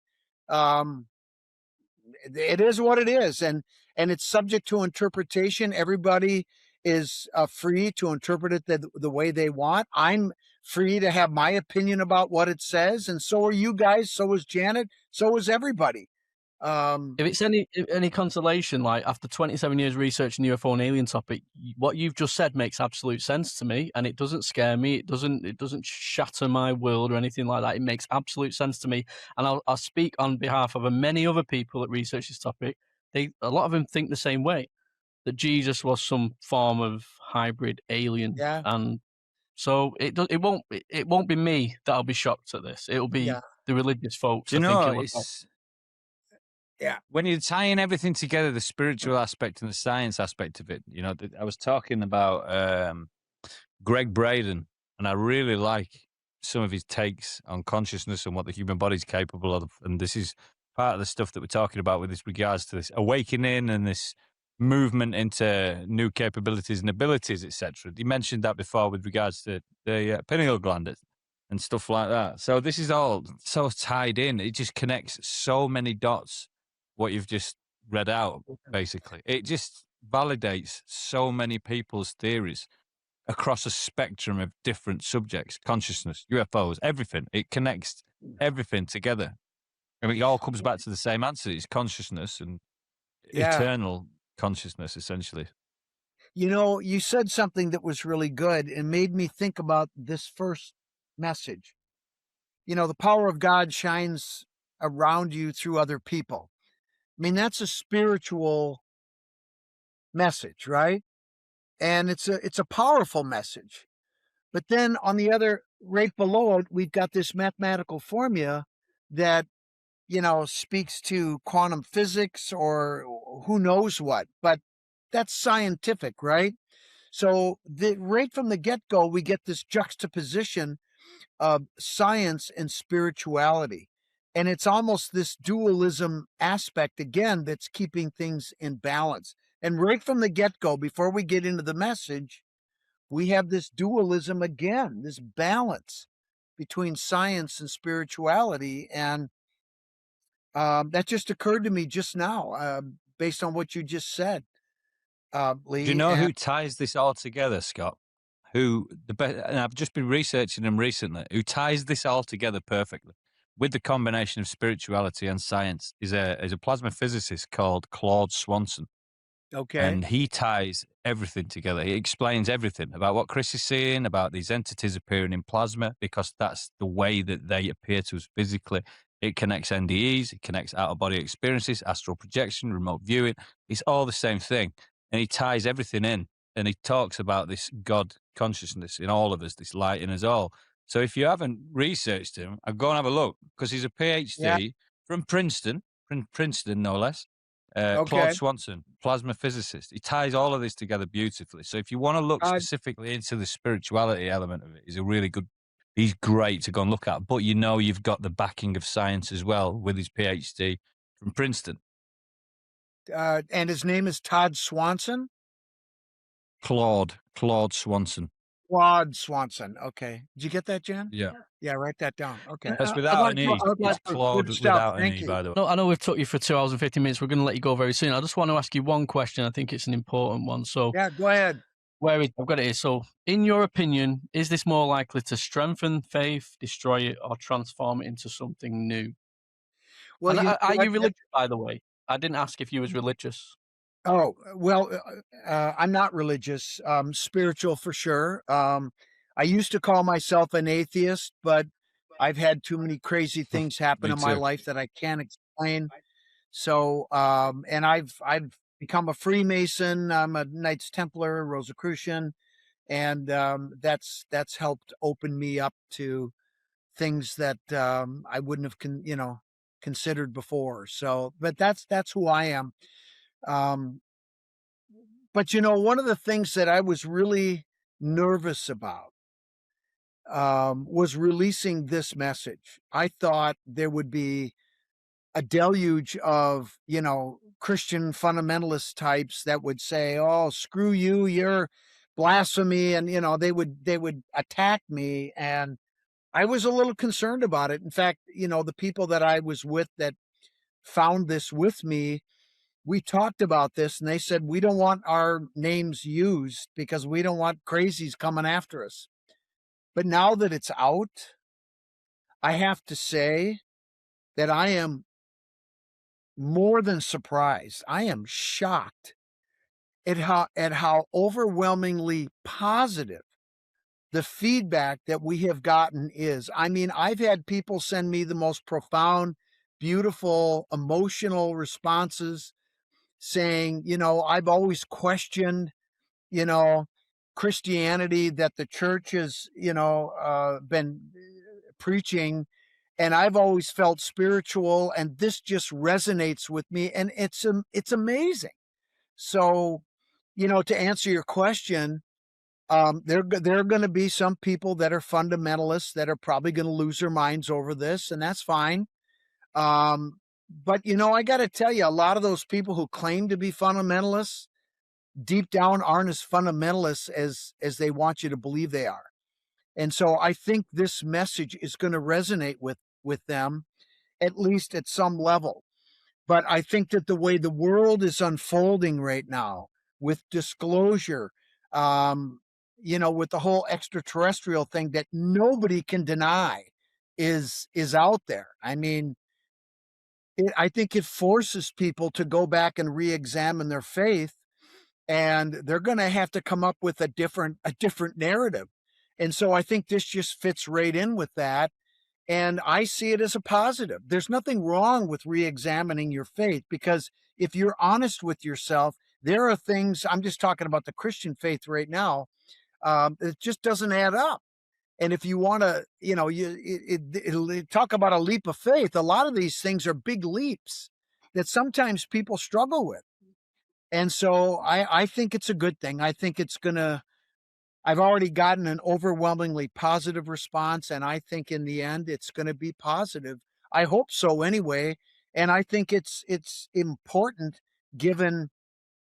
It is what it is, and it's subject to interpretation. Everybody is free to interpret it the way they want. I'm free to have my opinion about what it says, and so are you guys. So is Janet. So is everybody. If it's any consolation, like after 27 years researching the UFO and alien topic, what you've just said makes absolute sense to me, and it doesn't scare me. It doesn't shatter my world or anything like that. It makes absolute sense to me, and I'll speak on behalf of many other people that research this topic. A lot of them think the same way, that Jesus was some form of hybrid alien, Yeah. and so it won't be me that'll be shocked at this. It'll be the religious folks. Do you I think know, it'll it's... Yeah. When you're tying everything together, the spiritual aspect and the science aspect of it, I was talking about Greg Braden, and I really like some of his takes on consciousness and what the human body's capable of. And this is part of the stuff that we're talking about with regards to this awakening and this movement into new capabilities and abilities, etc. You mentioned that before with regards to the pineal gland and stuff like that. So this is all so tied in. It just connects so many dots. What you've just read out, basically. It just validates so many people's theories across a spectrum of different subjects, consciousness, UFOs, everything. It connects everything together. I mean, it all comes back to the same answer. It's consciousness and eternal consciousness, essentially. You know, you said something that was really good and made me think about this first message. You know, the power of God shines around you through other people. I mean, that's a spiritual message, right? And it's a powerful message. But then on the other, right below it, we've got this mathematical formula that, you know, speaks to quantum physics or who knows what, but that's scientific, right? So right from the get-go, we get this juxtaposition of science and spirituality. And it's almost this dualism aspect, again, that's keeping things in balance. And right from the get-go, before we get into the message, we have this dualism again, this balance between science and spirituality. And that just occurred to me just now, based on what you just said, Lee. Do you know who ties this all together, Scott? And I've just been researching him recently, who ties this all together perfectly with the combination of spirituality and science is a plasma physicist called Claude Swanson. Okay. And he ties everything together. He explains everything about what Chris is seeing, about these entities appearing in plasma, because that's the way that they appear to us physically. It connects NDEs, it connects out-of-body experiences, astral projection, remote viewing. It's all the same thing. And he ties everything in. And he talks about this God consciousness in all of us, this light in us all. So if you haven't researched him, go and have a look, because he's a PhD from Princeton, no less. Claude Swanson, plasma physicist. He ties all of this together beautifully. So if you want to look specifically into the spirituality element of it, he's great to go and look at. But you know you've got the backing of science as well with his PhD from Princeton. And his name is Todd Swanson? Claude Swanson. Claude Swanson. Okay. Did you get that, Jen? Yeah. Yeah, write that down. Okay. That's without an E. It's Claude without an E, by the way. No, I know we've took you for 2 hours and 50 minutes. We're going to let you go very soon. I just want to ask you one question. I think it's an important one. So yeah, go ahead. I've got it here. So in your opinion, is this more likely to strengthen faith, destroy it, or transform it into something new? Well, are you religious, by the way? I didn't ask if you was religious. Oh, well, I'm not religious. Spiritual for sure. I used to call myself an atheist, but I've had too many crazy things happen in my life that I can't explain. So, and I've become a Freemason. I'm a Knights Templar, Rosicrucian, and that's helped open me up to things that I wouldn't have considered before. So, but that's who I am. But one of the things that I was really nervous about was releasing this message. I thought there would be a deluge of, Christian fundamentalist types that would say, "Oh, screw you, you're blasphemy," and they would attack me, and I was a little concerned about it. In fact, the people that I was with that found this with me, we talked about this, and they said, "We don't want our names used because we don't want crazies coming after us." But now that it's out, I have to say that I am more than surprised. I am shocked at how overwhelmingly positive the feedback that we have gotten is. I mean, I've had people send me the most profound, beautiful, emotional responses saying, I've always questioned, Christianity that the church has, been preaching, and I've always felt spiritual, and this just resonates with me, and it's amazing. So, to answer your question, there are going to be some people that are fundamentalists that are probably going to lose their minds over this, and that's fine. But, I got to tell you, a lot of those people who claim to be fundamentalists deep down aren't as fundamentalists as they want you to believe they are. And so I think this message is going to resonate with them, at least at some level. But I think that the way the world is unfolding right now with disclosure, with the whole extraterrestrial thing that nobody can deny is out there. I mean, I think it forces people to go back and re-examine their faith, and they're going to have to come up with a different narrative. And so I think this just fits right in with that. And I see it as a positive. There's nothing wrong with re-examining your faith, because if you're honest with yourself, there are things, I'm just talking about the Christian faith right now, it just doesn't add up. And if you want to, talk about a leap of faith, a lot of these things are big leaps that sometimes people struggle with. And so I think it's a good thing. I think it's going to, I've already gotten an overwhelmingly positive response, and I think in the end it's going to be positive. I hope so anyway. And I think it's important given,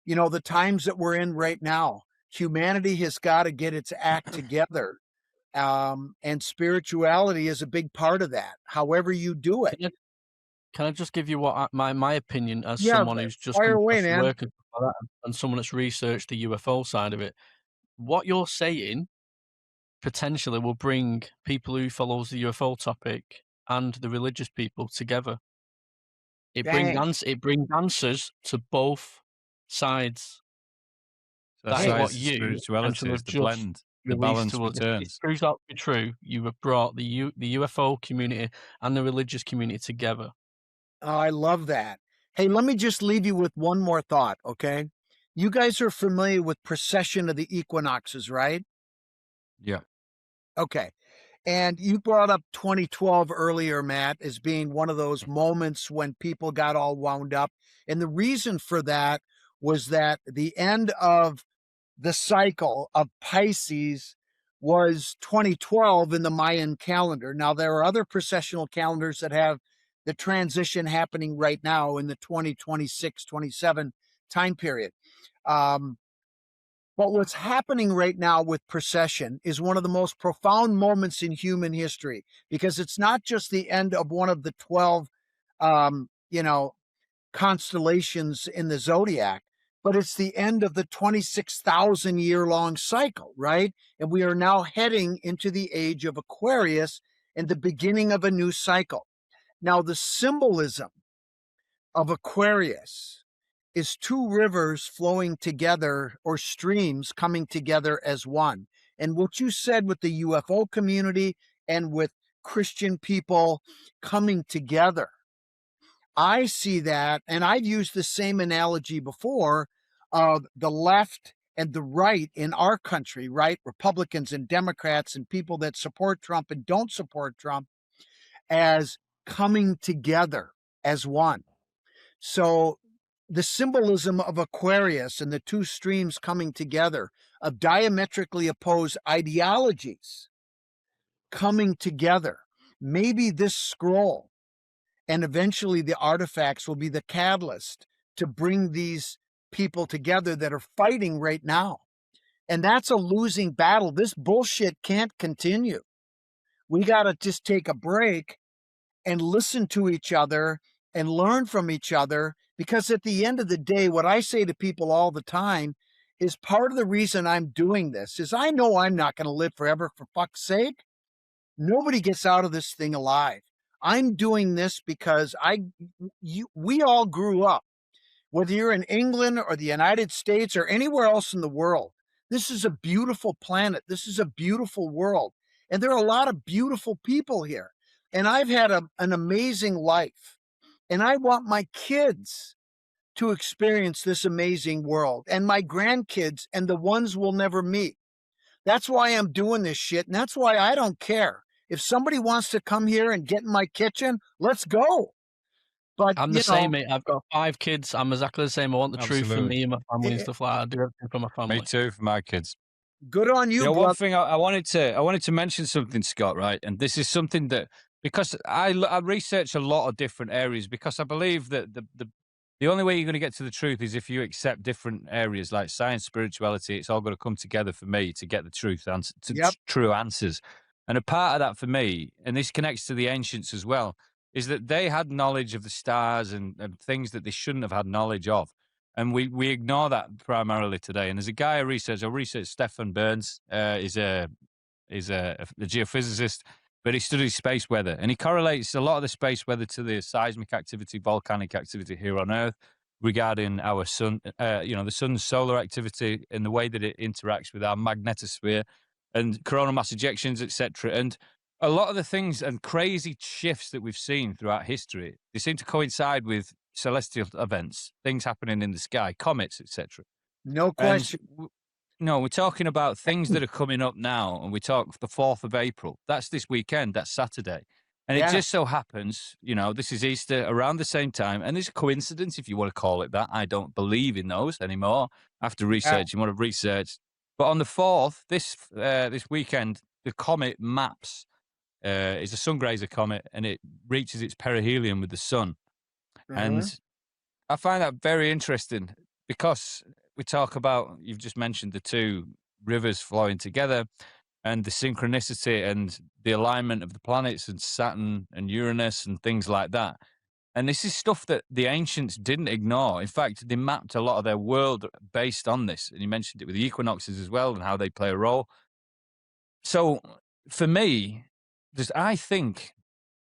the times that we're in right now. Humanity has got to get its act together. And spirituality is a big part of that, however you do it. Can I just give you what my opinion as someone who's just fire away, man. work and someone that's researched the UFO side of it? What you're saying potentially will bring people who follows the UFO topic and the religious people together. It brings answers to both sides. That's what you spirituality is the blend. The balance returns. It proves out to be true. You have brought the UFO community and the religious community together. Oh, I love that. Hey, let me just leave you with one more thought, okay? You guys are familiar with precession of the equinoxes, right? Yeah. Okay. And you brought up 2012 earlier, Matt, as being one of those moments when people got all wound up. And the reason for that was that the end of the cycle of Pisces was 2012 in the Mayan calendar. Now, there are other precessional calendars that have the transition happening right now in the 2026, 27 time period. But what's happening right now with precession is one of the most profound moments in human history, because it's not just the end of one of the 12, constellations in the zodiac, but it's the end of the 26,000 year long cycle, right? And we are now heading into the age of Aquarius and the beginning of a new cycle. Now, the symbolism of Aquarius is two rivers flowing together, or streams coming together as one. And what you said with the UFO community and with Christian people coming together, I see that, and I've used the same analogy before of the left and the right in our country, right? Republicans and Democrats and people that support Trump and don't support Trump, as coming together as one. So the symbolism of Aquarius and the two streams coming together of diametrically opposed ideologies coming together. Maybe this scroll and eventually the artifacts will be the catalyst to bring these people together that are fighting right now. And that's a losing battle. This bullshit can't continue. We got to just take a break and listen to each other and learn from each other, because at the end of the day, what I say to people all the time is part of the reason I'm doing this is I know I'm not going to live forever, for fuck's sake. Nobody gets out of this thing alive. I'm doing this because we all grew up, whether you're in England or the United States or anywhere else in the world. This is a beautiful planet. This is a beautiful world. And there are a lot of beautiful people here. And I've had an amazing life. And I want my kids to experience this amazing world, and my grandkids and the ones we'll never meet. That's why I'm doing this shit. And that's why I don't care. If somebody wants to come here and get in my kitchen, let's go. But I'm the same, mate. I've got 5 kids. I'm exactly the same. I want the truth for me and my family and stuff like that. I do everything for my family. Me too, for my kids. Good on you. One thing I wanted to mention something, Scott, right? And this is something that, because I research a lot of different areas, because I believe that the only way you're going to get to the truth is if you accept different areas like science, spirituality. It's all got to come together for me to get the truth, true answers. And a part of that for me, and this connects to the ancients as well, is that they had knowledge of the stars and things that they shouldn't have had knowledge of. And we ignore that primarily today. And there's a guy I researched Stefan Burns, is a geophysicist. but he studies space weather, and he correlates a lot of the space weather to the seismic activity, volcanic activity here on Earth regarding our sun, the sun's solar activity and the way that it interacts with our magnetosphere and coronal mass ejections, etc. And a lot of the things and crazy shifts that we've seen throughout history, they seem to coincide with celestial events, things happening in the sky, comets, etc. No question. No, we're talking about things that are coming up now, and we talk the 4th of April. That's this weekend. That's Saturday. And it just so happens, this is Easter around the same time, and it's a coincidence, if you want to call it that. I don't believe in those anymore. After research, you want to research. But on the 4th, this weekend, the comet MAPS is a sun-grazer comet, and it reaches its perihelion with the sun. And I find that very interesting because we talk about, you've just mentioned the two rivers flowing together and the synchronicity and the alignment of the planets and Saturn and Uranus and things like that. And this is stuff that the ancients didn't ignore. In fact, they mapped a lot of their world based on this. And you mentioned it with the equinoxes as well and how they play a role. So for me, I think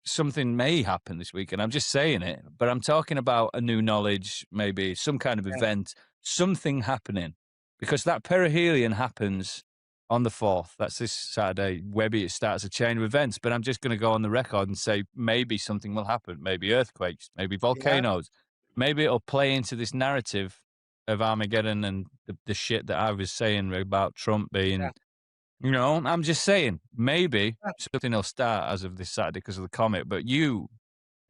something may happen this week, and I'm just saying it, but I'm talking about a new knowledge, maybe some kind of event, something happening, because that perihelion happens on the 4th. That's this Saturday. Maybe it starts a chain of events, but I'm just going to go on the record and say maybe something will happen. Maybe earthquakes, maybe volcanoes. Maybe it'll play into this narrative of Armageddon and the shit that I was saying about Trump being... I'm just saying, maybe something will start as of this Saturday because of the comet. But you,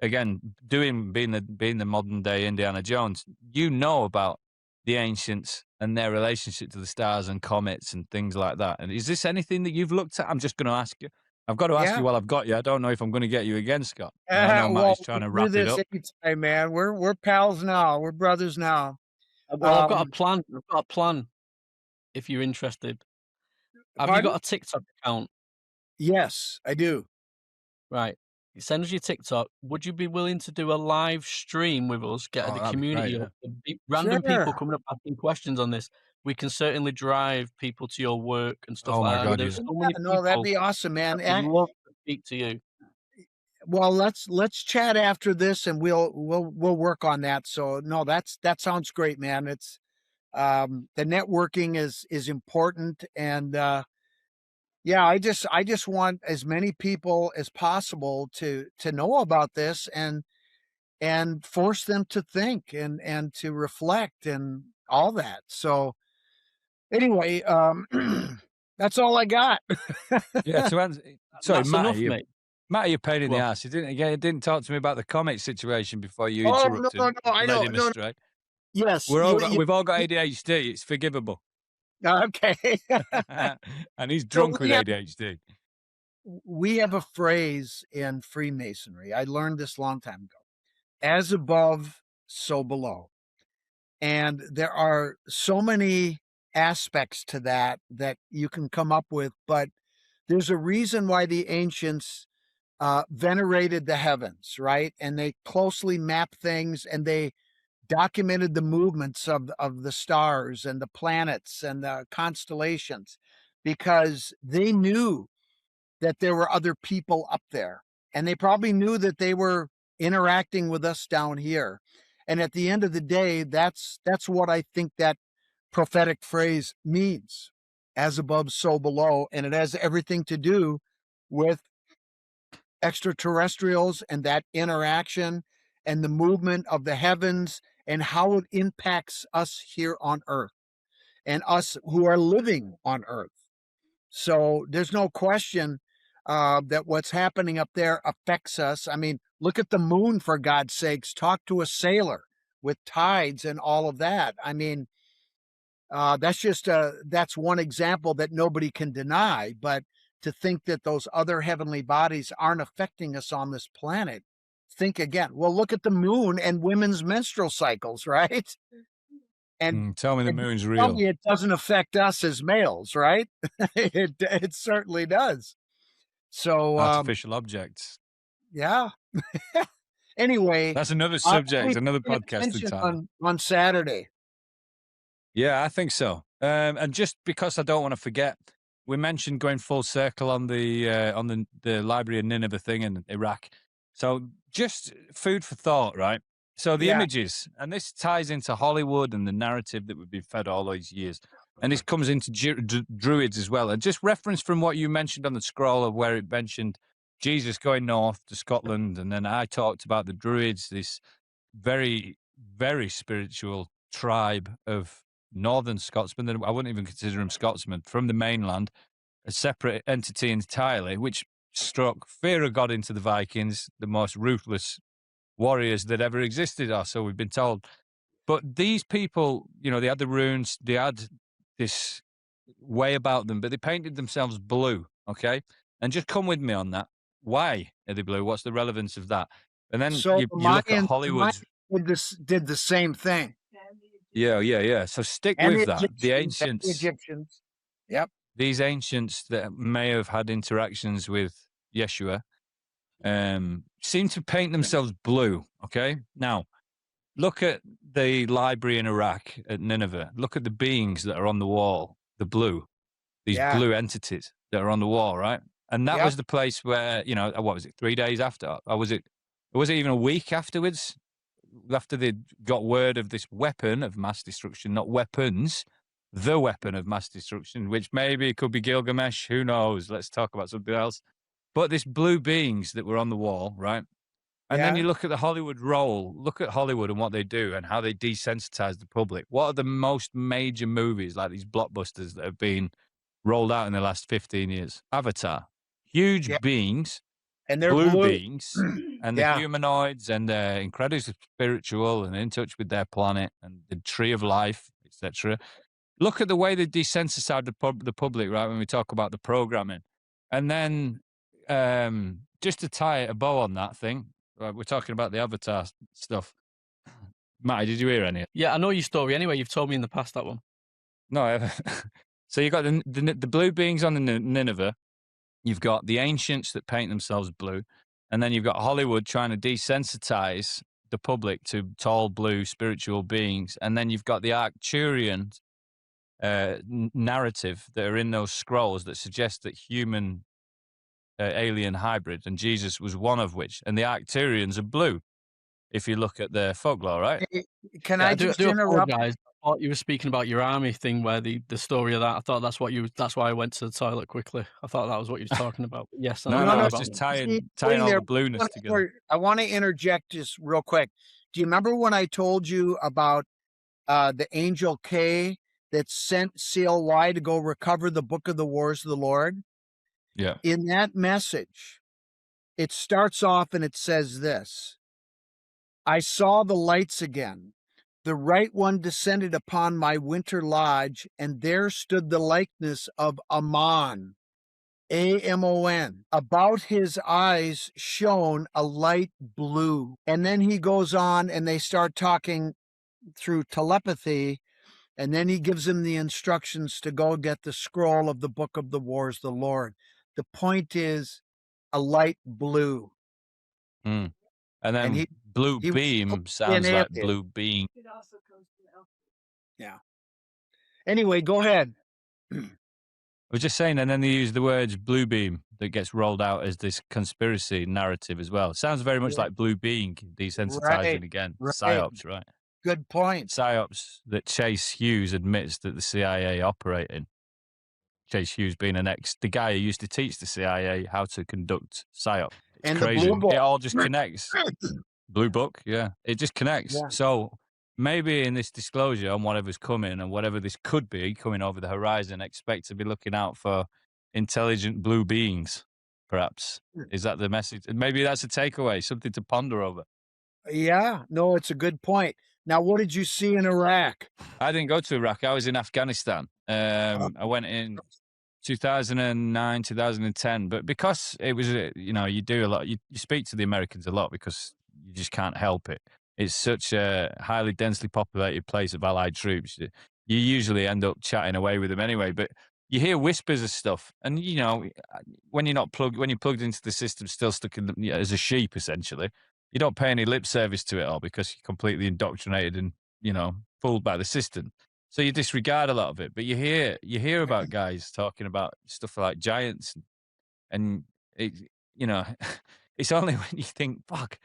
again, being the modern day Indiana Jones, about the ancients and their relationship to the stars and comets and things like that. And is this anything that you've looked at? I'm just going to ask you. I've got to ask you while I've got you. I don't know if I'm going to get you again, Scott. I know Matty's trying to wrap it up. Anytime, man. We're pals now. We're brothers now. Well, I've got a plan. I've got a plan. If you're interested. Have you got a TikTok account? Yes, I do. Right. Send us your TikTok. Would you be willing to do a live stream with us? Get the community up. Random people coming up asking questions on this. We can certainly drive people to your work and stuff like that. There's so many people that'd be awesome, man. I'd love to speak to you. Well, let's chat after this, and we'll work on that. So no, that sounds great, man. It's the networking is important, and I just want as many people as possible to know about this and force them to think and to reflect and all that. So anyway, that's all I got. Yeah, to answer, sorry, Matty, you're pain in the ass. You didn't talk to me about the comet situation before you interrupted. No, I know. Yes, we've all got ADHD. It's forgivable. Okay. And he's drunk with ADHD. We have a phrase in Freemasonry. I learned this a long time ago. As above, so below. And there are so many aspects to that you can come up with, but there's a reason why the ancients venerated the heavens, right? And they closely mapped things, and they documented the movements of the stars and the planets and the constellations, because they knew that there were other people up there, and they probably knew that they were interacting with us down here. And at the end of the day, that's what I think that prophetic phrase means, as above, so below. And it has everything to do with extraterrestrials and that interaction and the movement of the heavens and how it impacts us here on Earth and us who are living on Earth. So there's no question that what's happening up there affects us. I mean, look at the moon, for God's sakes. Talk to a sailor with tides and all of that. I mean, that's one example that nobody can deny. But to think that those other heavenly bodies aren't affecting us on this planet, think again. Well, look at the moon and women's menstrual cycles, right? And tell me the moon's real. Tell me it doesn't affect us as males, right? It certainly does. So artificial objects. Yeah. Anyway, that's another subject, another podcast on Saturday. Yeah, I think so. And just because I don't want to forget, we mentioned going full circle on the Library of Nineveh thing in Iraq. So just food for thought, right? So the images, and this ties into Hollywood and the narrative that we've been fed all these years. And this comes into Druids as well. And just reference from what you mentioned on the scroll of where it mentioned Jesus going north to Scotland. And then I talked about the Druids, this very, very spiritual tribe of northern Scotsmen. I wouldn't even consider them Scotsmen, from the mainland, a separate entity entirely, which struck fear of God into the Vikings, the most ruthless warriors that ever existed, or so we've been told. But these people, you know, they had the runes, they had this way about them, but they painted themselves blue, okay? And just come with me on that. Why are they blue? What's the relevance of that? And then So you look at Hollywood. Did the same thing. Yeah. So stick And with the that. The Egyptians, ancients. The Egyptians. Yep. These ancients that may have had interactions with Yeshua seem to paint themselves blue, okay? Now, look at the library in Iraq at Nineveh. Look at the beings that are on the wall, the blue, these blue entities that are on the wall, right? And that was the place where, you know, what was it, 3 days after? Or was it even a week afterwards? After they got word of this weapon of mass destruction, not weapons, the weapon of mass destruction, which maybe it could be Gilgamesh, who knows? Let's talk about something else. But this blue beings that were on the wall, right? And then you look at the Hollywood role, look at Hollywood and what they do and how they desensitize the public. What are the most major movies, like these blockbusters that have been rolled out in the last 15 years? Avatar. Huge beings, and they're blue beings, and the Yeah. humanoids, and they're incredibly spiritual and in touch with their planet and the tree of life, etc. Look at the way they desensitize the public, right, when we talk about the programming. And then just to tie a bow on that thing, right, we're talking about the Avatar stuff. Matty, did you hear any? Yeah, I know your story anyway. You've told me in the past that one. No. So you got the blue beings on the Nineveh. You've got the ancients that paint themselves blue. And then you've got Hollywood trying to desensitize the public to tall blue spiritual beings. And then you've got the Arcturian narrative that are in those scrolls that suggest that human alien hybrid, and Jesus was one of which. And the Arcturians are blue, if you look at their folklore, right? Can I just interrupt? Apologize. I thought you were speaking about your army thing, where the story of that. I thought that's why I went to the toilet quickly. I thought that was what you were talking about. Yes, no, I was just tying all the blueness together. I want to interject just real quick. Do you remember when I told you about the angel K that sent CLY to go recover the book of the wars of the Lord? Yeah. In that message, it starts off and it says this: I saw the lights again. The right one descended upon my winter lodge, and there stood the likeness of Ammon, Amon. About his eyes shone a light blue. And then he goes on and they start talking through telepathy. And then he gives him the instructions to go get the scroll of the book of the wars of the Lord. The point is a light blue. Mm. And then blue beam sounds like blue beam. It also comes from Yeah. Anyway, go ahead. I was just saying, and then they use the words blue beam that gets rolled out as this conspiracy narrative as well. It sounds very much like blue being desensitizing again. PSYOPs, right? Good point. PSYOPs that Chase Hughes admits that the CIA operate in. Chase Hughes being the guy who used to teach the CIA how to conduct PSYOP. It's crazy. It all just connects. Blue book, yeah. It just connects. Yeah. So maybe in this disclosure on whatever's coming and whatever this could be coming over the horizon, expect to be looking out for intelligent blue beings, perhaps. Is that the message? Maybe that's a takeaway, something to ponder over. Yeah, no, it's a good point. Now, what did you see in Iraq? I didn't go to Iraq. I was in Afghanistan. I went in 2009, 2010, but because it was, you do a lot, you speak to the Americans a lot because you just can't help it. It's such a highly densely populated place of Allied troops. You usually end up chatting away with them anyway, but you hear whispers of stuff. And, when you're plugged into the system, still stuck in as a sheep, essentially, you don't pay any lip service to it all because you're completely indoctrinated and, fooled by the system. So you disregard a lot of it, but you hear about guys talking about stuff like giants, and it, you know, it's only when you think, fuck,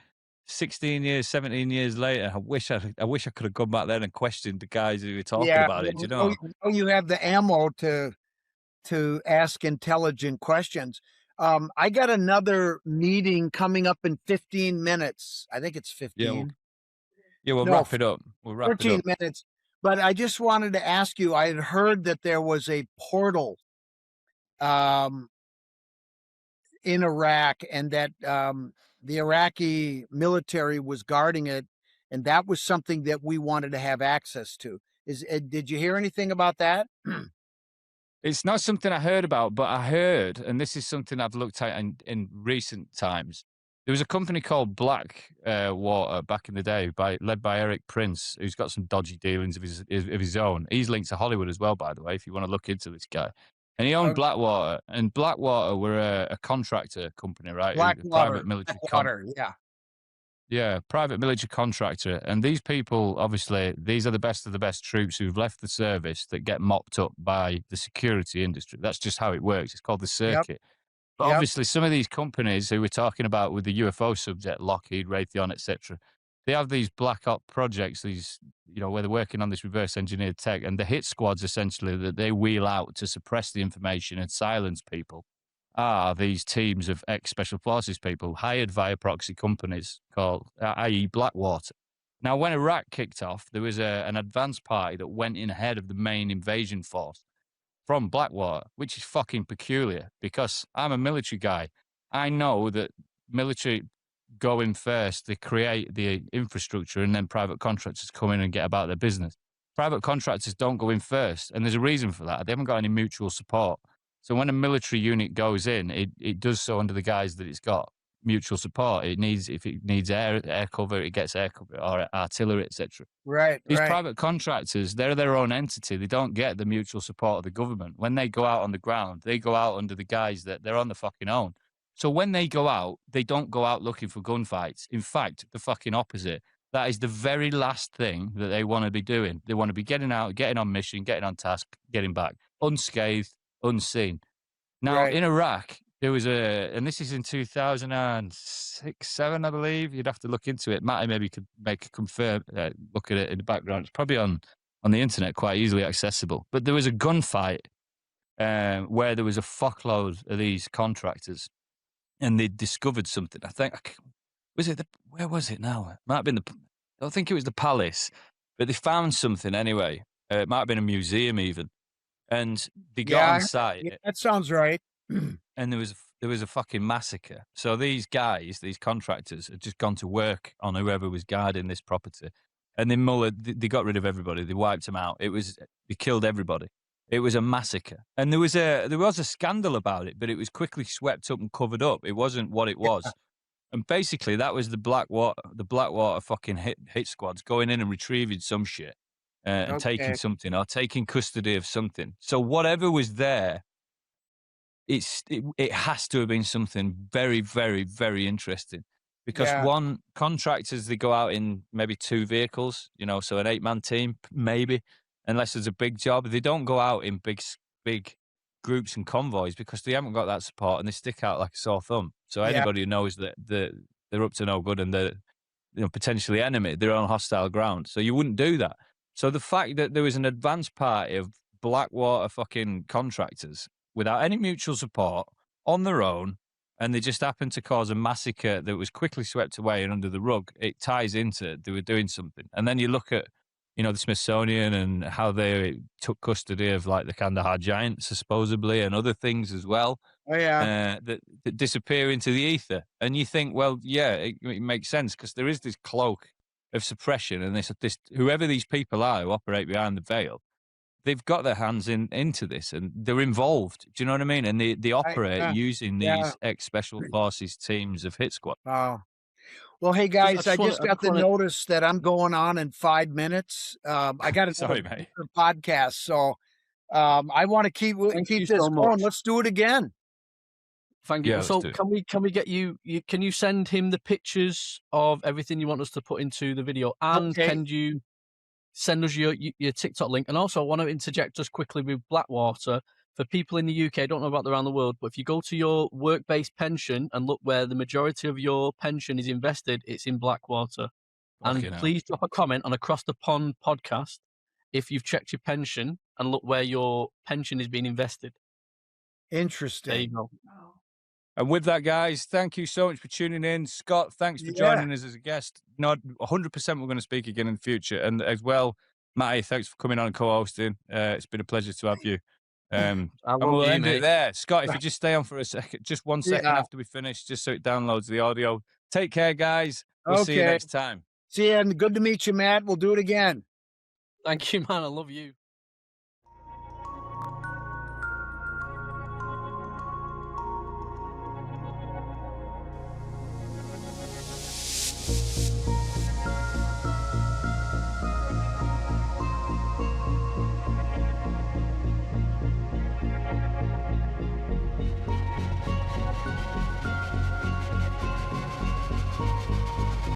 16 years, 17 years later, I wish I could have gone back then and questioned the guys who were talking about it. Do you know? You have the ammo to ask intelligent questions. I got another meeting coming up in 15 minutes. I think it's 15. Yeah, we'll wrap it up. 14 minutes. But I just wanted to ask you, I had heard that there was a portal in Iraq, and that the Iraqi military was guarding it, and that was something that we wanted to have access to. Did you hear anything about that? It's not something I heard about, but I heard, and this is something I've looked at in recent times. There was a company called Blackwater back in the day, led by Eric Prince, who's got some dodgy dealings of his own. He's linked to Hollywood as well, by the way, if you want to look into this guy. And he owned Blackwater, and Blackwater were a contractor company, right? Private military private military contractor. And these people, obviously, these are the best of the best troops who've left the service that get mopped up by the security industry. That's just how it works. It's called the circuit. Yep. But obviously, some of these companies who we're talking about with the UFO subject, Lockheed, Raytheon, etc., they have these black op projects, these, where they're working on this reverse engineered tech, and the hit squads essentially that they wheel out to suppress the information and silence people are these teams of ex-special forces people hired via proxy companies called, i.e. Blackwater. Now, when Iraq kicked off, there was an advance party that went in ahead of the main invasion force from Blackwater, which is fucking peculiar because I'm a military guy. I know that military go in first, they create the infrastructure, and then private contractors come in and get about their business. Private contractors don't go in first, and there's a reason for that. They haven't got any mutual support. So when a military unit goes in, it does so under the guise that it's got mutual support. If it needs air cover, it gets air cover, or artillery, etc. Right. These private contractors, they're their own entity. They don't get the mutual support of the government. When they go out on the ground, they go out under the guise that they're on the fucking own. So when they go out, they don't go out looking for gunfights. In fact, the fucking opposite. That is the very last thing that they want to be doing. They want to be getting out, getting on mission, getting on task, getting back, unscathed, unseen. Now, in Iraq, there was and this is in 2006, 7, I believe. You'd have to look into it. Matty maybe could make a confirm, look at it in the background. It's probably on the internet, quite easily accessible. But there was a gunfight where there was a fuckload of these contractors, and they discovered something. I think, where was it now? It might have been I don't think it was the palace, but they found something anyway. It might have been a museum even. And they got on site. Yeah, that sounds right. And there was a fucking massacre. So these guys, these contractors, had just gone to work on whoever was guarding this property, and they got rid of everybody. They wiped them out. They killed everybody. It was a massacre, and there was a scandal about it, but it was quickly swept up and covered up. It wasn't what it was. And basically, that was the Blackwater fucking hit squads going in and retrieving some shit. And taking something, or taking custody of something. So whatever was there, it has to have been something very, very, very interesting. Because contractors, they go out in maybe 2 vehicles, so an 8-man team, maybe, unless there's a big job. They don't go out in big groups and convoys because they haven't got that support, and they stick out like a sore thumb. So anybody who knows that they're up to no good and they're potentially enemy, they're on hostile ground. So you wouldn't do that. So the fact that there was an advance party of Blackwater fucking contractors without any mutual support on their own, and they just happened to cause a massacre that was quickly swept away and under the rug, it ties into they were doing something. And then you look at, the Smithsonian and how they took custody of like the Kandahar giants, supposedly, and other things as well. Oh, yeah. That disappear into the ether. And you think, well, yeah, it makes sense because there is this cloak of suppression, and this whoever these people are who operate behind the veil, they've got their hands into this, and they're involved. Do you know what I mean? And they operate using these ex-special forces teams of hit squad. Wow. Well, hey guys, I just got the notice that I'm going on in 5 minutes. I got a podcast, so I want to keep this going. Let's do it again. Thank you. Yeah, so can we get you? Can you send him the pictures of everything you want us to put into the video? And can you send us your TikTok link. And also, I want to interject just quickly with Blackwater. For people in the UK, I don't know about around the world, but if you go to your work-based pension and look where the majority of your pension is invested, it's in Blackwater. And please drop a comment on Across the Pond podcast if you've checked your pension and look where your pension is being invested. Interesting. There you go. And with that, guys, thank you so much for tuning in. Scott, thanks for joining us as a guest. No, 100% we're going to speak again in the future. And as well, Matty, thanks for coming on and co-hosting. It's been a pleasure to have you. And we'll end it there. Scott, if you just stay on for a second, just 1 second after we finish, just so it downloads the audio. Take care, guys. We'll see you next time. See you, and good to meet you, Matt. We'll do it again. Thank you, man. I love you.